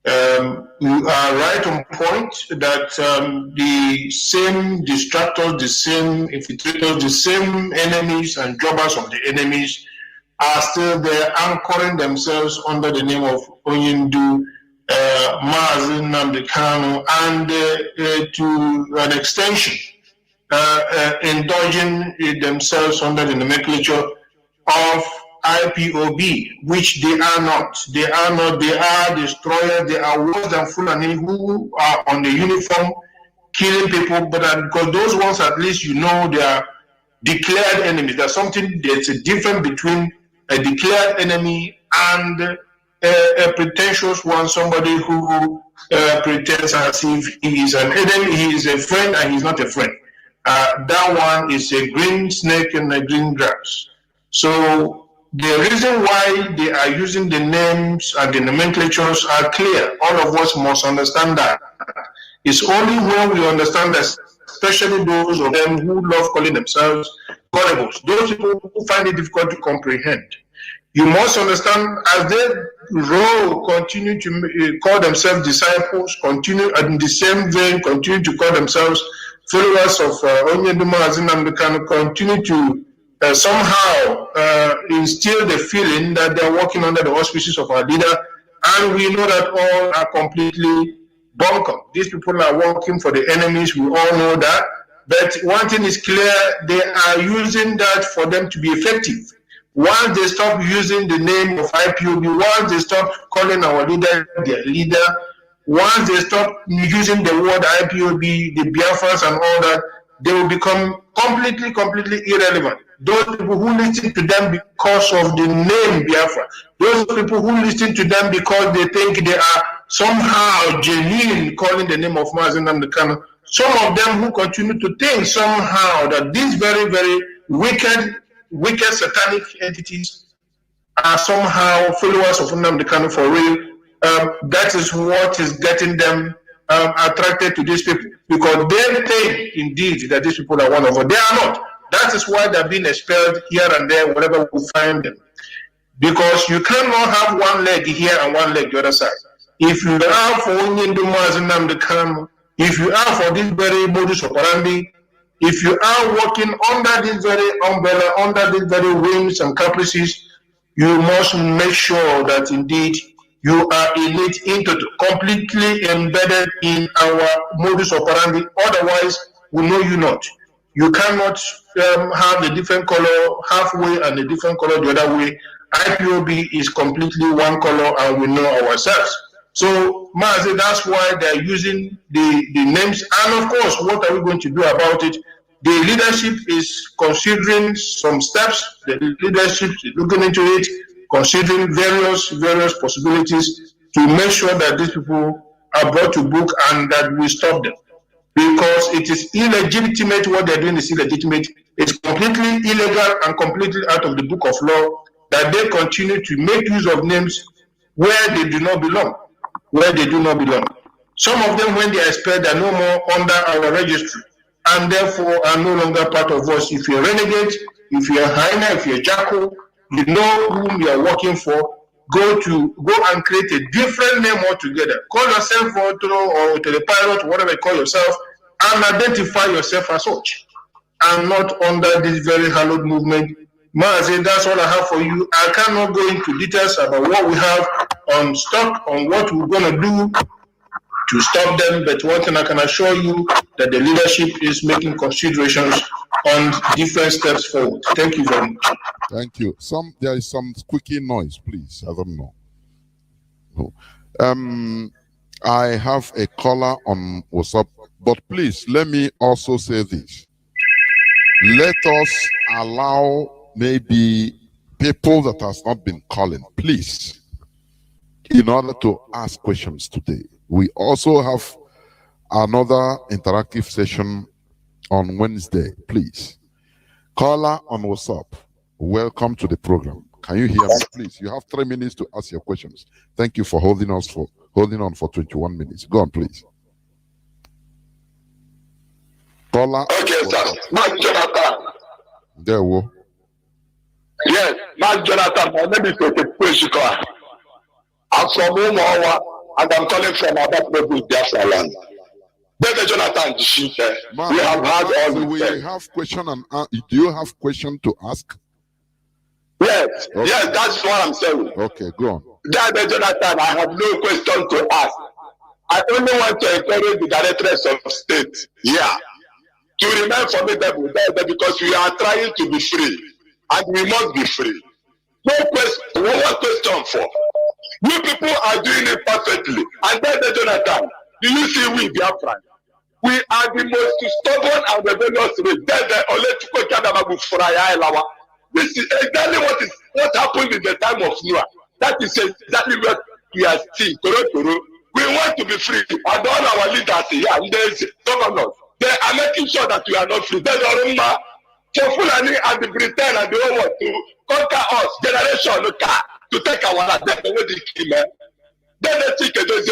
You are right on point that the same distractors, the same infiltrators, the same enemies and jobbers of the enemies are still there, anchoring themselves under the name of Onyendu, Mazi Namdekan, and to an extension, indulging themselves under the nomenclature of IPOB, which they are not. They are destroyers. They are worse than Fulani who are on the uniform killing people. But because those ones, at least you know, they are declared enemies. There's a difference between a declared enemy and a pretentious one, somebody who pretends as if he is an enemy, he is a friend, and he's not a friend. That one is a green snake in a green grass. So the reason why they are using the names and the nomenclatures are clear. All of us must understand that. It's only when we understand that, especially those of them who love calling themselves godables, those people who find it difficult to comprehend. You must understand, as they continue to call themselves disciples, continue in the same vein, continue to call themselves followers of Onyendu Mazi Namdekan, continue to somehow instill the feeling that they're working under the auspices of our leader And we know that all are completely bunkum. These people are working for the enemies, we all know that. But one thing is clear, they are using that for them to be effective. Once they stop using the name of IPOB, once they stop calling our leader their leader, once they stop using the word IPOB, the Biafrans and all that, they will become completely irrelevant. Those people who listen to them because of the name Biafra, those people who listen to them because they think they are somehow genuine calling the name of MAZI Nnamdi Kanu, some of them who continue to think somehow that these very wicked satanic entities are somehow followers of Nnamdi Kanu for real. That is what is getting them attracted to these people, because they think indeed that these people are one of us. They are not. That is why they're being expelled here and there wherever we find them. Because you cannot have one leg here and one leg the other side. If you are for only MAZI Nnamdi Kanu, if you are for this very modus operandi, if you are working under this very umbrella, under these very whims and caprices, you must make sure that indeed you are elite into completely embedded in our modus operandi. Otherwise, we know you not. You cannot have a different color halfway and a different color the other way. IPOB is completely one color, and we know ourselves. So, MAZI, that's why they're using the names. And of course, what are we going to do about it? The leadership is considering some steps. The leadership is looking into it, considering various possibilities to make sure that these people are brought to book and that we stop them. Because it is illegitimate, what they're doing is illegitimate. It's completely illegal and completely out of the book of law that they continue to make use of names where they do not belong. Some of them, when they are expelled, are no more under our registry and therefore are no longer part of us. If you're a renegade, if you're a hyena, if you're a jackal, you know whom you are working for. Go and create a different name altogether. Call yourself Otto or Telepilot, whatever you call yourself, and identify yourself as such, and not under this very hallowed movement. MAZI, that's all I have for you. I cannot go into details about what we have on stock, on what we're going to do to stop them, but one thing I can assure you that the leadership is making considerations on different steps forward. Thank you very much. Thank you. There is some squeaky noise, please. I don't know. No. I have a caller on WhatsApp, but please let me also say this. Let us allow maybe people that has not been calling, please, in order to ask questions today. We also have another interactive session on Wednesday, please. Caller on WhatsApp, welcome to the program. Can you hear me, please? You have 3 minutes to ask your questions. Thank you for holding on for 21 minutes. Go on, please. Caller. Okay, sir. Mark Jonathan. There we go. Yes, Mark Jonathan. My name is Polarisation. I'm from Umawa, and I'm calling from Abapro, Biafra land. David Jonathan, we have had all the we have question and do you have question to ask? Yes, okay. Yes, that's what I'm saying. Okay, go on. David Jonathan, I have no question to ask. I only want to encourage the directors of state to remain formidable because we are trying to be free, and we must be free. No question. One question for you people are doing it perfectly, and David Jonathan. Do you see we Biafran? We are the most stubborn and rebellious race. This is exactly what happened in the time of Noah. That is exactly what we are seeing. We want to be free, and all our leaders here and the governors, they are making sure that we are not free. There's a rumor for Fulani and the Britain and the whole world to conquer us, generation to take our land. That's the way they came. Then they think it is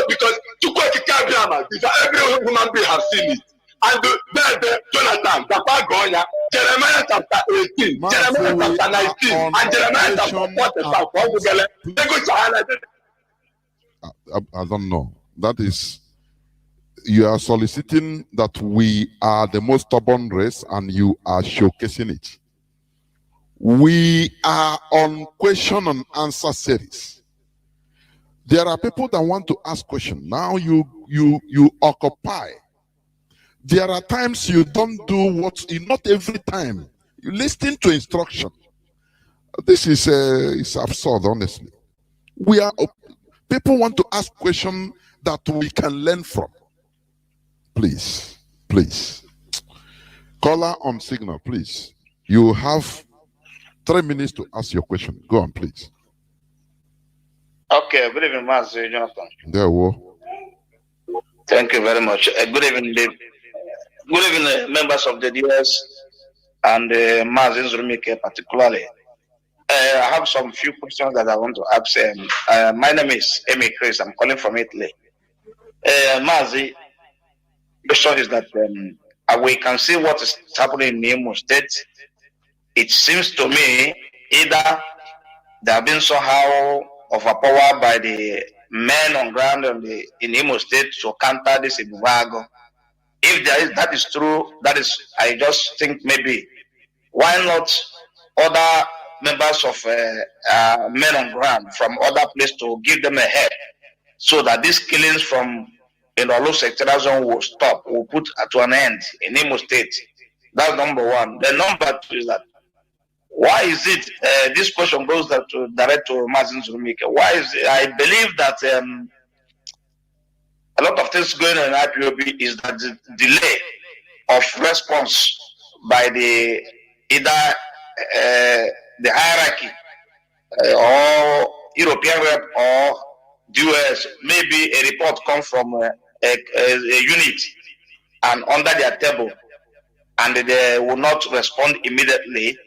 because every human being have seen it. And Jonathan, Jeremiah chapter 18, Jeremiah chapter 19, and Jeremiah chapter 45. I don't know. That is You are soliciting that we are the most stubborn race and you are showcasing it. We are on question and answer series. There are people that want to ask questions. Now you occupy. There are times you don't do not every time. You listen to instruction. This is it's absurd, honestly. People want to ask questions that we can learn from. Please. Caller on signal, please. You have 3 minutes to ask your question. Go on, please. Okay, good evening, Mazi Jonathan. There we go. Thank you very much. Good evening, Dave. Good evening, members of the DS and Mazi Zurumike particularly. I have some few questions that I want to ask. My name is Amy Chris. I'm calling from Italy. Mazi, the question is that we can see what is happening in Imo State. It seems to me either they have been somehow overpowered by the men on ground in Imo State to counter this embargo. If that is true, I just think maybe why not other members of men on ground from other places to give them a head so that these killings from low sectoral zone will stop, will put to an end in Imo State. That's number one. The number two is that why is it this question goes direct to Mazi Zurumike? Why is it, I believe that a lot of things going on in IPOB is that the delay of response by either the hierarchy or European rep or US. Maybe a report comes from a unit and under their table, and they will not respond immediately.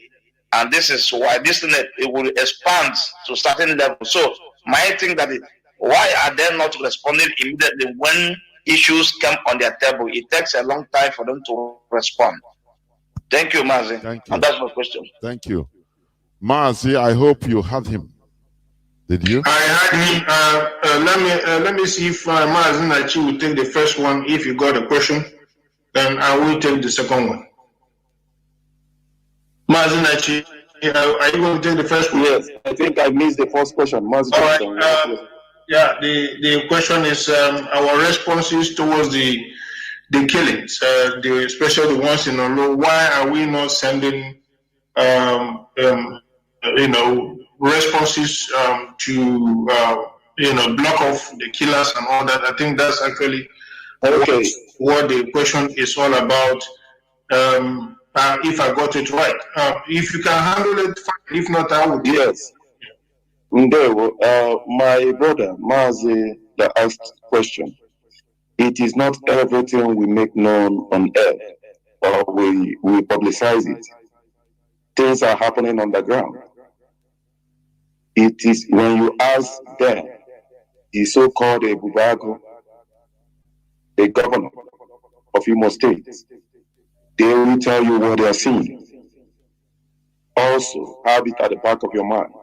And this is why it will expand to certain levels. So my thing that why are they not responding immediately when issues come on their table? It takes a long time for them to respond. Thank you, Mazi. Thank you. And that's my question. Thank you. Mazi, I hope you had him. Did you? I had him. Let me see if Mazi Nachi will take the first one. If you got a question, then I will take the second one. Mazi Nachi, are you going to take the first one? Yes, I think I missed the first question. Mazi, all right. Yeah, the question is our responses towards the killings, especially the ones in Olo. Why are we not sending responses to block off the killers and all that? I think that's actually what the question is all about. If I got it right, if you can handle it, fine. If not, I would. Yes. My brother Mazi that asked question. It is not everything we make known on air or we publicize it. Things are happening on the ground. It is when you ask them, the so-called Bubago, the governor of Imo State, they will tell you what they are seeing. Also, have it at the back of your mind.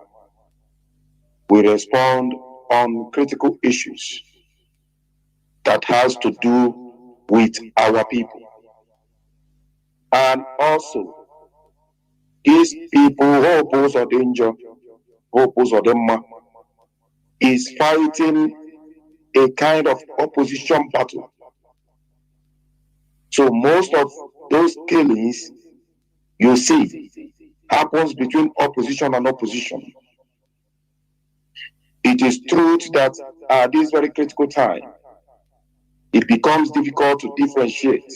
We respond on critical issues that has to do with our people. And also, these people who oppose or danger, who oppose or demma, is fighting a kind of opposition battle. So most of those killings you see happens between opposition and opposition. It is true that at this very critical time, it becomes difficult to differentiate.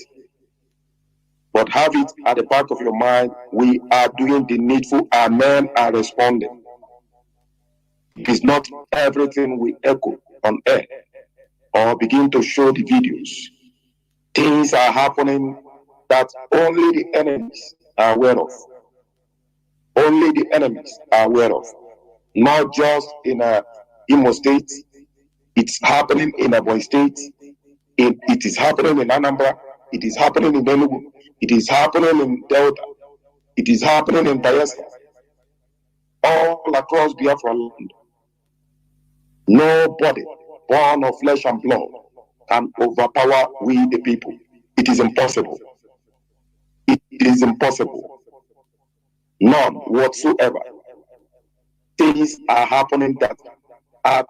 But have it at the back of your mind, we are doing the needful, our men are responding. It is not everything we echo on air or begin to show the videos. Things are happening that only the enemies are aware of. Only the enemies are aware of. Not just in Imo State, it's happening in Ebonyi State, it is happening in Anambra, it is happening in Enugu, it is happening in Delta, it is happening in Bayelsa, all across Biafra land. Nobody born of flesh and blood and overpower we the people. It is impossible. It is impossible. None whatsoever. Things are happening that at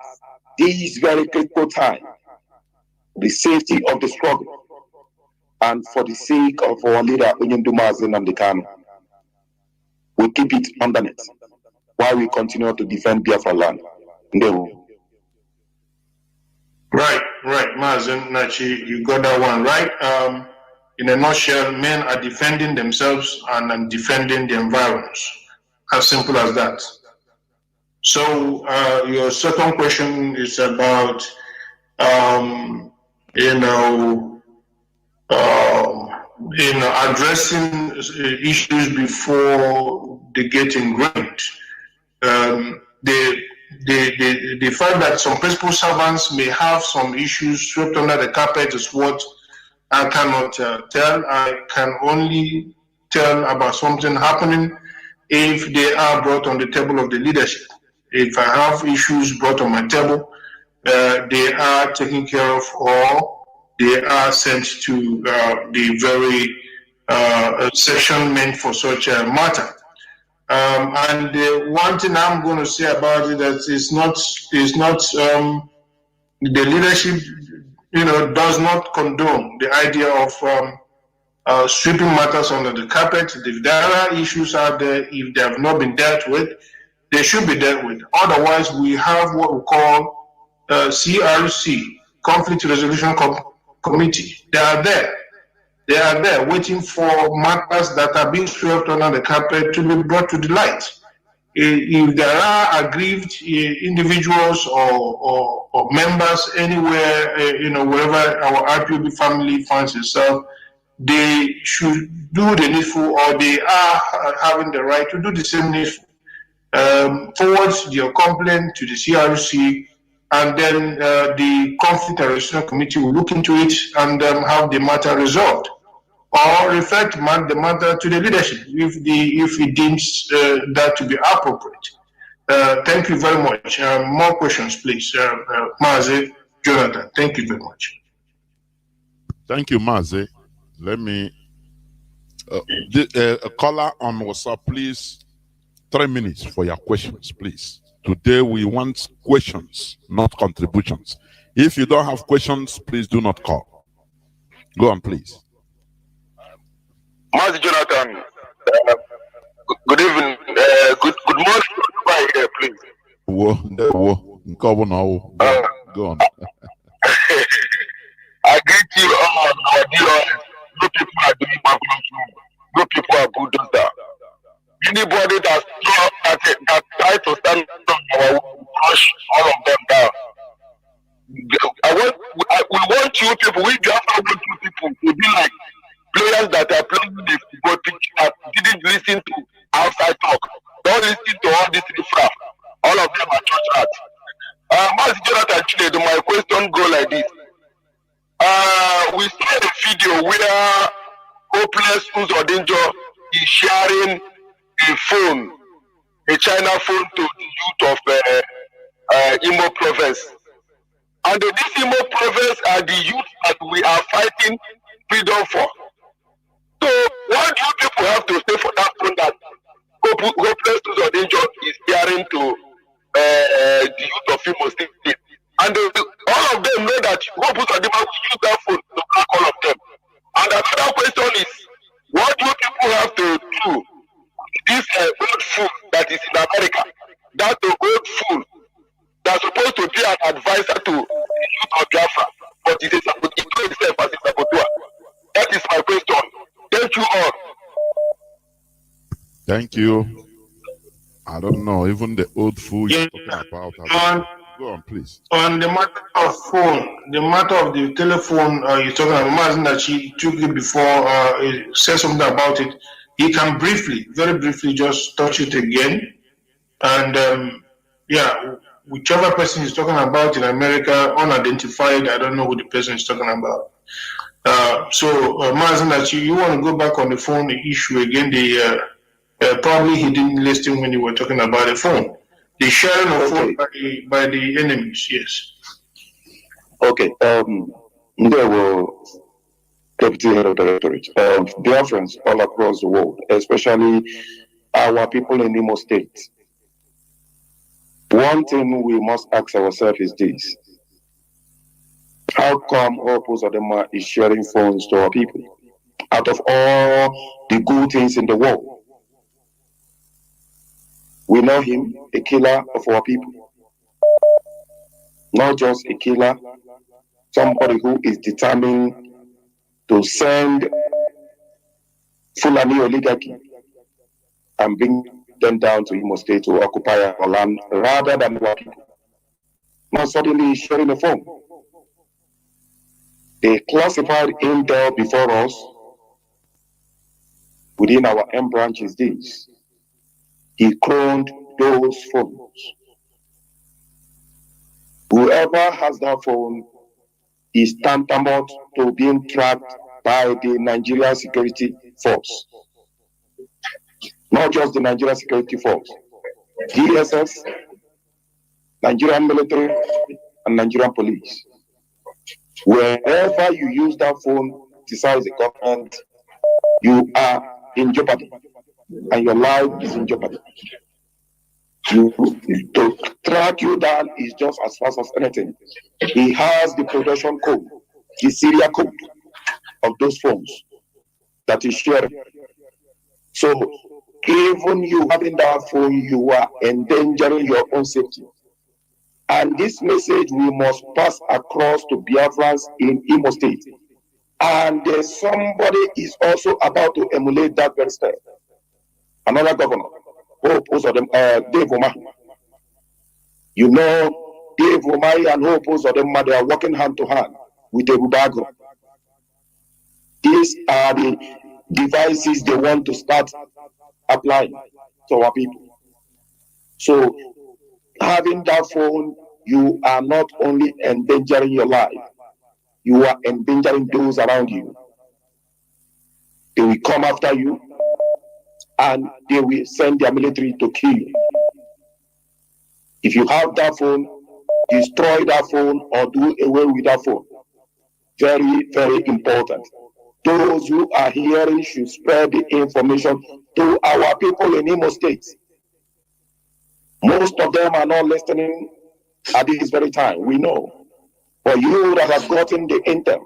this very critical time, the safety of the struggle, and for the sake of our leader, Mazin and the Khan, we keep it underneath while we continue to defend Biafra land. Right, Mazin Nachi, you got that one right. In a nutshell, men are defending themselves and defending the environment. As simple as that. So your second question is about, addressing issues before they get ingrained. The fact that some principal servants may have some issues swept under the carpet is what I cannot tell. I can only tell about something happening if they are brought on the table of the leadership. If I have issues brought on my table, they are taken care of, or they are sent to the very section meant for such a matter. And one thing I'm going to say about it that is not the leadership, does not condone the idea of sweeping matters under the carpet. If there are issues out there, if they have not been dealt with, they should be dealt with. Otherwise, we have what we call CRC, Conflict Resolution Committee. They are there. They are there waiting for matters that are being swept under the carpet to be brought to the light. If there are aggrieved individuals or members anywhere, wherever our IPOB family finds itself, they should do the needful, or they are having the right to do the same needful. Forward your complaint to the CRC, and then the Conflict Resolution Committee will look into it and have the matter resolved, or refer the matter to the leadership if it deems that to be appropriate. Thank you very much. More questions, please. Mazi, Jonathan, thank you very much. Thank you, Mazi. Let me, a caller on WhatsApp, please. 3 minutes for your questions, please. Today we want questions, not contributions. If you don't have questions, please do not call. Go on, please. Mazi Jonathan, good evening. Good morning. Right here, please. Go on. I greet you all, my dear. No people are doing marvelous. No people are good on that. Anybody that try to stand up, will crush all of them down. We want you people, we just want you people to be like players that are playing the football pitch that didn't listen to outside talk. Don't listen to all this riffraff. All of them are church rats. Mazi Jonathan, my question go like this. We saw a video where hopeless Uzodinjo is sharing a phone, a China phone, to the youth of Imo province. And this Imo province are the youth that we are fighting freedom for. So what do you people have to say for that phone that hopeless Uzodinjo is sharing to the youth of Imo State? And all of them know that hopeless Uzodinjo will use that phone to block all of them. And another question is, what do you people have to do? This old fool that is in America, that the old fool that's supposed to be an advisor to the youth of Biafra, but he knows himself as a saboteur. That is my question. Thank you all. Thank you. I don't know, even the old fool you're talking about. Go on, please. On the matter of phone, the matter of the telephone you're talking about, imagine that she took it before, said something about it. He can briefly, very briefly, just touch it again. And whichever person is talking about in America, unidentified, I don't know who the person is talking about. Mazen, that you want to go back on the phone issue again, probably he didn't listen when you were talking about the phone. The sharing of phone by the enemies, yes. Okay. There were Deputy Head of Directorate, Biafrans all across the world, especially our people in Imo State. One thing we must ask ourselves is this: how come Opus Adema is sharing phones to our people? Out of all the good things in the world, we know him a killer of our people. Not just a killer, somebody who is determined to send Fulani oligarchy and bring them down to Imo State to occupy our land rather than our people. Now suddenly sharing a phone. They classified intel before us within our M branch is this: he cloned those phones. Whoever has that phone is tantamount to being tracked by the Nigerian Security Force. Not just the Nigerian Security Force, DSS, Nigerian military, and Nigerian police. Wherever you use that phone to criticize the government, you are in jeopardy, and your life is in jeopardy. To track you down is just as fast as anything. He has the production code, the serial code of those phones that is sharing. So even you having that phone, you are endangering your own safety. And this message we must pass across to Biafrans in Imo State. And somebody is also about to emulate that very step. Another governor, Dave Umahi. You know, Dave Umahi and Hope Uzodinma, they are working hand to hand with the Rubago. These are the devices they want to start applying to our people. So having that phone, you are not only endangering your life, you are endangering those around you. They will come after you and they will send their military to kill you. If you have that phone, destroy that phone or do away with that phone. Very, very important. Those who are hearing should spread the information to our people in Imo State. Most of them are not listening at this very time, we know. But you that have gotten the intel,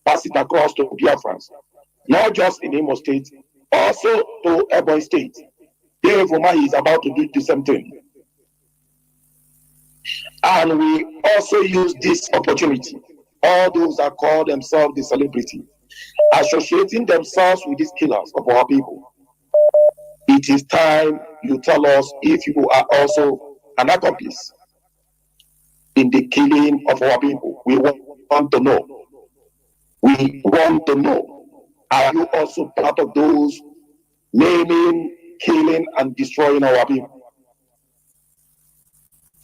pass it across to Biafrans, not just in Imo State, also to Ebonyi State. Dave Umahi is about to do the same thing. And we also use this opportunity, all those that call themselves the celebrity, associating themselves with these killers of our people. It is time you tell us if you are also an accomplice in the killing of our people. We want to know. We want to know. Are you also part of those maiming, killing, and destroying our people?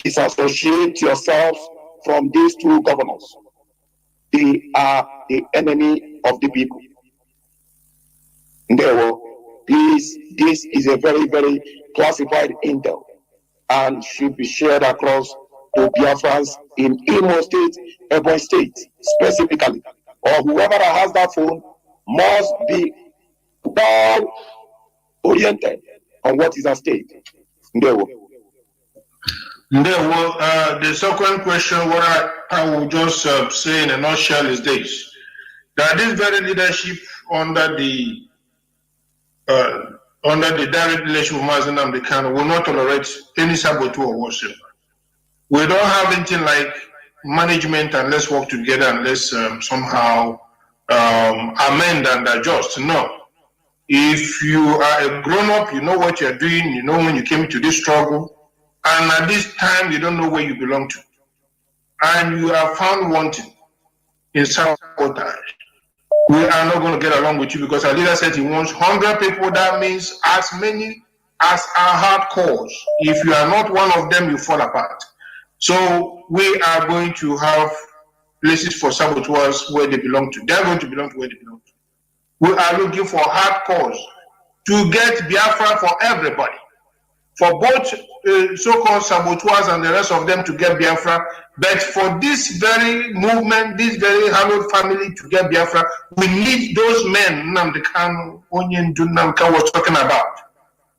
Disassociate yourselves from these two governors. They are the enemy of the people. Therefore, please, this is a very, very classified intel and should be shared across to Biafrans in Imo State, Ebonyi State, specifically. Or whoever has that phone must be well oriented on what is at stake. Therefore, the second question, what I will just say in a nutshell is this: that this very leadership under the direct relation with Mazi Nnamdi Kanu will not tolerate any saboteur or whatsoever. We don't have anything like management and let's work together and let's somehow amend and adjust. No. If you are a grown-up, you know what you're doing, you know when you came to this struggle, and at this time you don't know where you belong to, and you are found wanting in sabotage, we are not going to get along with you because our leader said he wants 100 people. That means as many as are hardcores. If you are not one of them, you fall apart. So we are going to have places for saboteurs where they belong to. They're going to belong to where they belong to. We are looking for hardcores to get Biafra for everybody for both so-called saboteurs and the rest of them to get Biafra. But for this very movement, this very hallowed family to get Biafra, we need those men Nnamdi Kanu, Onyendu Nnamdi was talking about.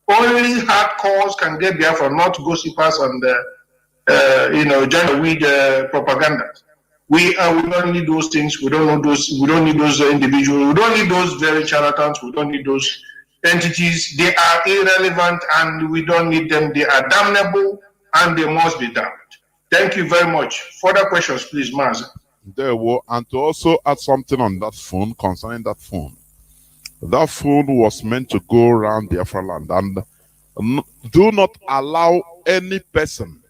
Only hardcores can get Biafra, not gossipers and gender weed propaganda. We don't need those things. We don't know those. We don't need those individuals. We don't need those very charlatans. We don't need those entities. They are irrelevant, and we don't need them. They are damnable, and they must be damned. Thank you very much. Further questions, please, Mazi. There were, and to also add something on that phone concerning that phone. That phone was meant to go around Biafra land, and do not allow any person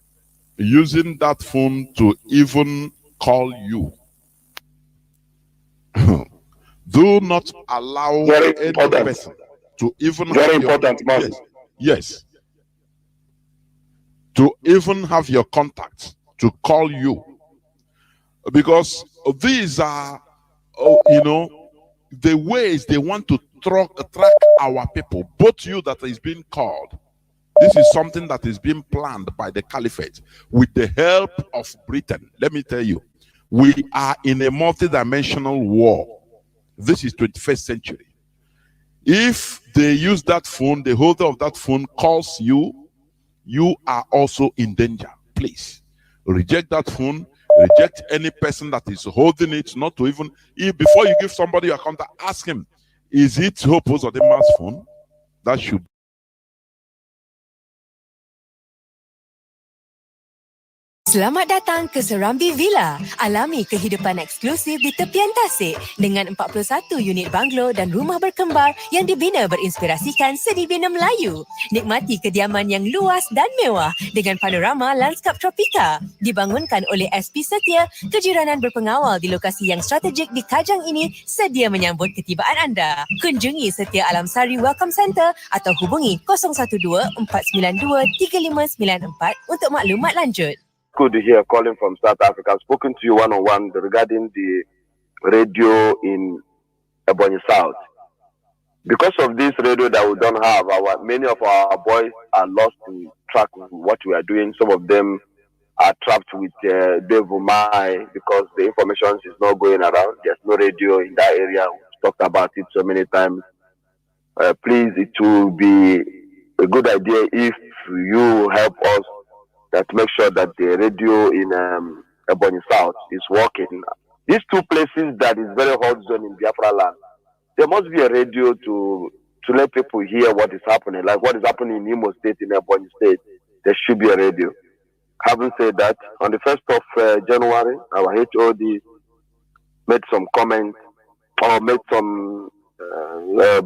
using that phone to even call you. Do not allow any person to even yes, to even have your contact to call you, because these are the ways they want to track our people. Both you that is being called, this is something that is being planned by the caliphate with the help of Britain. Let me tell you, we are in a multi-dimensional war. This is 21st century. If they use that phone, the holder of that phone calls you, you are also in danger. Please reject that phone. Reject any person that is holding it. Not to even, before you give somebody your contact, ask him, is it Hope Uzodimma's phone? That should. Selamat datang ke Serambi Villa. Alami kehidupan eksklusif di tepian tasik dengan 41 unit banglo dan rumah berkembar yang dibina berinspirasikan seni bina Melayu. Nikmati kediaman yang luas dan mewah dengan panorama landskap tropika. Dibangunkan oleh SP Setia, kejiranan berpengawal di lokasi yang strategik di Kajang ini sedia menyambut ketibaan anda. Kunjungi Setia Alam Sari Welcome Center atau hubungi 012-492-3594 untuk maklumat lanjut. Good here calling from South Africa. I've spoken to you one-on-one regarding the radio in Ebonyi South. Because of this radio that we don't have, many of our boys are lost in track of what we are doing. Some of them are trapped with Devumai because the information is not going around. There's no radio in that area. We've talked about it so many times. Please, it will be a good idea if you help us that make sure that the radio in Ebonyi South is working. These two places that is very hot zone in Biafra land, there must be a radio to let people hear what is happening, like what is happening in Imo State, in Ebonyi State. There should be a radio. Having said that, on the 1st of January, our HOD made some comments or made some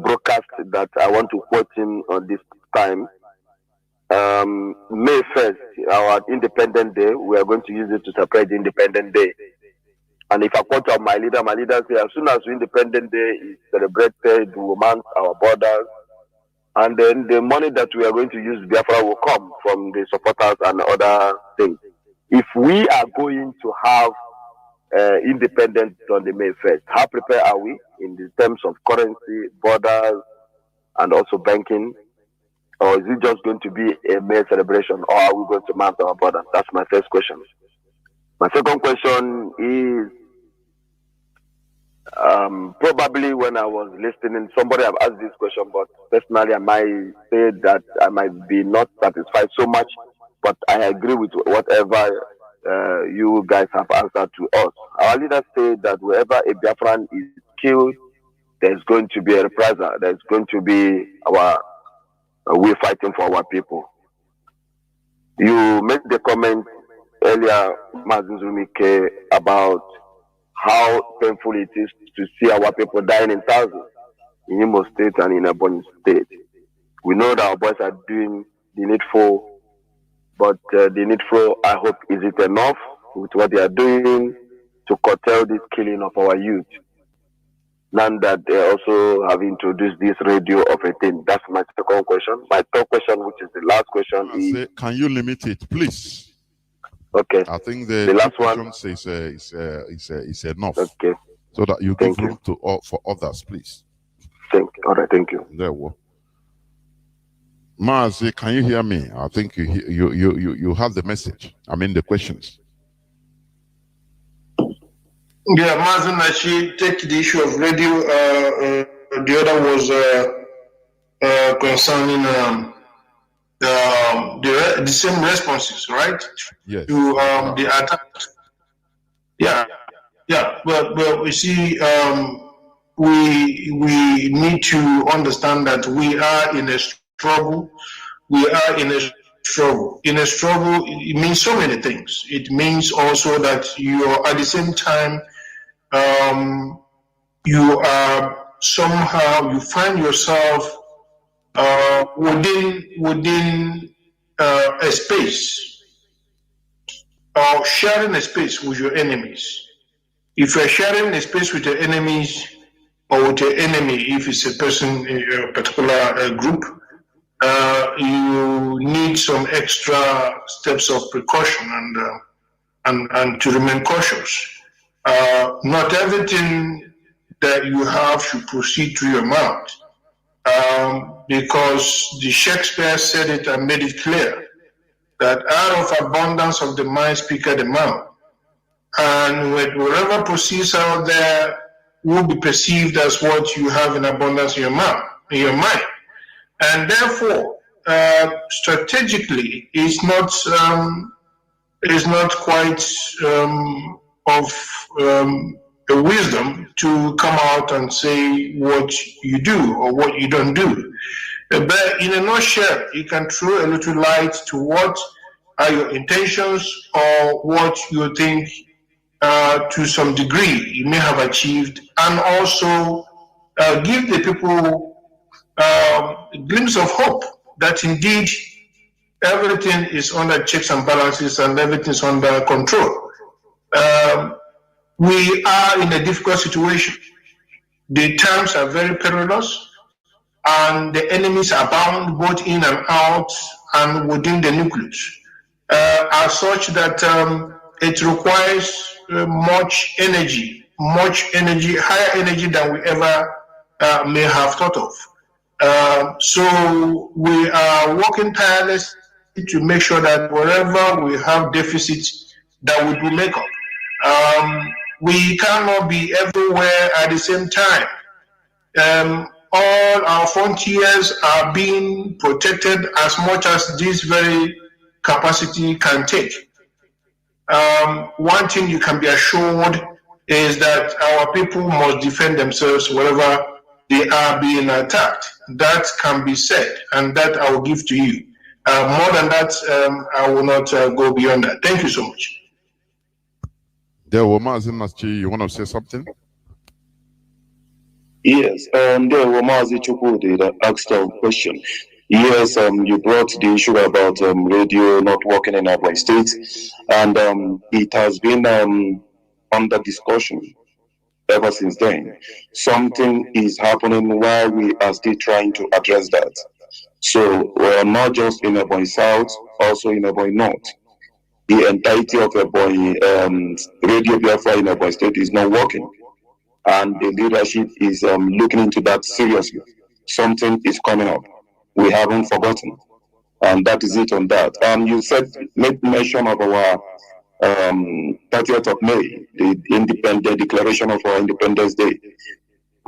broadcast that I want to quote him on this time. May 1st, our Independent Day, we are going to use it to celebrate Independent Day. And if I quote out my leader says, as soon as Independent Day is celebrated, we will mount our borders. And then the money that we are going to use Biafra will come from the supporters and other things. If we are going to have independence on the May 1st, how prepared are we in the terms of currency, borders, and also banking? Or is it just going to be a May celebration, or are we going to mount our borders? That's my first question. My second question is, probably when I was listening, somebody have asked this question, but personally I might say that I might be not satisfied so much, but I agree with whatever you guys have answered to us. Our leaders say that wherever a Biafran is killed, there's going to be a reprisal. There's going to be we're fighting for our people. You made the comment earlier, Mazi Nzulumike, about how painful it is to see our people dying in thousands in Imo State and in Ebonyi State. We know that our boys are doing the needful, but the needful, I hope, is it enough with what they are doing to curtail this killing of our youth? None that they also have introduced this radio of a thing. That's my second question. My third question, which is the last question, is... Can you limit it, please? Okay. I think the last one is enough. Okay. So that you give room for others, please. All right, thank you. There we go. Mazi, can you hear me? I think you have the message. I mean the questions. Yeah, Mazi Nashi, take the issue of radio. The other was concerning the same responses, right? Yes. To the attack. Yeah, yeah. Well, we see, we need to understand that we are in a struggle. We are in a struggle. In a struggle, it means so many things. It means also that you are at the same time, you are somehow, you find yourself within a space, or sharing a space with your enemies. If you're sharing a space with your enemies, or with your enemy, if it's a person, a particular group, you need some extra steps of precaution and to remain cautious. Not everything that you have should proceed through your mouth, because the Shakespeare said it and made it clear that out of abundance of the mind speaketh the mouth. And whatever proceeds out there will be perceived as what you have in abundance in your mouth, in your mind. And therefore, strategically, it's not quite of a wisdom to come out and say what you do or what you don't do. But in a nutshell, you can throw a little light to what are your intentions or what you think to some degree you may have achieved, and also give the people a glimpse of hope that indeed everything is under checks and balances and everything is under control. We are in a difficult situation. The times are very perilous, and the enemies abound both in and out and within the nucleus, are such that it requires much energy, higher energy than we ever may have thought of. So we are working tirelessly to make sure that wherever we have deficits, that we do make up. We cannot be everywhere at the same time. All our frontiers are being protected as much as this very capacity can take. One thing you can be assured is that our people must defend themselves wherever they are being attacked. That can be said, and that I will give to you. More than that, I will not go beyond that. Thank you so much. There, Mazi, you want to say something? Yes, there were Mazi Chukwudi that asked a question. Yes, you brought the issue about radio not working in our state, and it has been under discussion ever since then. Something is happening while we are still trying to address that. So we're not just in Ebonyi South, also in Ebonyi North. The entirety of Ebonyi Radio Biafra in Ebonyi State is not working, and the leadership is looking into that seriously. Something is coming up. We haven't forgotten, and that is it on that. You made mention of our 30th of May, the declaration of our Independence Day.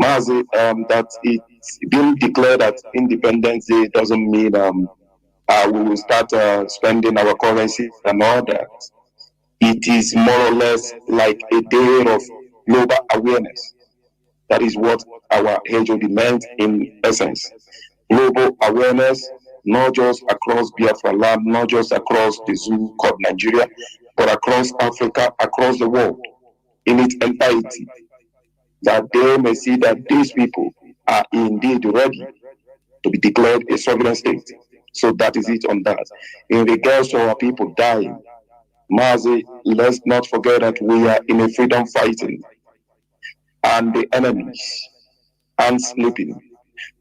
Mazi, that it's been declared that Independence Day doesn't mean we will start spending our currency and all that. It is more or less like a day of global awareness. That is what our HOD meant in essence. Global awareness, not just across Biafra land, not just across the zoo called Nigeria, but across Africa, across the world, in its entirety, that they may see that these people are indeed ready to be declared a sovereign state. So that is it on that. In regards to our people dying, Mazi, let's not forget that we are in a freedom fighting, and the enemies aren't sleeping.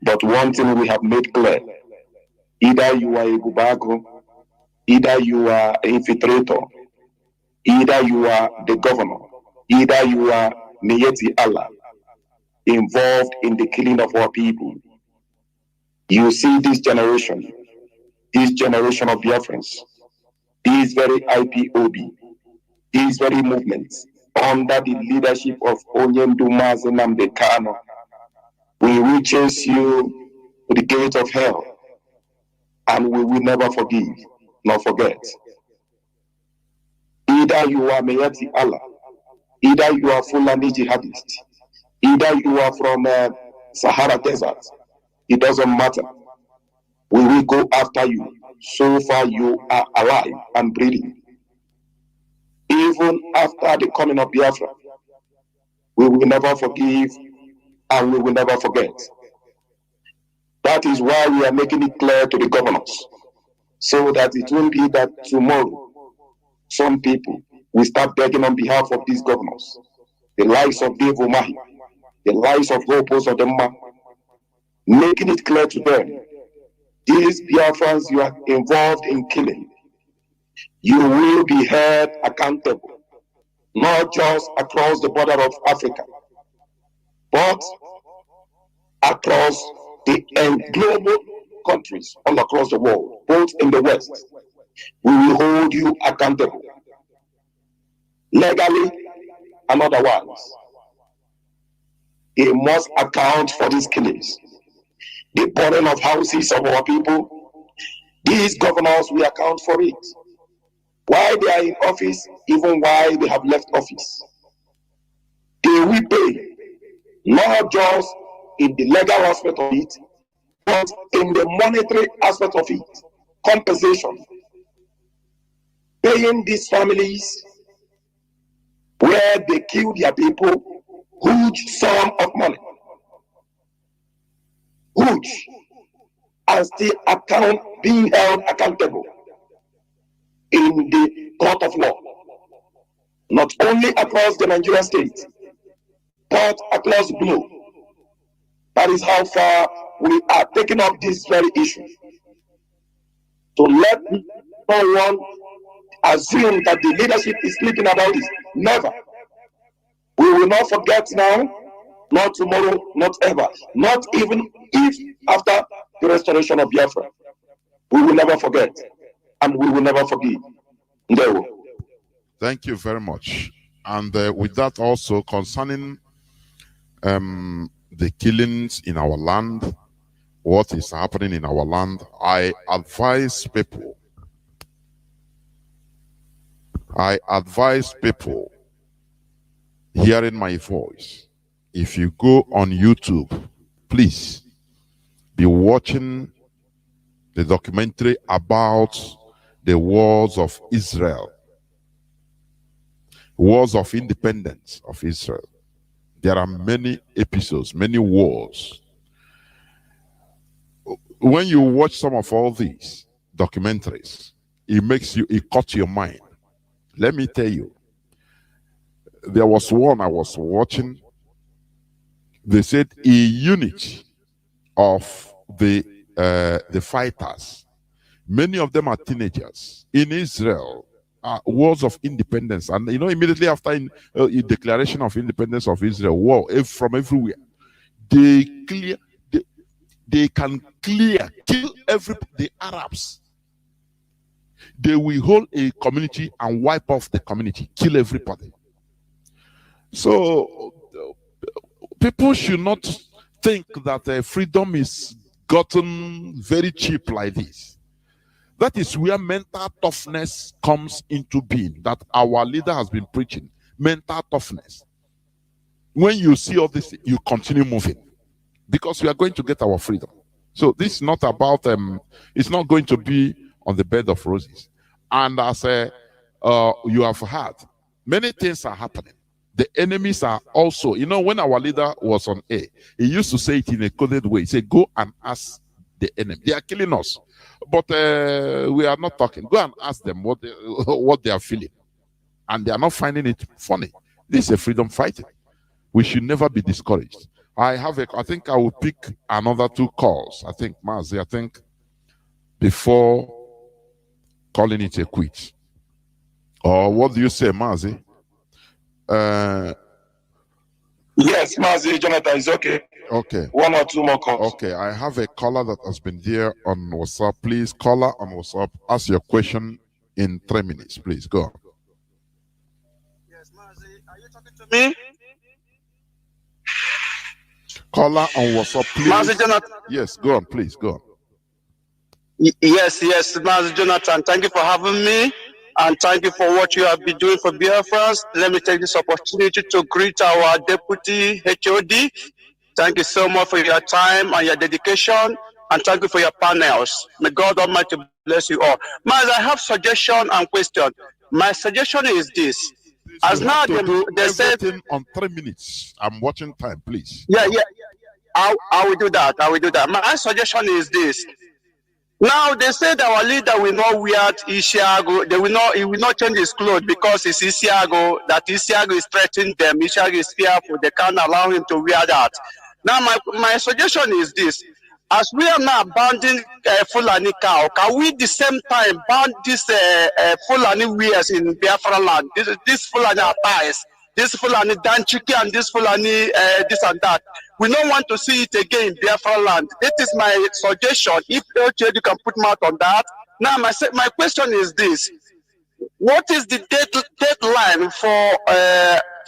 But one thing we have made clear, either you are a Bubago, either you are an infiltrator, either you are the governor, either you are Niyeti Allah, involved in the killing of our people. You see this generation, this generation of Biafrans, this very IPOB, these very movements, under the leadership of Onyendu Mazi Nnamdi Kanu, we will chase you to the gate of hell, and we will never forgive nor forget. Either you are Mayati Allah, either you are Fulani jihadist, either you are from Sahara Desert, it doesn't matter. We will go after you so far you are alive and breathing. Even after the coming of Biafra, we will never forgive and we will never forget. That is why we are making it clear to the governors, so that it won't be that tomorrow some people will start begging on behalf of these governors, the likes of Dave Umahi, the likes of Hopos Odemma, making it clear to them, these Biafrans you are involved in killing, you will be held accountable, not just across the border of Africa, but across the global countries all across the world, both in the West. We will hold you accountable, legally and otherwise. They must account for these killings, the burning of houses of our people. These governors will account for it. Why they are in office, even why they have left office. They will pay, not just in the legal aspect of it, but in the monetary aspect of it. Compensation. Paying these families where they kill their people huge sum of money. Huge. And still being held accountable in the court of law. Not only across the Nigerian state, but across the globe. That is how far we are taking up this very issue. To let no one assume that the leadership is sleeping about this. Never. We will not forget now, not tomorrow, not ever. Not even if after the restoration of Biafra. We will never forget. And we will never forgive. No. Thank you very much. And with that also concerning the killings in our land, what is happening in our land, I advise people hearing my voice, if you go on YouTube, please be watching the documentary about the wars of Israel, wars of independence of Israel. There are many episodes, many wars. When you watch some of all these documentaries, it cuts your mind. Let me tell you, there was one I was watching. They said a unit of the fighters, many of them are teenagers in Israel, wars of independence, and immediately after a declaration of independence of Israel, war from everywhere, they can kill the Arabs. They will hold a community and wipe off the community, kill everybody. So people should not think that freedom is gotten very cheap like this. That is where mental toughness comes into being, that our leader has been preaching. Mental toughness. When you see all this, you continue moving, because we are going to get our freedom. So this is not about it's not going to be on the bed of roses. And as you have heard, many things are happening. The enemies are also, when our leader was on air, he used to say it in a coded way. He said, go and ask the enemy. They are killing us. But we are not talking. Go and ask them what they are feeling. And they are not finding it funny. This is a freedom fighting. We should never be discouraged. I think I will pick another 2 calls. I think, Mazi, before calling it a quit. Or what do you say, Mazi? Yes, Mazi, Jonathan, is okay. Okay. One or two more calls. Okay, I have a caller that has been there on WhatsApp. Please, caller on WhatsApp, ask your question in 3 minutes. Please, go on. Yes, Mazi, are you talking to me? Caller on WhatsApp, please. Mazi Jonathan. Yes, go on, please, go on. Yes, Mazi Jonathan. Thank you for having me, and thank you for what you have been doing for Biafra. Let me take this opportunity to greet our Deputy HOD. Thank you so much for your time and your dedication, and thank you for your panels. May God Almighty bless you all. Mazi, I have suggestion and question. My suggestion is this. As now they said on 3 minutes. I'm watching time, please. Yeah. I will do that. My suggestion is this. Now they said our leader will not wear Isiago. He will not change his clothes because it's Isiago. That Isiago is threatening them. Isiago is fearful. They can't allow him to wear that. Now my suggestion is this. As we are now abandoning Fulani cow, can we the same time ban this Fulani wears in Biafra land? This Fulani attires, this Fulani danchiki, and this Fulani this and that. We don't want to see it again in Biafra land. That is my suggestion. If you can put mouth on that. Now my question is this: what is the deadline for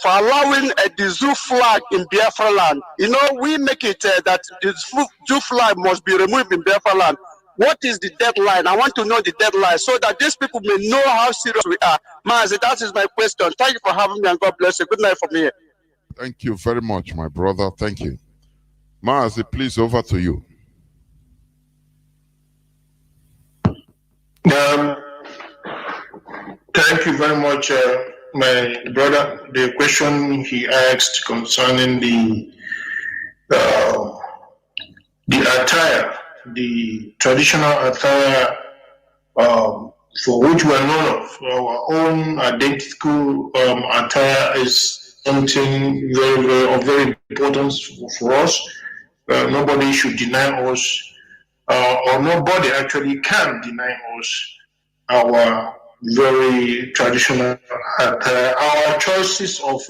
allowing the zoo flag in Biafra land? You know, we make it that the zoo flag must be removed in Biafra land. What is the deadline? I want to know the deadline so that these people may know how serious we are. Mazi, that is my question. Thank you for having me, and God bless you. Good night from here. Thank you very much, my brother. Thank you. Mazi, please, over to you. Thank you very much, my brother. The question he asked concerning the attire, the traditional attire for which we are known of, our own identical attire is something very important for us. Nobody should deny us, or nobody actually can deny us our very traditional attire. Our choices of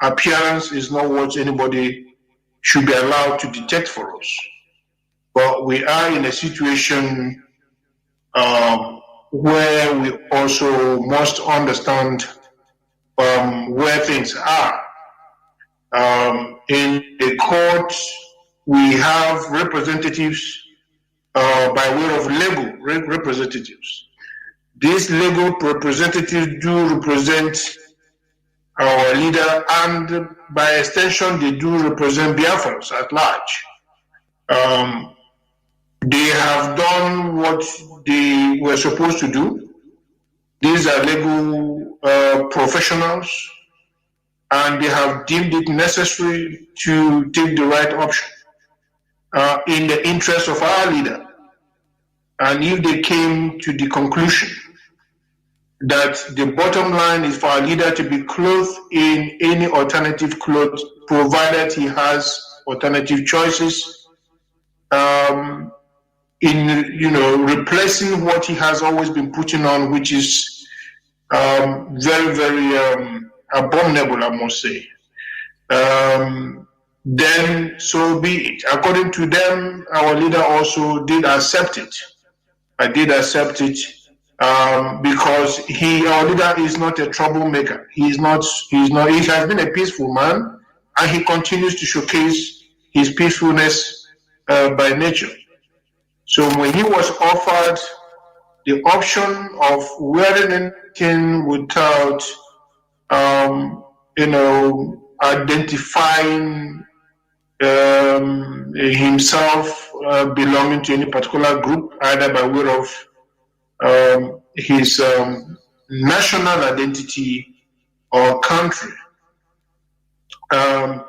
appearance is not what anybody should be allowed to detect for us. But we are in a situation where we also must understand where things are. In the court, we have representatives by way of legal representatives. These legal representatives do represent our leader, and by extension, they do represent Biafrans at large. They have done what they were supposed to do. These are legal professionals, and they have deemed it necessary to take the right option in the interest of our leader. And if they came to the conclusion that the bottom line is for our leader to be clothed in any alternative clothes, provided he has alternative choices, in replacing what he has always been putting on, which is very abominable, I must say. Then so be it. According to them, our leader also did accept it. I did accept it because our leader is not a troublemaker. He has been a peaceful man, and he continues to showcase his peacefulness by nature. So when he was offered the option of wearing anything without, identifying himself belonging to any particular group, either by way of his national identity or country, our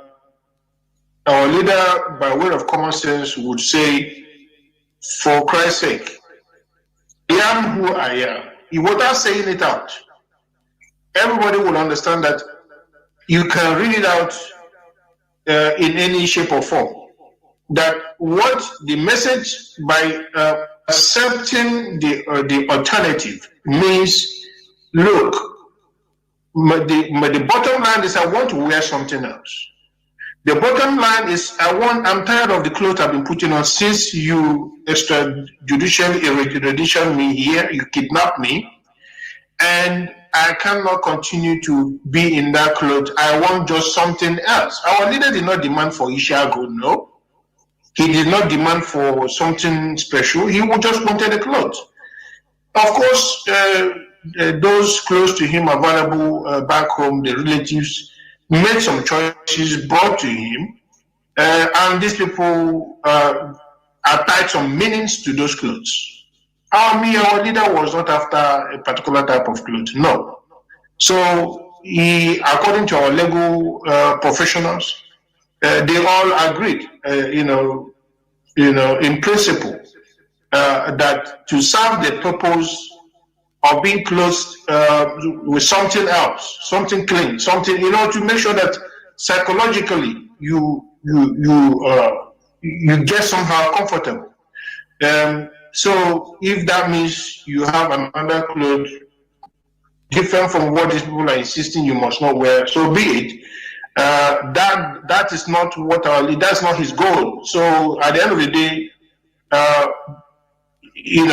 leader, by way of common sense, would say, for Christ's sake, I am who I am. Without saying it out, everybody will understand that you can read it out in any shape or form. That what the message by accepting the alternative means, look, the bottom line is I want to wear something else. The bottom line is, I'm tired of the clothes I've been putting on since you extrajudicially extradition me here, you kidnapped me, and I cannot continue to be in that clothes. I want just something else. Our leader did not demand for Ishago, no. He did not demand for something special. He just wanted the clothes. Of course, those close to him available back home, the relatives, made some choices brought to him, and these people attached some meanings to those clothes. Our leader was not after a particular type of clothes, no. So he, according to our legal professionals, they all agreed, in principle, that to serve the purpose of being clothed with something else, something clean, something, to make sure that psychologically you get somehow comfortable. So if that means you have another clothes different from what these people are insisting you must not wear, so be it. That is not what that's not his goal. So at the end of the day, he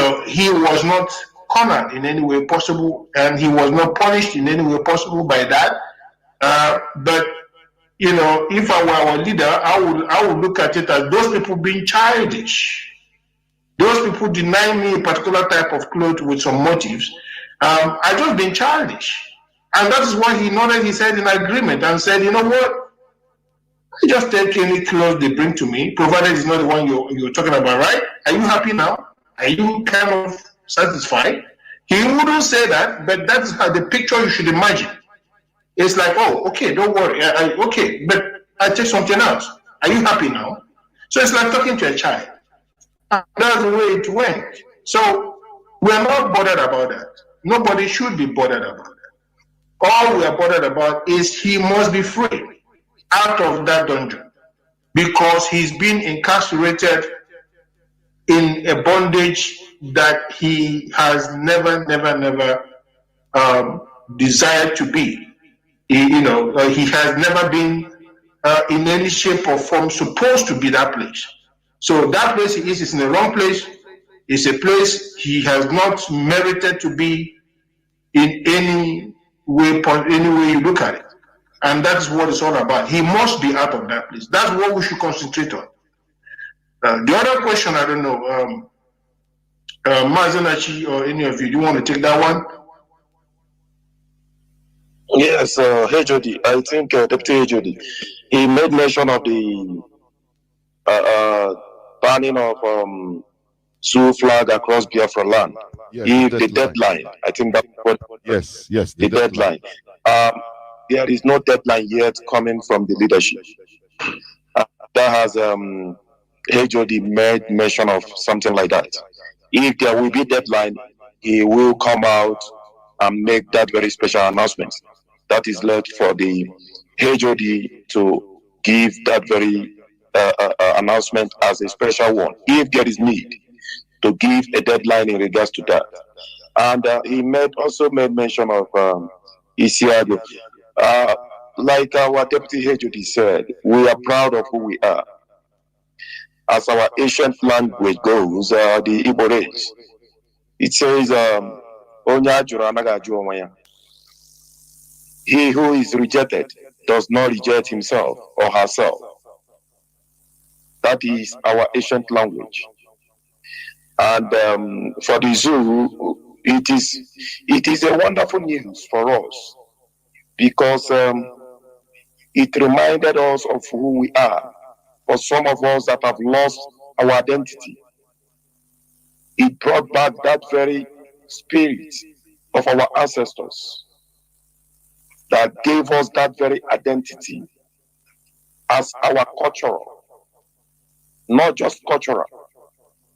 was not cornered in any way possible, and he was not punished in any way possible by that. But if I were our leader, I would look at it as those people being childish. Those people denying me a particular type of clothes with some motives are just being childish. And that is why he nodded his head in agreement and said, you know what? I just take any clothes they bring to me, provided it's not the one you're talking about, right? Are you happy now? Are you kind of satisfied? He wouldn't say that, but that's how the picture you should imagine. It's like, oh, okay, don't worry. Okay, but I take something else. Are you happy now? So it's like talking to a child. That's the way it went. So we're not bothered about that. Nobody should be bothered about that. All we are bothered about is he must be free out of that dungeon because he's been incarcerated in a bondage that he has never desired to be. He has never been in any shape or form supposed to be that place. So that place he is in the wrong place. It's a place he has not merited to be in any way you look at it. And that's what it's all about. He must be out of that place. That's what we should concentrate on. The other question, I don't know, Mazanachi or any of you, do you want to take that one? Yes, HOD. I think Deputy HOD, he made mention of the banning of Zoo flag across Biafra land. Yes, the deadline, I think that's what. Yes, the deadline. There is no deadline yet coming from the leadership. That has HOD made mention of something like that. If there will be deadline, he will come out and make that very special announcement. That is left for the HOD to give that very announcement as a special one, if there is need to give a deadline in regards to that. And he also made mention of Isiago. Like our Deputy HOD said, we are proud of who we are. As our ancient language goes, the Igbo race, it says, he who is rejected does not reject himself or herself. That is our ancient language. And for the zoo, it is a wonderful news for us because it reminded us of who we are. For some of us that have lost our identity, it brought back that very spirit of our ancestors that gave us that very identity as our cultural, not just cultural.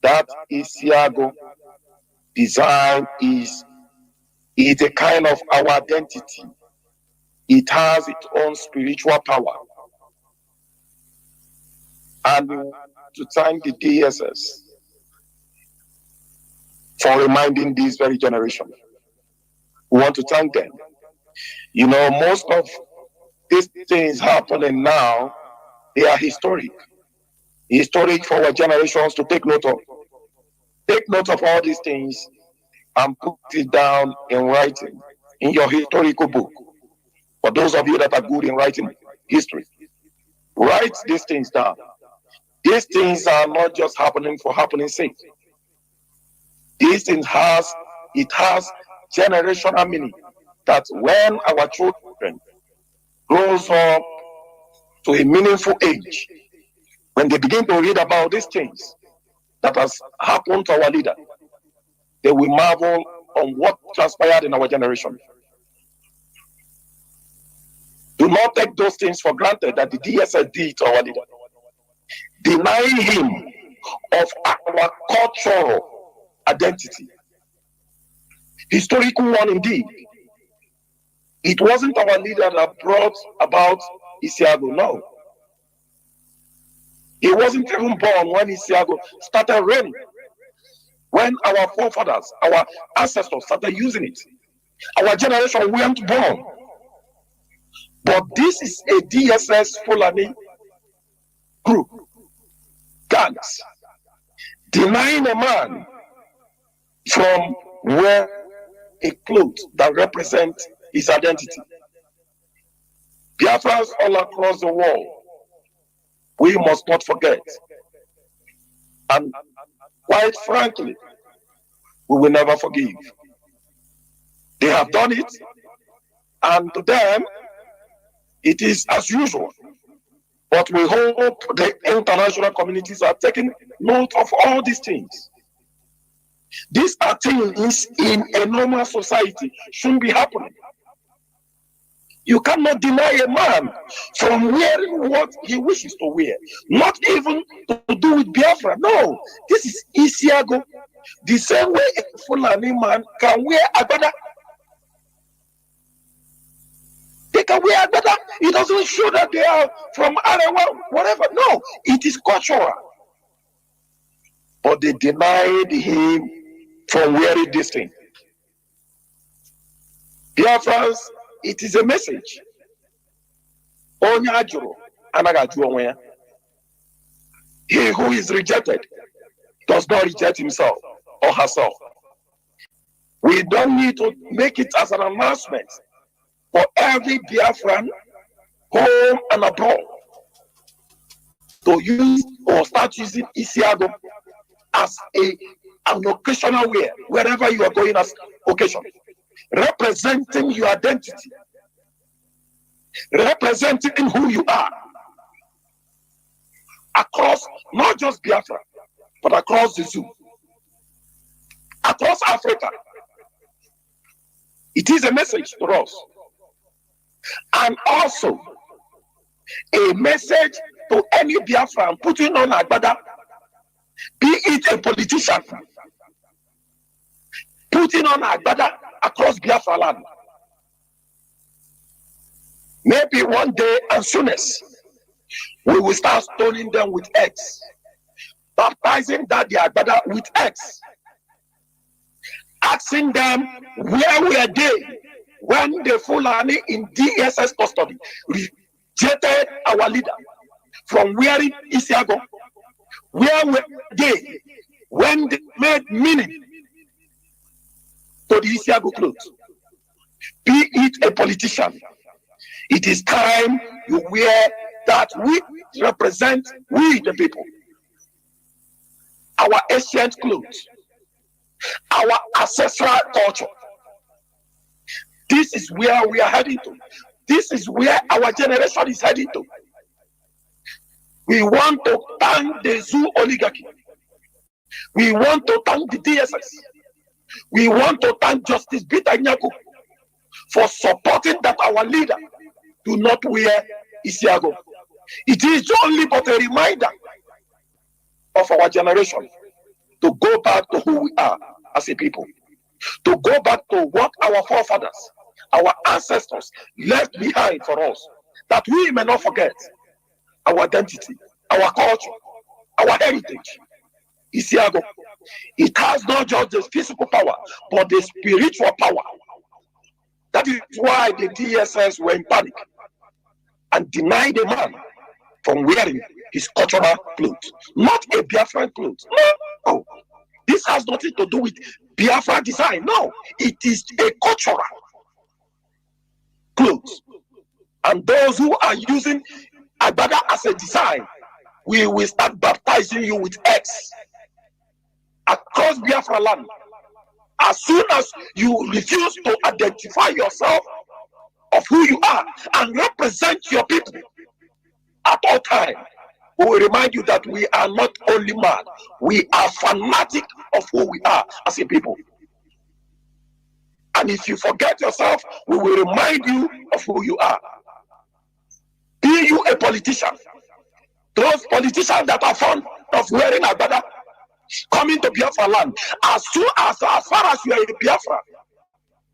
That Isiago design is a kind of our identity. It has its own spiritual power. And we want to thank the DSS for reminding this very generation. We want to thank them. Most of these things happening now They are historic for our generations to take note of. Take note of all these things and put it down in writing in your historical book. For those of you that are good in writing history, write these things down. These things are not just happening for happening's sake. These things has generational meaning, that when our children grows up to a meaningful age, when they begin to read about these things that has happened to our leader, they will marvel on what transpired in our generation. Do not take those things for granted that the DSS did to our leader. Denying him of our cultural identity. Historical one indeed. It wasn't our leader that brought about Isiago, no. He wasn't even born when Isiago started reigning. When our forefathers, our ancestors started using it, our generation weren't born. But this is a DSS Fulani group, gangs, denying a man from wear a cloth that represents his identity. Biafrans all across the world, we must not forget. And quite frankly, we will never forgive. They have done it, and to them, it is as usual. But we hope the international communities are taking note of all these things. These are things in a normal society shouldn't be happening. You cannot deny a man from wearing what he wishes to wear. Not even to do with Biafra. No, this is Isiago. The same way a Fulani man can wear agbada. They can wear agbada. It doesn't show that they are from Arewa, whatever. No, it is cultural. But they denied him from wearing this thing. Biafrans, it is a message. He who is rejected does not reject himself or herself. We don't need to make it as an announcement for every Biafran, home and abroad, to use or start using Isiago as an occasional wear, wherever you are going as occasion, representing your identity, representing who you are across not just Biafra, but across the zoo, across Africa. It is a message to us, and also a message to any Biafran putting on agbada, be it a politician putting on agbada across Biafra land. Maybe one day, as soon as we will start stoning them with eggs, baptizing that the agbada with eggs, asking them where were they when the Fulani in DSS custody rejected our leader from wearing Isiago. Where were they when they made meaning to the Isiago clothes? Be it a politician, it is time you wear that we represent, we the people, our ancient clothes, our ancestral culture. This is where we are heading to. This is where our generation is heading to. We want to thank the zoo oligarchy. We want to thank the DSS. We want to thank Justice Peter Nyaku for supporting that our leader do not wear Isiago. It is only but a reminder of our generation to go back to who we are as a people, to go back to what our forefathers, our ancestors left behind for us, that we may not forget our identity, our culture, our heritage. Isiago, it has not just the physical power, but the spiritual power. That is why the DSS were in panic and denied a man from wearing his cultural clothes, not a Biafran clothes. No, this has nothing to do with Biafra design. No, it is a cultural clothes. And those who are using Agbada as a design, we will start baptizing you with X across Biafra land. As soon as you refuse to identify yourself of who you are and represent your people at all times, we will remind you that we are not only mad, we are fanatic of who we are as a people. And if you forget yourself, we will remind you of who you are. Be you a politician? Those politicians that are fond of wearing Agbada, coming to Biafra land, as far as you are in Biafra,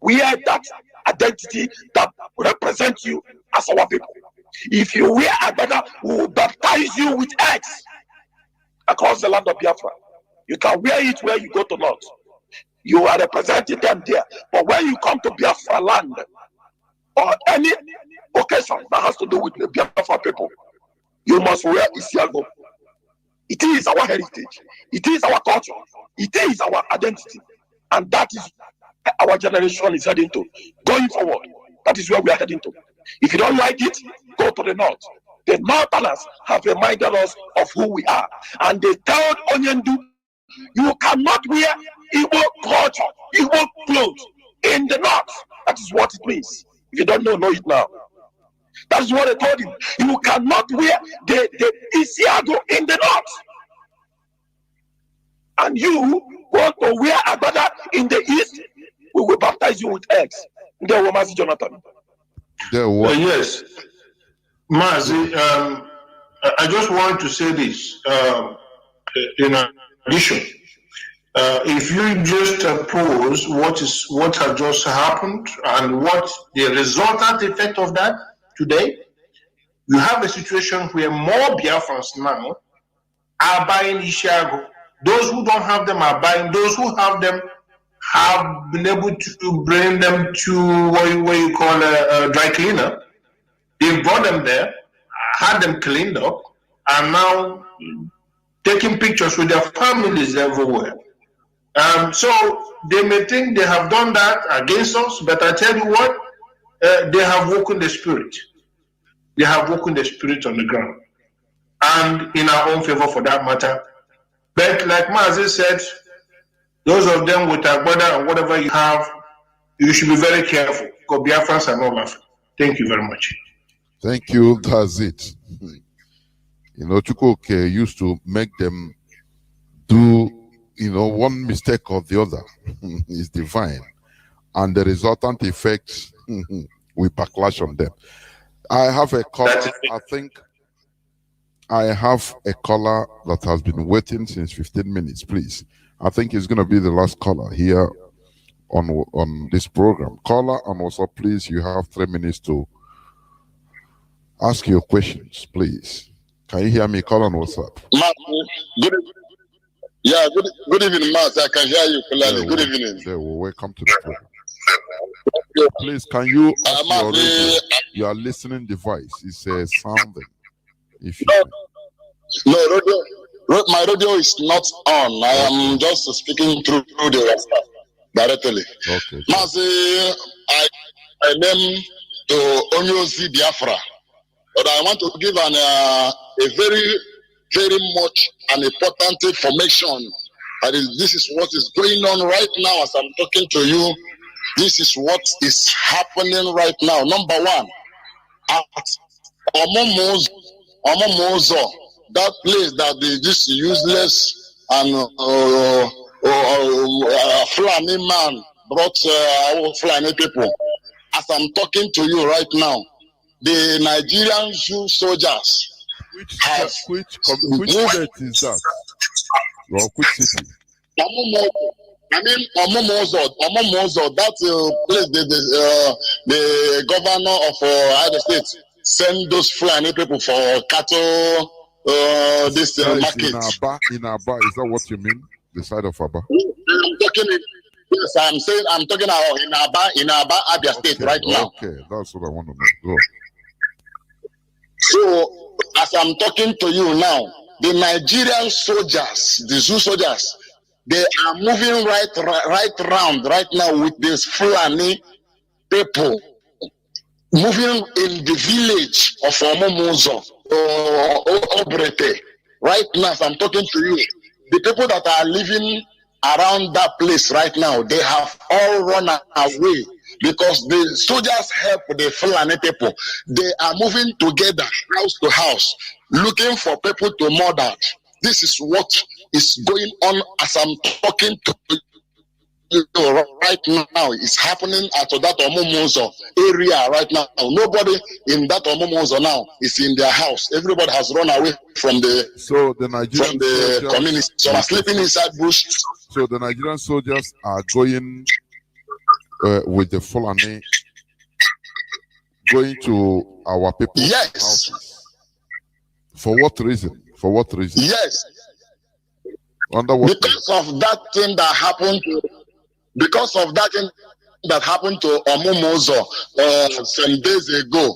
we are that identity that represents you as our people. If you wear Agbada, we will baptize you with X across the land of Biafra. You can wear it where you go to North. You are representing them there. But when you come to Biafra land, or any occasion that has to do with the Biafra people, you must wear Isiago. It is our heritage. It is our culture. It is our identity. And that is our generation is heading to. Going forward, that is where we are heading to. If you don't like it, go to the North. The Northerners have reminded us of who we are. And they told Onyendu, you cannot wear Igbo culture, Igbo clothes in the North. That is what it means. If you don't know it now. That is what they told him. You cannot wear the Isiago in the North. And you want to wear Agbada in the East, we will baptize you with eggs. There were Mazi Jonathan. Yes. Mazi, I just want to say this. In addition, if you just oppose what has just happened and what the resultant effect of that today, you have a situation where more Biafrans now are buying Ishiago. Those who don't have them are buying. Those who have them have been able to bring them to what you call a dry cleaner. They brought them there, had them cleaned up, and now taking pictures with their families everywhere. So they may think they have done that against us, but I tell you what, they have woken the spirit. They have woken the spirit on the ground. And in our own favor for that matter. But like Mazi said, those of them with Agbada and whatever you have, you should be very careful because Biafrans are not laughing. Thank you very much. Thank you. That's it. You know, Chukwuke used to make them do, one mistake or the other is divine. And the resultant effects, we backlash on them. I have a caller, I think I have a caller that has been waiting since 15 minutes, please. I think he's going to be the last caller here on this program. Caller, and also, please, you have 3 minutes to ask your questions, please. Can you hear me? Call on WhatsApp. Good evening, Matt. I can hear you clearly. Good evening. Welcome to the program. Please, can you off your radio? Your listening device is sounding. If you no, my radio is not on. I am just speaking through the WhatsApp directly. Okay. Mazi, I name to Onyozi Biafra, but I want to give a very, very much an important information. This is what is going on right now as I'm talking to you. This is what is happening right now. Number one, at Omomozo, that place that this useless and Fulani man brought Fulani people. As I'm talking to you right now, the Nigerian soldiers which state is that? Or which city? Omomozo, that place, the governor of Iowa State send those Fulani people for cattle, this market. In Aba, is that what you mean? The side of Aba? I'm talking about in Aba, Abia State right now. Okay, that's what I want to know. Go. So, as I'm talking to you now, the Nigerian soldiers, the zoo soldiers, they are moving right around right now with this Fulani people moving in the village of Omomozo or Obrete. Right now, as I'm talking to you, the people that are living around that place right now, they have all run away because the soldiers help the Fulani people. They are moving together, house to house, looking for people to murder. This is what is going on as I'm talking to you. Right now is happening at that Omomozo area right now. Nobody in that Omomozo now is in their house. Everybody has run away from the Nigerian community. So are sleeping inside bush. So the Nigerian soldiers are going with the Fulani, going to our people's houses. For what reason? For what reason? Yes. Under what because of that thing that happened. Because of that thing that happened to Omomozo some days ago,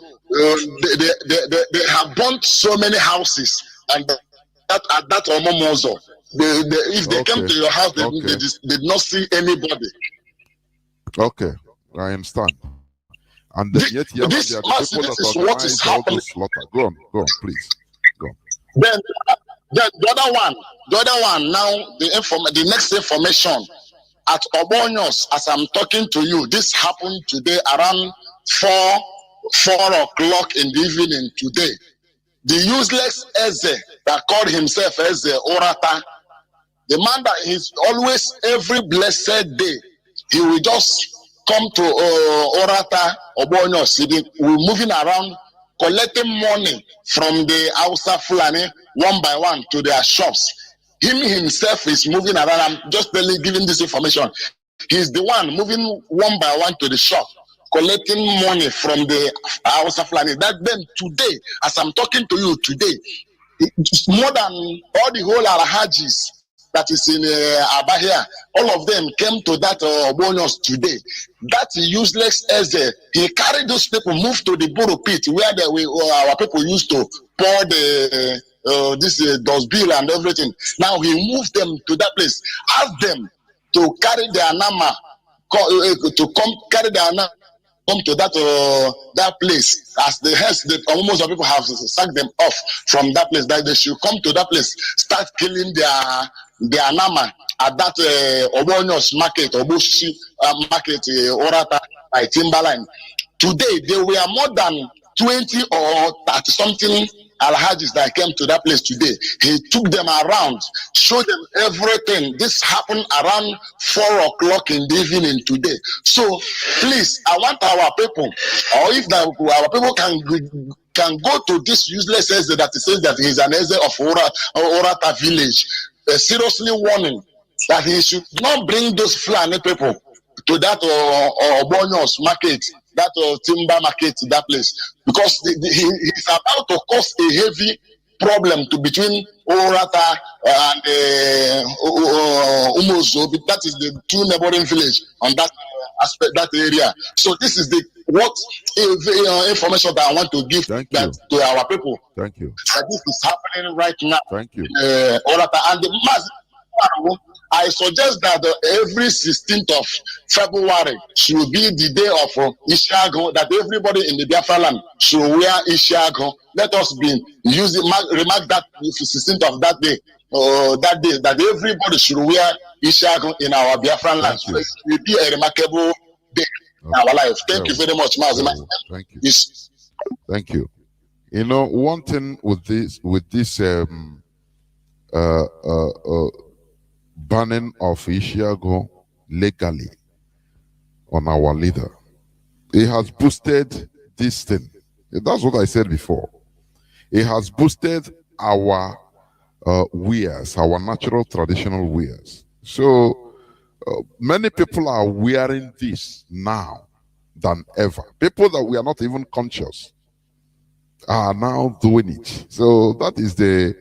they have burnt so many houses, and that at that Omomozo, if they came to your house, they did not see anybody. Okay, I understand. And then yet they are the people that organize all this slaughter. Go on, please. Go on. Then the other one now, the next information. At Obonyos, as I'm talking to you, this happened today around 4 o'clock in the evening today. The useless Eze that called himself Eze Orata, the man that is always every blessed day, he will just come to Orata, Obonyos. We're moving around, collecting money from the Hausa Fulani one by one to their shops. Him himself is moving around. I'm just giving this information. He's the one moving one by one to the shop, collecting money from the House of Fulani. That then today, as I'm talking to you today, it's more than all the whole Alhajis that is in Abahia, all of them came to that bonus today. That useless Eze, he carried those people, moved to the Boro pit where our people used to pour the dust bill and everything. Now he moved them to that place, asked them to carry their nama, to come carry their nama, come to that place. As the heads, almost people have sacked them off from that place. That they should come to that place, start killing their nama at that Obonyos market, Obushi market, Orata, by Timberline. Today there were more than 20 or 30 something Alhajis that came to that place today. He took them around, showed them everything. This happened around 4 o'clock in the evening today. So please, I want our people, or if our people can go to this useless Eze that says that he is an Eze of Orata village, seriously warning that he should not bring those Fulani people to that Obonyos market, that timber market, that place, because he's about to cause a heavy problem between Orata and Umozo. That is the two neighboring village on that aspect, that area. So this is the information that I want to give to our people. Thank you. That this is happening right now. Thank you. Orata and the MAZI. I suggest that every 16th of February should be the day of Ishiago, that everybody in the Biafra land should wear Ishiago. Let us remark that 16th of that day, that everybody should wear Ishiago in our Biafra land. So it will be a remarkable day in our life. Thank you very much, Mazi. Thank you. Thank you. You know, one thing with this banning of Ishiago legally on our leader, it has boosted this thing. That's what I said before. It has boosted our wears, our natural traditional wears. So many people are wearing this now than ever. People that we are not even conscious are now doing it. So that is the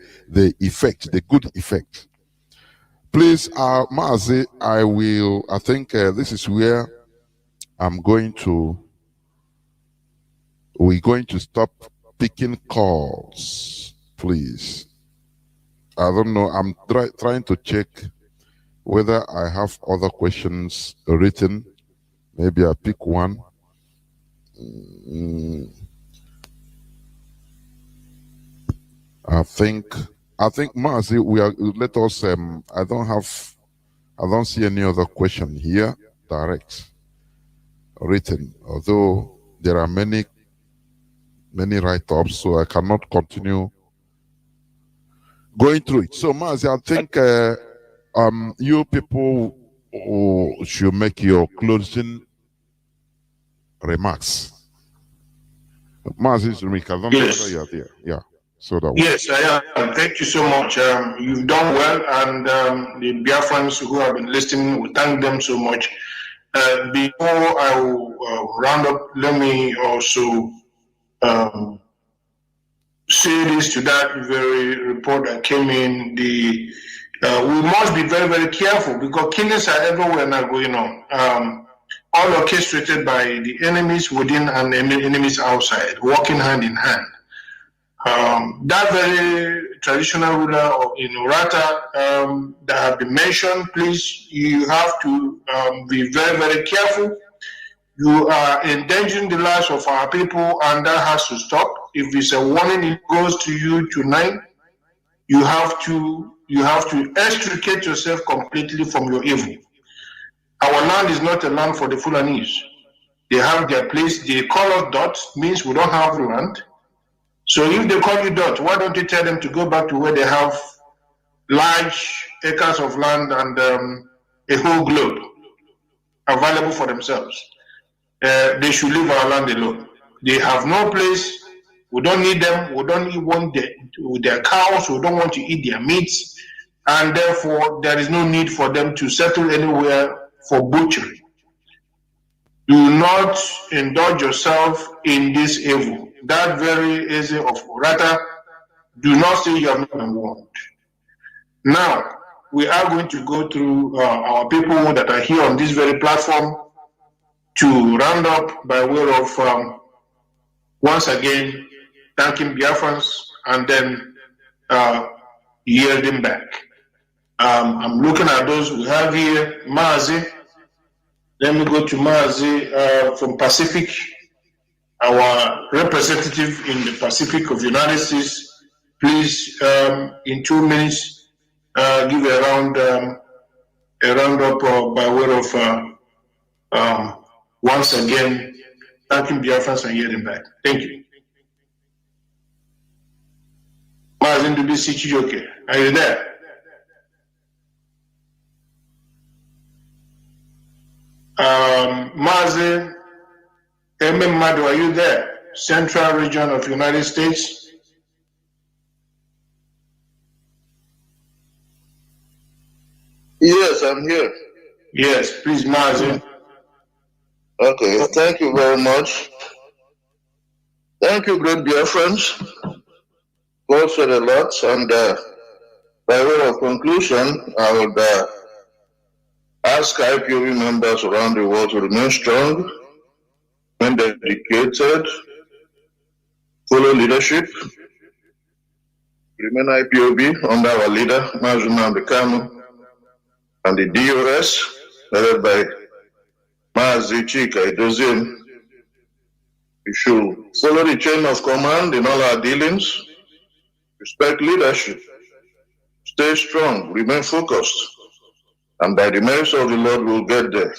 effect, the good effect. Please, Mazi, I think this is where we're going to stop picking calls, please. I don't know. I'm trying to check whether I have other questions written. Maybe I pick one. I think Mazi, let us I don't see any other question here direct written, although there are many write-ups, so I cannot continue going through it. So Mazi, I think you people should make your closing remarks. Mazi, I don't know whether you are there. Yeah. So that yes, I am. Thank you so much. You've done well, and the Biafrans who have been listening, we thank them so much. Before I will round up, let me also say this to that very report that came in. We must be very, very careful because killings are everywhere now going on. All orchestrated by the enemies within and enemies outside, working hand in hand. That very traditional ruler in Urata that have been mentioned, please, you have to be very, very careful. You are endangering the lives of our people, and that has to stop. If it's a warning, it goes to you tonight. You have to extricate yourself completely from your evil. Our land is not a land for the Fulanese. They have their place. They call us dots, means we don't have land. So if they call you dot, why don't you tell them to go back to where they have large acres of land and a whole globe available for themselves? They should leave our land alone. They have no place. We don't need them. We don't want their cows. We don't want to eat their meats. And therefore, there is no need for them to settle anywhere for butchery. Do not indulge yourself in this evil. That very easy of Urata, do not say you have not been warned. Now, we are going to go through our people that are here on this very platform to round up by way of once again thanking Biafrans and then yielding back. I'm looking at those we have here. Mazi. Let me go to Mazi from Pacific, our representative in the Pacific of the United States. Please, in 2 minutes, give a roundup by way of once again thanking Biafrans and hearing back. Thank you. Mazin Dubisi Chijoke, are you there? Mazin Madu, are you there? Central region of the United States. Yes, I'm here. Yes, please, Mazin. Okay, thank you very much. Thank you, great dear friends. God said a lot, and by way of conclusion, I would ask IPOB members around the world to remain strong, remain dedicated, follow leadership, remain IPOB under our leader, Mazuna Bekanu, and the DOS, led by Mazi Chika Idozim. We should follow the chain of command in all our dealings, respect leadership, stay strong, remain focused, and by the mercy of the Lord, we'll get there.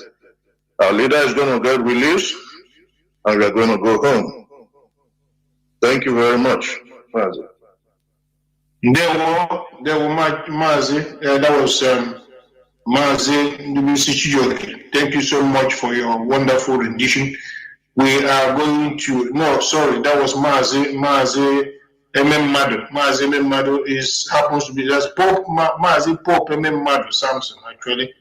Our leader is going to get released, and we're going to go home. Thank you very much, Mazi. There were Mazi. That was Mazi Ndubisi Chijoke. Thank you so much for your wonderful rendition. We are going to, no, sorry, that was Mazi Madu. Mazi Madu happens to be just Pope Mazi Pope Madu Samson, actually.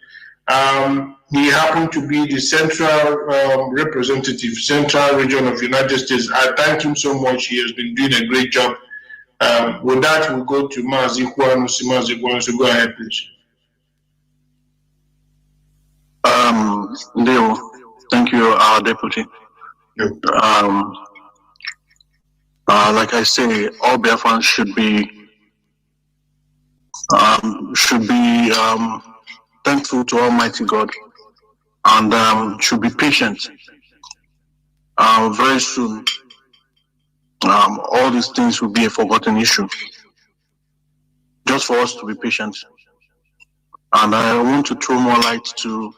He happened to be the central representative, central region of the United States. I thank him so much. He has been doing a great job. With that, we'll go to Mazi Kwanusi. Mazi Kwanusi, go ahead, please. Leo, thank you, our deputy. Like I say, all Biafrans should be thankful to Almighty God and should be patient. Very soon, all these things will be a forgotten issue. Just for us to be patient. And I want to throw more light to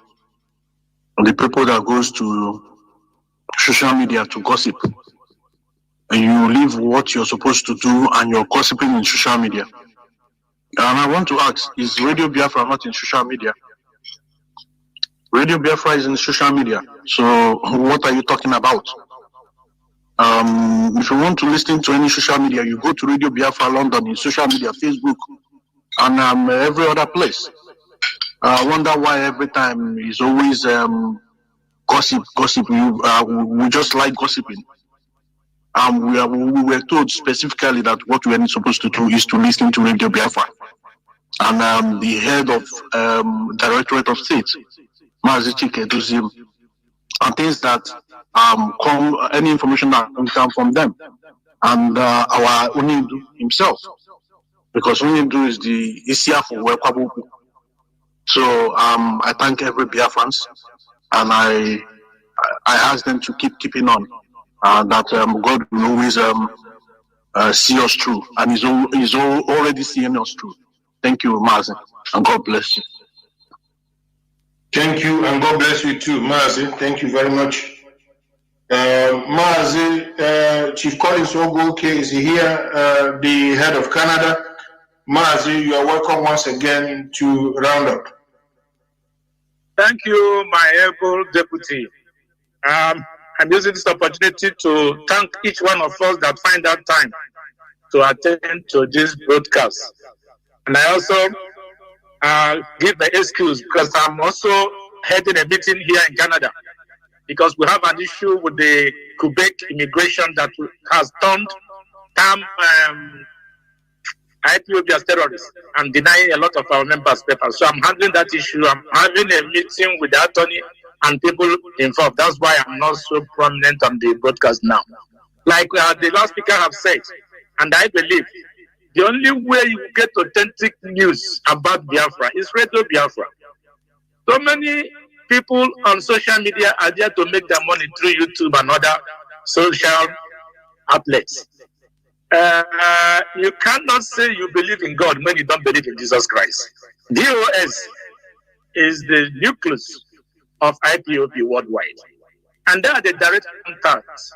the people that goes to social media to gossip. And you leave what you're supposed to do and you're gossiping in social media. And I want to ask, is Radio Biafra not in social media? Radio Biafra is in social media. So what are you talking about? If you want to listen to any social media, you go to Radio Biafra London in social media, Facebook, and every other place. I wonder why every time is always gossip. We just like gossiping. We were told specifically that what we are supposed to do is to listen to Radio Biafra. And the head of Directorate of State, MAZI Chike, and things that come, any information that come from them. And our Unidu himself, because Unidu is the Isia for Wekabuku. So I thank every Biafrans, and I ask them to keeping on, that God will always see us through, and He's already seeing us through. Thank you, Mazi, and God bless you. Thank you, and God bless you too, Mazi. Thank you very much. Mazi, Chief Collins Ogoke is here, the head of Canada. Mazi, you are welcome once again to round up. Thank you, my able deputy. I'm using this opportunity to thank each one of us that find that time to attend to this broadcast. And I also give the excuse because I'm also heading a meeting here in Canada because we have an issue with the Quebec immigration that has turned IPOB as terrorists and denying a lot of our members' papers. So I'm handling that issue. I'm having a meeting with the attorney and people involved. That's why I'm not so prominent on the broadcast now. Like the last speaker have said, and I believe the only way you get authentic news about Biafra is Radio Biafra. So many people on social media are there to make their money through YouTube and other social outlets. You cannot say you believe in God when you don't believe in Jesus Christ. DOS is the nucleus of IPOB worldwide. And they are the direct contacts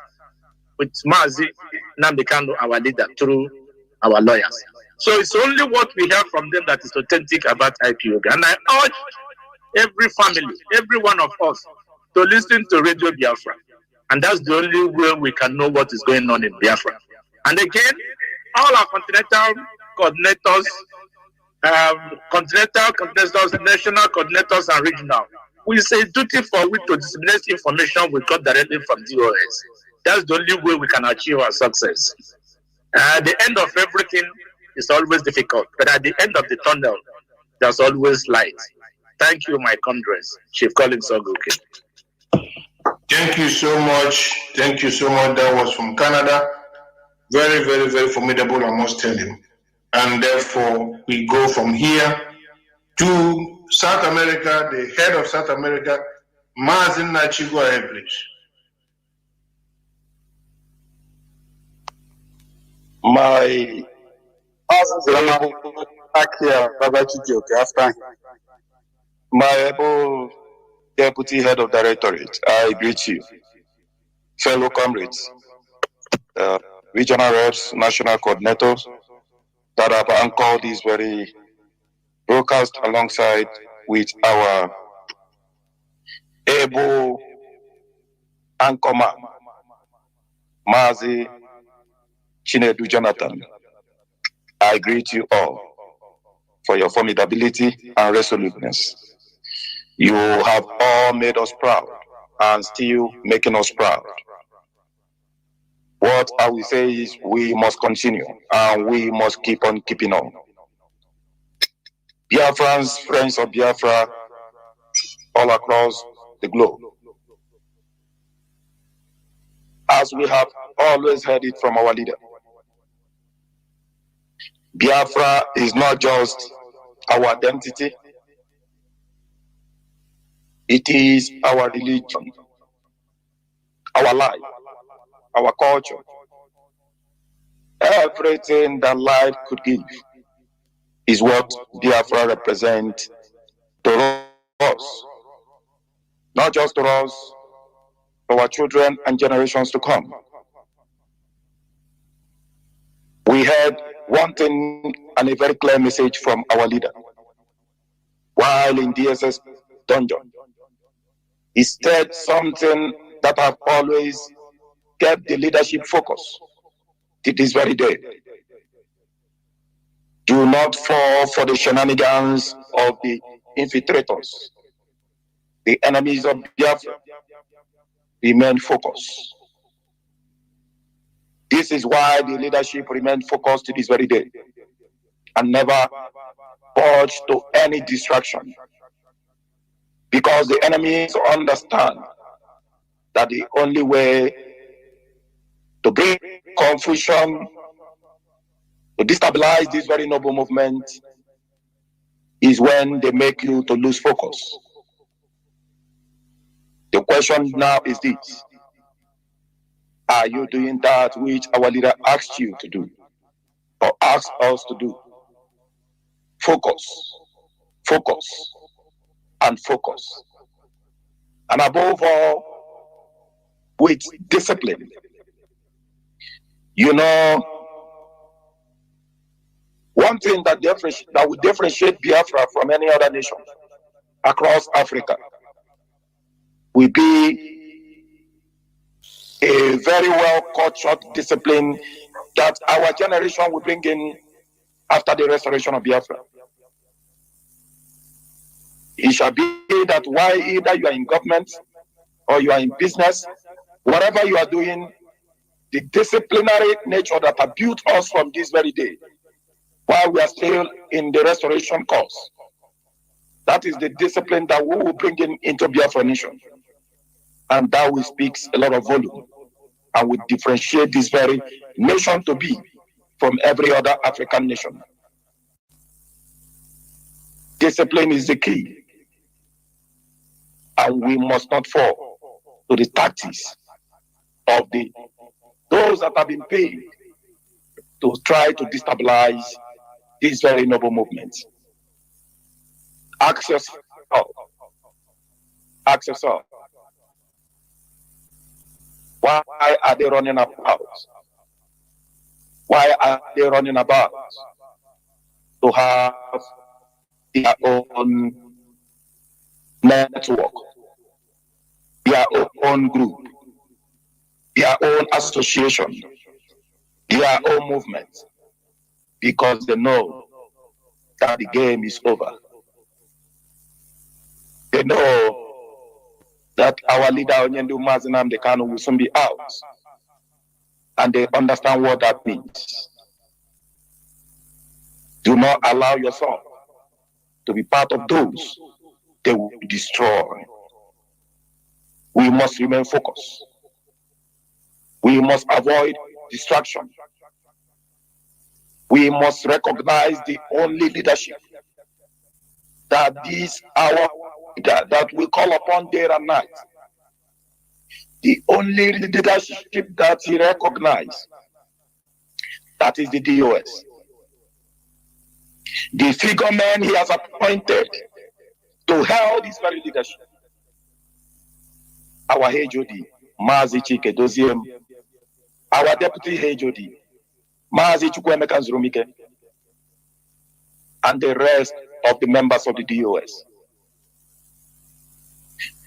with Mazi Nambikano, our leader, through our lawyers. So it's only what we hear from them that is authentic about IPOB. And I urge every family, every one of us, to listen to Radio Biafra. And that's the only way we can know what is going on in Biafra. And again, all our continental coordinators, national coordinators and regional, we say duty for we to disseminate information we got directly from DOS. That's the only way we can achieve our success. The end of everything is always difficult, but at the end of the tunnel, there's always light. Thank you, my comrades. Chief Collins Ogoke. Thank you so much. Thank you so much. That was from Canada. Very, very, very formidable, I must tell you. And therefore, we go from here to South America, the head of South America, Mazi Nachi. Go ahead, please. My able deputy head of directorate, I greet you, fellow comrades, regional reps, national coordinators that have anchored this very broadcast alongside with our able anchorman, Mazi Chinedu Jonathan. I greet you all for your formidability and resoluteness. You have all made us proud and still making us proud. What I will say is we must continue and we must keep on keeping on. Biafrans, friends of Biafra, all across the globe. As we have always heard it from our leader. Biafra is not just our identity, it is our religion, our life, our culture, everything that life could give is what Biafra represents to us. Not just to us, to our children and generations to come. We heard one thing and a very clear message from our leader. While in DSS dungeon, he said something that have always kept the leadership focused to this very day. Do not fall for the shenanigans of the infiltrators, the enemies of Biafra. Remain focused. This is why the leadership remained focused to this very day and never budge to any distraction. Because the enemies understand that the only way to bring confusion, to destabilize this very noble movement, is when they make you to lose focus. The question now is this: are you doing that which our leader asked you to do, or asked us to do? Focus, focus, and focus. And above all, with discipline. You know, one thing that would differentiate Biafra from any other nation across Africa will be a very well cultured discipline that our generation will bring in after the restoration of Biafra. It shall be that while either you are in government or you are in business, whatever you are doing, the disciplinary nature that have built us from this very day, while we are still in the restoration course, that is the discipline that we will bring into Biafra nation. And that will speak a lot of volume and will differentiate this very nation to be from every other African nation. Discipline is the key. And we must not fall to the tactics of those that have been paid to try to destabilize this very noble movement. Ask yourself, why are they running about? Why are they running about? To have their own network, their own group, their own association, their own movement, because they know that the game is over. They know that our leader Onyendu Mazinam Dekano will soon be out, and they understand what that means. Do not allow yourself to be part of those they will destroy. We must remain focused. We must avoid distraction. We must recognize the only leadership that is our leader, that we call upon day and night. The only leadership that he recognizes, that is the DOS. The figure man he has appointed to hold this very leadership. Our HOD, MAZI Chike Doziem, our deputy HOD, MAZI Chukwemeka Nzurumike, and the rest of the members of the DOS.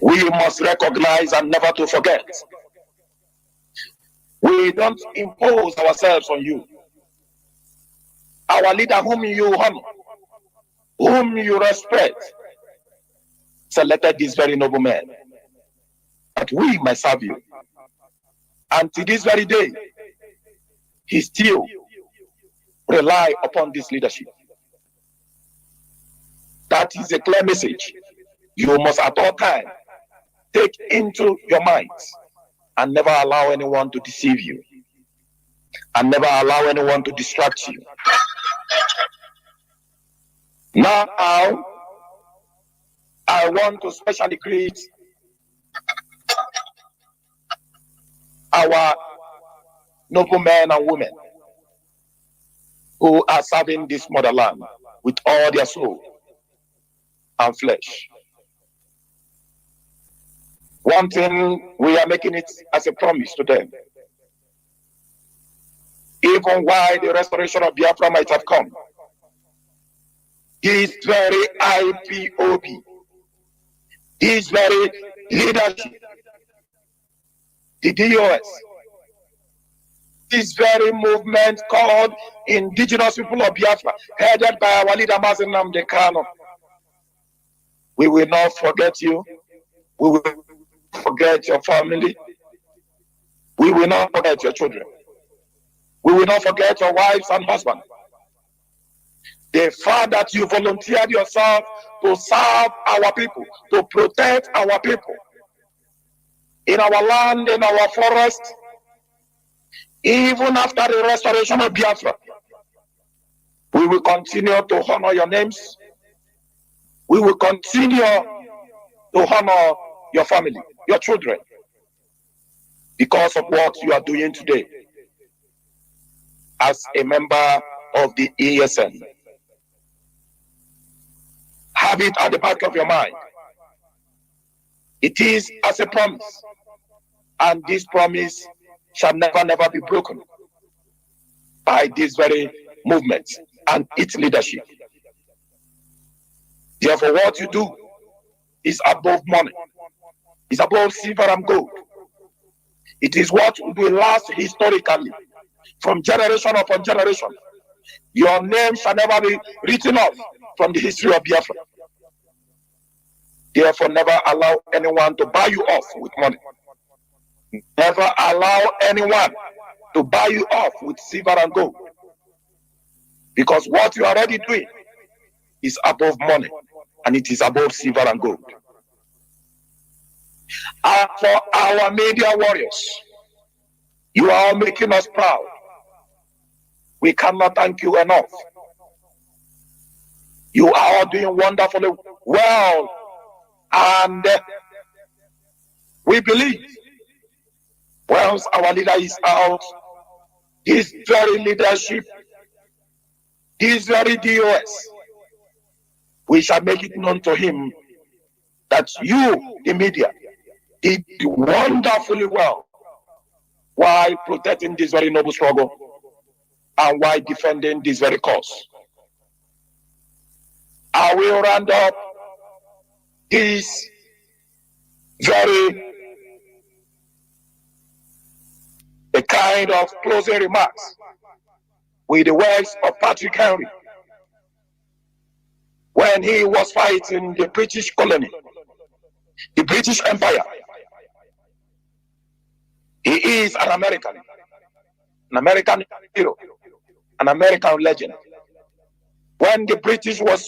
We must recognize and never to forget. We don't impose ourselves on you. Our leader, whom you honor, whom you respect, selected this very noble man, that we might serve you. And to this very day, he still rely upon this leadership. That is a clear message. You must at all times take into your minds and never allow anyone to deceive you. and never allow anyone to distract you. Now, I want to specially greet our noble men and women who are serving this motherland with all their soul and flesh. One thing, we are making it as a promise to them. Even while the restoration of Biafra might have come, this very IPOB, this very leadership, the DOS, this very movement called Indigenous People of Biafra, headed by our leader MAZI Nnamdi Kanu, we will not forget you. We will forget your family. We will not forget your children. We will not forget your wives and husbands. The fact that you volunteered yourself to serve our people, to protect our people in our land, in our forest, even after the restoration of Biafra, we will continue to honor your names. We will continue to honor your family, your children, because of what you are doing today as a member of the ESN. Have it at the back of your mind. It is as a promise, and this promise shall never, never be broken by this very movement and its leadership. Therefore, what you do is above money, is above silver and gold. It is what will last historically from generation upon generation. Your name shall never be written off from the history of Biafra. Therefore, never allow anyone to buy you off with money. Never allow anyone to buy you off with silver and gold. Because what you are already doing is above money, and it is above silver and gold. For our media warriors, you are all making us proud. We cannot thank you enough. You are all doing wonderfully well, and we believe once our leader is out, this very leadership, this very DOS, we shall make it known to him that you, the media, did wonderfully well while protecting this very noble struggle and while defending this very cause. I will round up this very a kind of closing remarks with the words of Patrick Henry when he was fighting the British colony, the British Empire. He is an American hero, an American legend. When the British was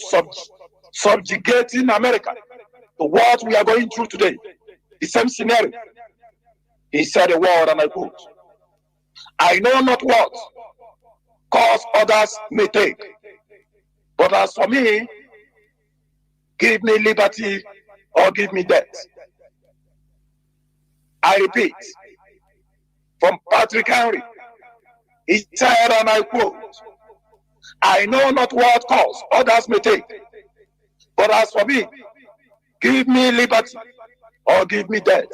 subjugating America to what we are going through today, the same scenario, he said a word, and I quote, "I know not what course others may take, but as for me, give me liberty or give me death." I repeat, from Patrick Henry, he said, and I quote, "I know not what course others may take, but as for me, give me liberty or give me death."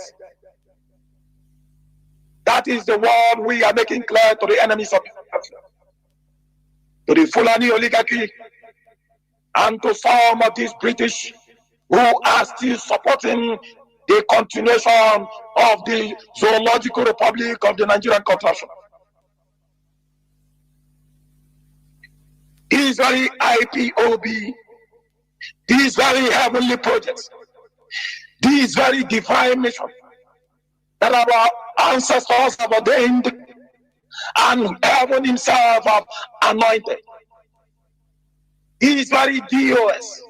That is the word we are making clear to the enemies of Biafra, to the Fulani oligarchy, and to some of these British who are still supporting the continuation of the Zoological Republic of the Nigerian contraction. These very IPOB, these very heavenly projects, these very divine missions that our ancestors have ordained and heaven himself have anointed, these very DOS,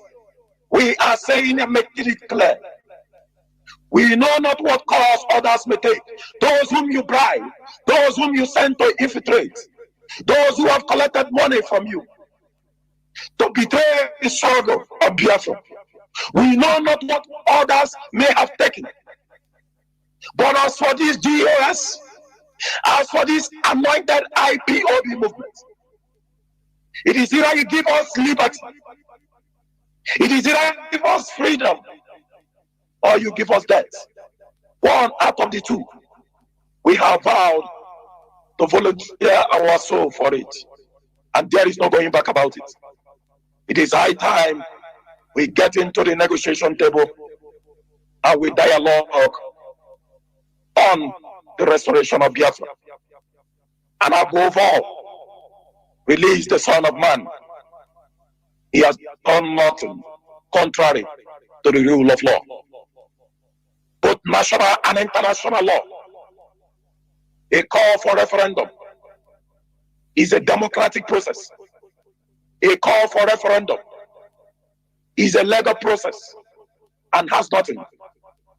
we are saying and making it clear, We know not what course others may take. Those whom you bribe, those whom you send to infiltrate, those who have collected money from you to betray the struggle of Biafra. We know not what others may have taken. But as for this DOS, as for this anointed IPOB movement, it is either you give us liberty, it is either you give us freedom, or you give us death. One out of the two. We have vowed to volunteer our soul for it. And there is no going back about it. It is high time we get into the negotiation table and we dialogue on the restoration of Biafra. And above all, release the Son of Man. He has done nothing contrary to the rule of law. Both national and international law. A call for referendum is a democratic process. A call for referendum is a legal process and has nothing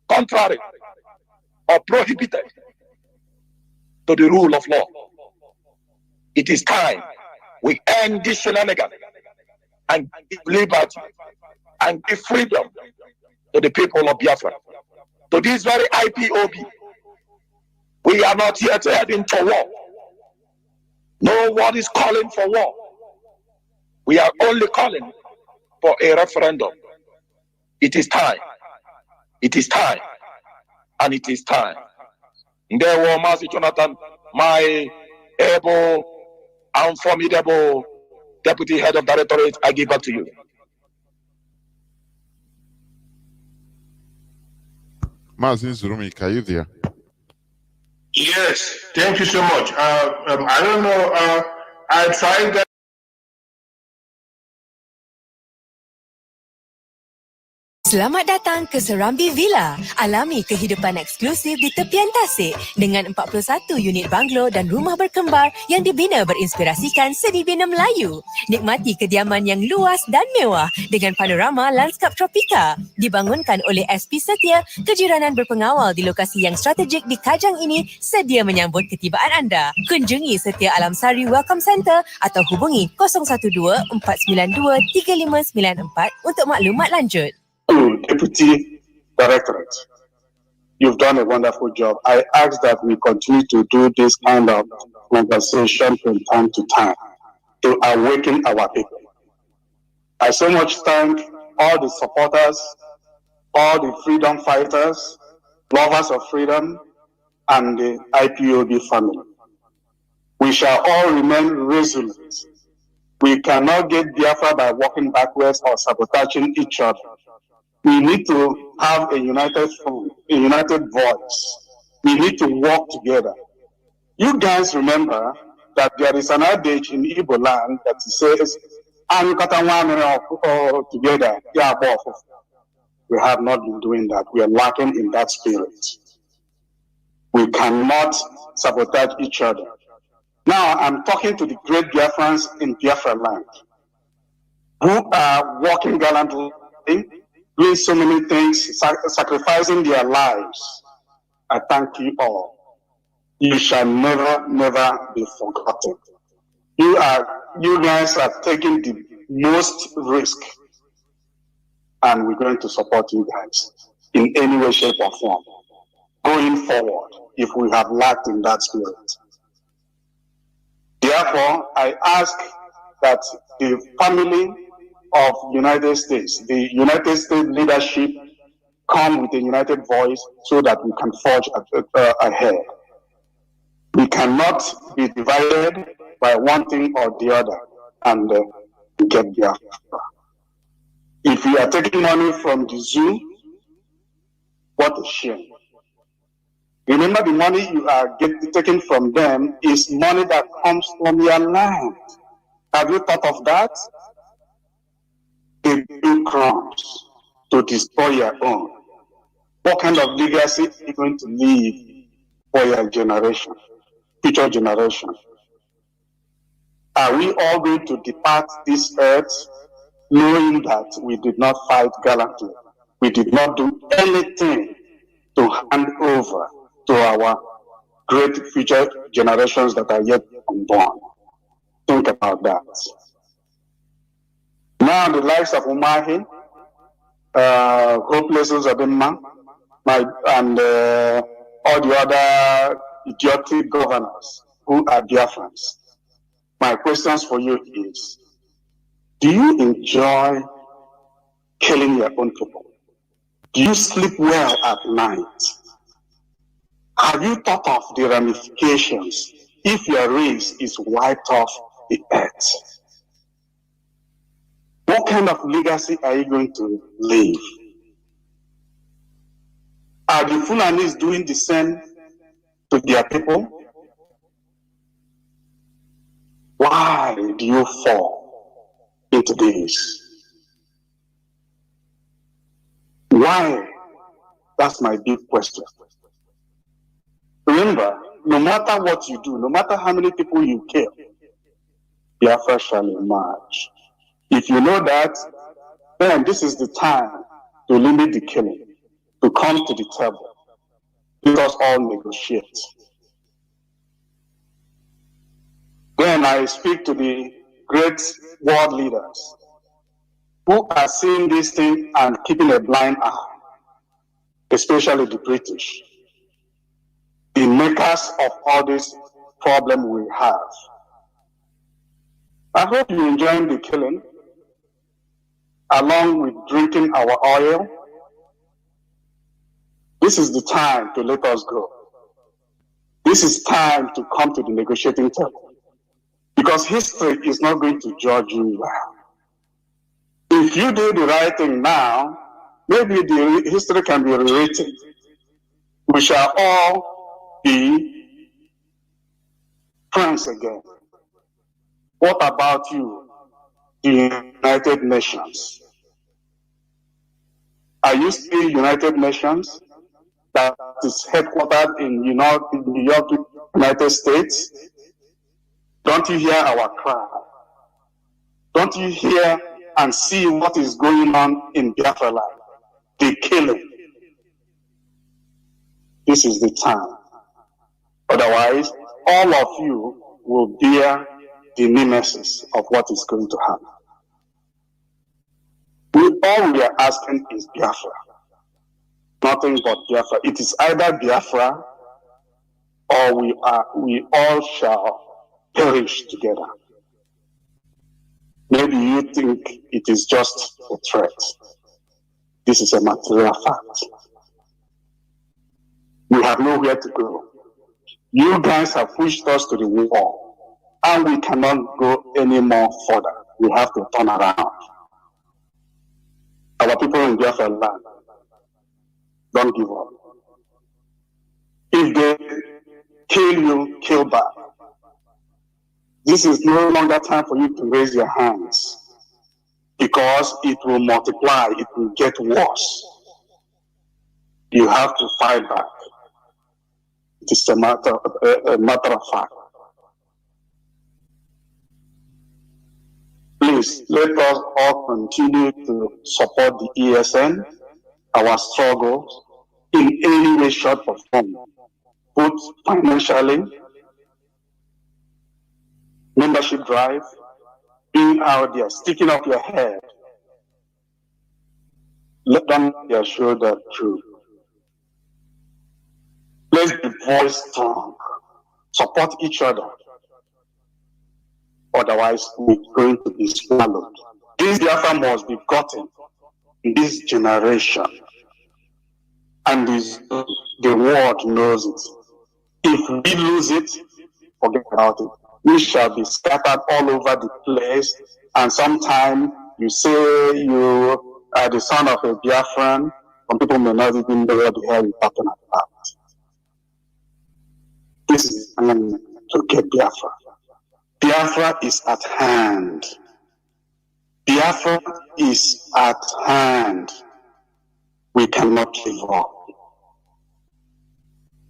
contrary or prohibited to the rule of law. It is time we end this shenanigan and give liberty and give freedom to the people of Biafra. To this very IPOB, we are not here to head into war. No one is calling for war. We are only calling for a referendum. It is time. It is time. And it is time. There were MAZI Jonathan, my able and formidable Deputy Head of Directorate. I give back to you. MAZI Zurumi, are you there? Yes, thank you so much. I don't know. I tried that. Selamat datang ke Serambi Villa. Alami kehidupan eksklusif di tepian tasik dengan 41 unit banglo dan rumah berkembar yang dibina berinspirasikan seni bina Melayu. Nikmati kediaman yang luas dan mewah dengan panorama landskap tropika. Dibangunkan oleh SP Setia, kejiranan berpengawal di lokasi yang strategik di Kajang ini sedia menyambut ketibaan anda. Kunjungi Setia Alam Sari Welcome Center atau hubungi 012-492-3594 untuk maklumat lanjut. Deputy Directorate, you've done a wonderful job. I ask that we continue to do this kind of conversation from time to time to awaken our people. I so much thank all the supporters, all the freedom fighters, lovers of freedom, and the IPOB family. We shall all remain resolute. We cannot get Biafra by walking backwards or sabotaging each other. We need to have a united front, a united voice. We need to work together. You guys remember that there is an adage in Igbo land that says, together, we have not been doing that. We are lacking in that spirit. We cannot sabotage each other. Now I'm talking to the great Biafrans in Biafra land who are working gallantly, doing so many things, sacrificing their lives. I thank you all. You shall never, never be forgotten. You guys are taking the most risk, and we're going to support you guys in any way, shape, or form going forward if we have lacked in that spirit. Therefore, I ask that the family of United States, the United States leadership, come with a united voice so that we can forge ahead. We cannot be divided by one thing or the other and get Biafra. If you are taking money from the zoo, what a shame. Remember, the money you are taking from them is money that comes from your land. Have you thought of that? They do crimes to destroy your own. What kind of legacy are you going to leave for your generation, future generation? Are we all going to depart this earth knowing that we did not fight gallantly? We did not do anything to hand over to our great future generations that are yet unborn. Think about that. Now the likes of Umahi, Hopelessness Adema, and all the other idiotic governors who are Biafrans. My questions for you is, do you enjoy killing your own people? Do you sleep well at night? Have you thought of the ramifications if your race is wiped off the earth? What kind of legacy are you going to leave? Are the Fulanis doing the same to their people? Why do you fall into this? Why? That's my big question. Remember, no matter what you do, no matter how many people you kill, Biafra shall emerge. If you know that, then this is the time to limit the killing, to come to the table. Let us all negotiate. Then I speak to the great world leaders who are seeing this thing and keeping a blind eye, especially the British, the makers of all this problem we have. I hope you're enjoying the killing, along with drinking our oil. This is the time to let us go. This is time to come to the negotiating table. Because history is not going to judge you well. If you do the right thing now, maybe the history can be rewritten. We shall all be friends again. What about you, the United Nations? Are you still United Nations that is headquartered in New York, United States? Don't you hear our cry? Don't you hear and see what is going on in Biafra land? The killing. This is the time. Otherwise, all of you will bear the nemesis of what is going to happen. All we are asking is Biafra. Nothing but Biafra. It is either Biafra or we all shall perish together. Maybe you think it is just a threat. This is a material fact. We have nowhere to go. You guys have pushed us to the wall, and we cannot go any more further. We have to turn around. Our people in Biafra land, don't give up. If they kill you, kill back. This is no longer time for you to raise your hands, because it will multiply, it will get worse. You have to fight back. It is a matter of fact. Please, let us all continue to support the ESN, our struggles, in any way, shape, or form, both financially, membership drive, being out there, sticking up your head. Let them be assured that truth. Let's be voice strong. Support each other. Otherwise, we're going to be swallowed. This Biafra must be gotten in this generation. And the world knows it. If we lose it, forget about it. We shall be scattered all over the place. And sometime you say you are the son of a Biafran, some people may not even know what the hell you're talking about. This is time to get Biafra. Biafra is at hand. Biafra is at hand. We cannot give up.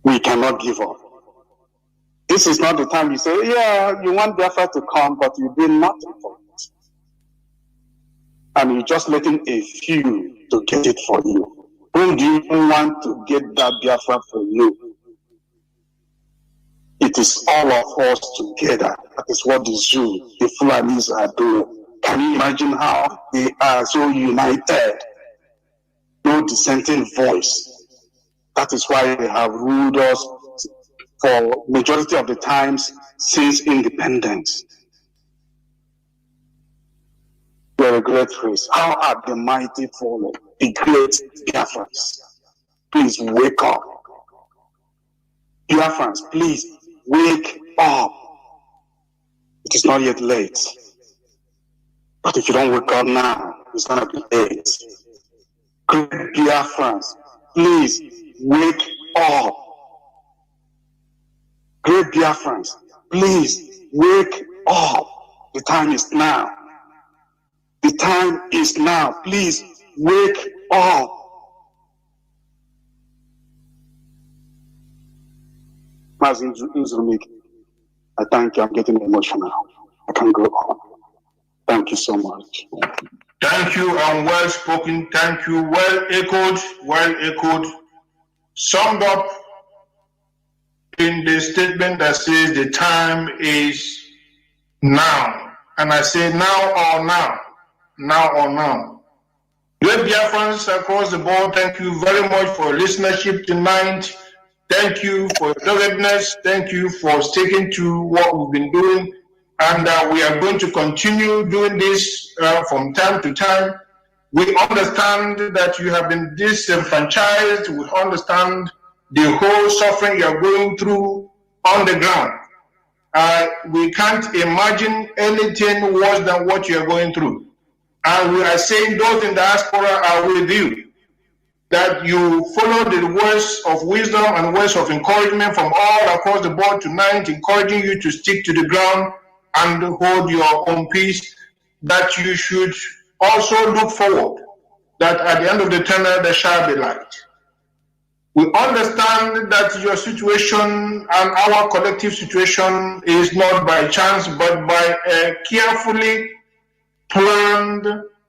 We cannot give up. This is not the time you say, yeah, you want Biafra to come, but you do nothing for it. And you're just letting a few to get it for you. Whom do you want to get that Biafra for you? It is all of us together. That is what the Zoo, the Fulanis are doing. Can you imagine how they are so united? No dissenting voice. That is why they have ruled us for majority of the times since independence. We're a great race. How are the mighty fallen? The great Biafrans. Please wake up. Biafrans, please wake up. It is not yet late. But if you don't wake up now, it's going to be late. Great Biafrans, please wake up. Great Biafrans, please wake up. The time is now. The time is now. Please wake up. MAZI Nzurumike, I thank you. I'm getting emotional. I can go on. Thank you so much. Thank you, and well spoken. Thank you. Well echoed. Summed up in the statement that says the time is now. And I say now or now. Now or now. Great Biafrans across the board, thank you very much for your listenership tonight. Thank you for your doggedness. Thank you for sticking to what we've been doing. And we are going to continue doing this from time to time. We understand that you have been disenfranchised. We understand the whole suffering you are going through on the ground. We can't imagine anything worse than what you are going through. And we are saying those in diaspora are with you, that you follow the words of wisdom and words of encouragement from all across the board tonight, encouraging you to stick to the ground and hold your own peace, that you should also look forward, that at the end of the tunnel there shall be light. We understand that your situation and our collective situation is not by chance, but by a carefully planned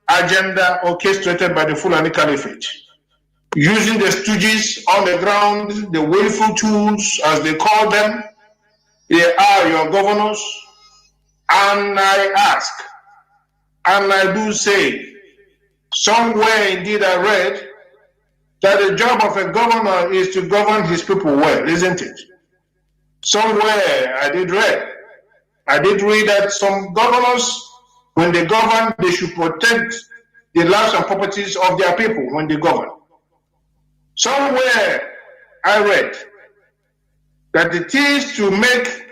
agenda orchestrated by the Fulani Caliphate. Using the stooges on the ground, the willful tools, as they call them, they are your governors. And I ask, and I do say, somewhere indeed I read that the job of a governor is to govern his people well, isn't it? Somewhere I did read that some governors, when they govern, they should protect the lives and properties of their people when they govern. Somewhere I read that it is to make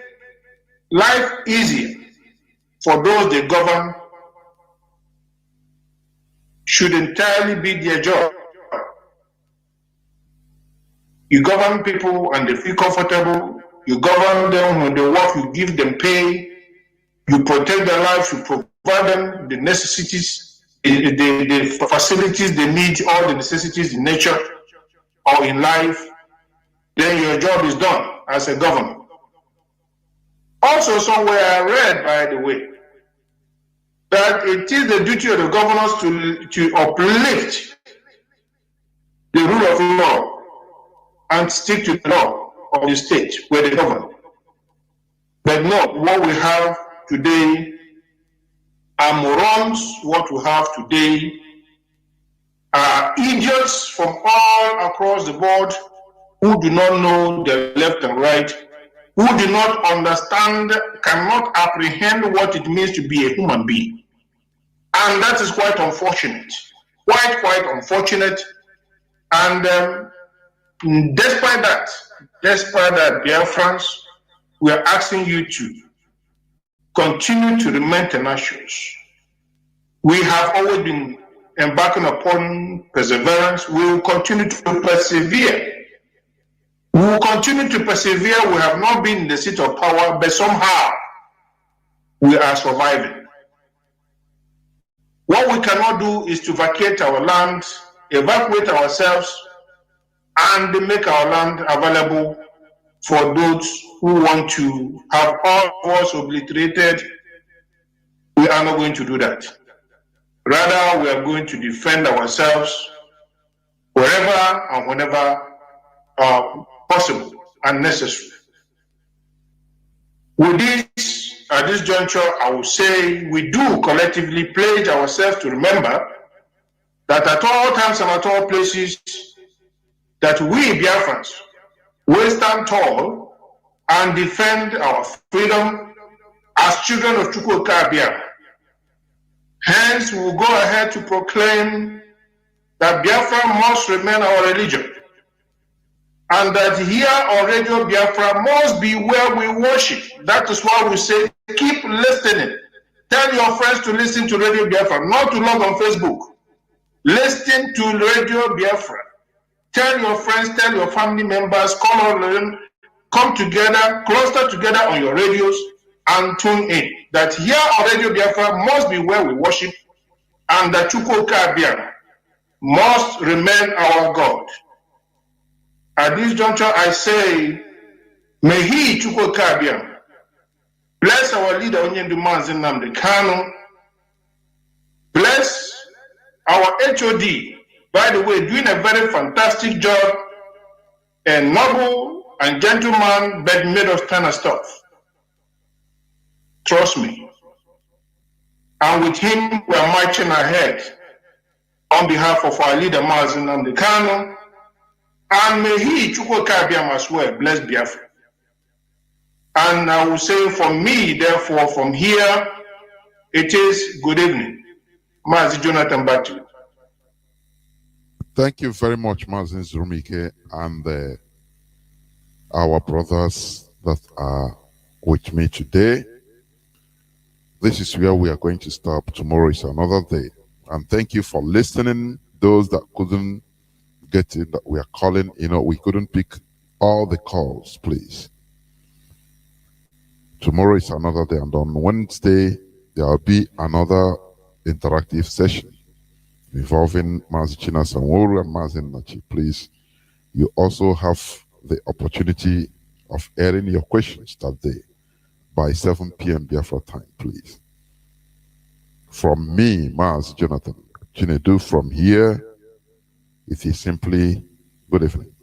life easier for those they govern should entirely be their job. You govern people and they feel comfortable. You govern them when they work, you give them pay. You protect their lives, you provide them the necessities, the facilities they need, all the necessities in nature or in life. Then your job is done as a governor. Also somewhere I read, by the way, that it is the duty of the governors to uplift the rule of law and stick to the law of the state where they govern. But not what we have today are morons. What we have today are idiots from all across the board who do not know their left and right, who do not understand, cannot apprehend what it means to be a human being. And that is quite unfortunate. Quite unfortunate. And despite that, Biafrans, we are asking you to continue to remain tenacious. We have always been embarking upon perseverance. We will continue to persevere. We will continue to persevere. We have not been in the seat of power, but somehow we are surviving. What we cannot do is to vacate our land, evacuate ourselves, and make our land available for those who want to have all of us obliterated. We are not going to do that. Rather, we are going to defend ourselves wherever and whenever possible and necessary. With this, at this juncture, I will say we do collectively pledge ourselves to remember that at all times and at all places, that we Biafrans will stand tall and defend our freedom as children of Chukwuka Biafra. Hence, we will go ahead to proclaim that Biafra must remain our religion, and that here on Radio Biafra must be where we worship. That is why we say, keep listening. Tell your friends to listen to Radio Biafra, not to log on Facebook. Listen to Radio Biafra. Tell your friends, tell your family members, call all of them, come together, cluster together on your radios and tune in. That here on Radio Biafra must be where we worship, and that Chukwuka Biafra must remain our God. At this juncture, I say, may he, Chukwuka Biafra, bless our leader, Onyendu Mazi Nnamdi Kanu, bless our HOD, by the way, doing a very fantastic job, a noble and gentleman, but made us kind of stuff. Trust me. And with him, we are marching ahead on behalf of our leader, Mazi Nnamdi Kanu. And may he, Chukwuka Biafra, as well, bless Biafra. And I will say from me, therefore, from here, it is good evening. Mazi Jonathan, back to you. Thank you very much, Mazin Zurumike, and our brothers that are with me today. This is where we are going to stop. Tomorrow is another day. And thank you for listening. Those that couldn't get it, that we are calling, we couldn't pick all the calls, please. Tomorrow is another day, and on Wednesday, there will be another interactive session involving Mazi China Sanworu and Mazi Nachi. Please, you also have the opportunity of airing your questions that day by 7 p.m. Biafra time, please. From me, Mazi Jonathan Chinedu, from here, it is simply good evening.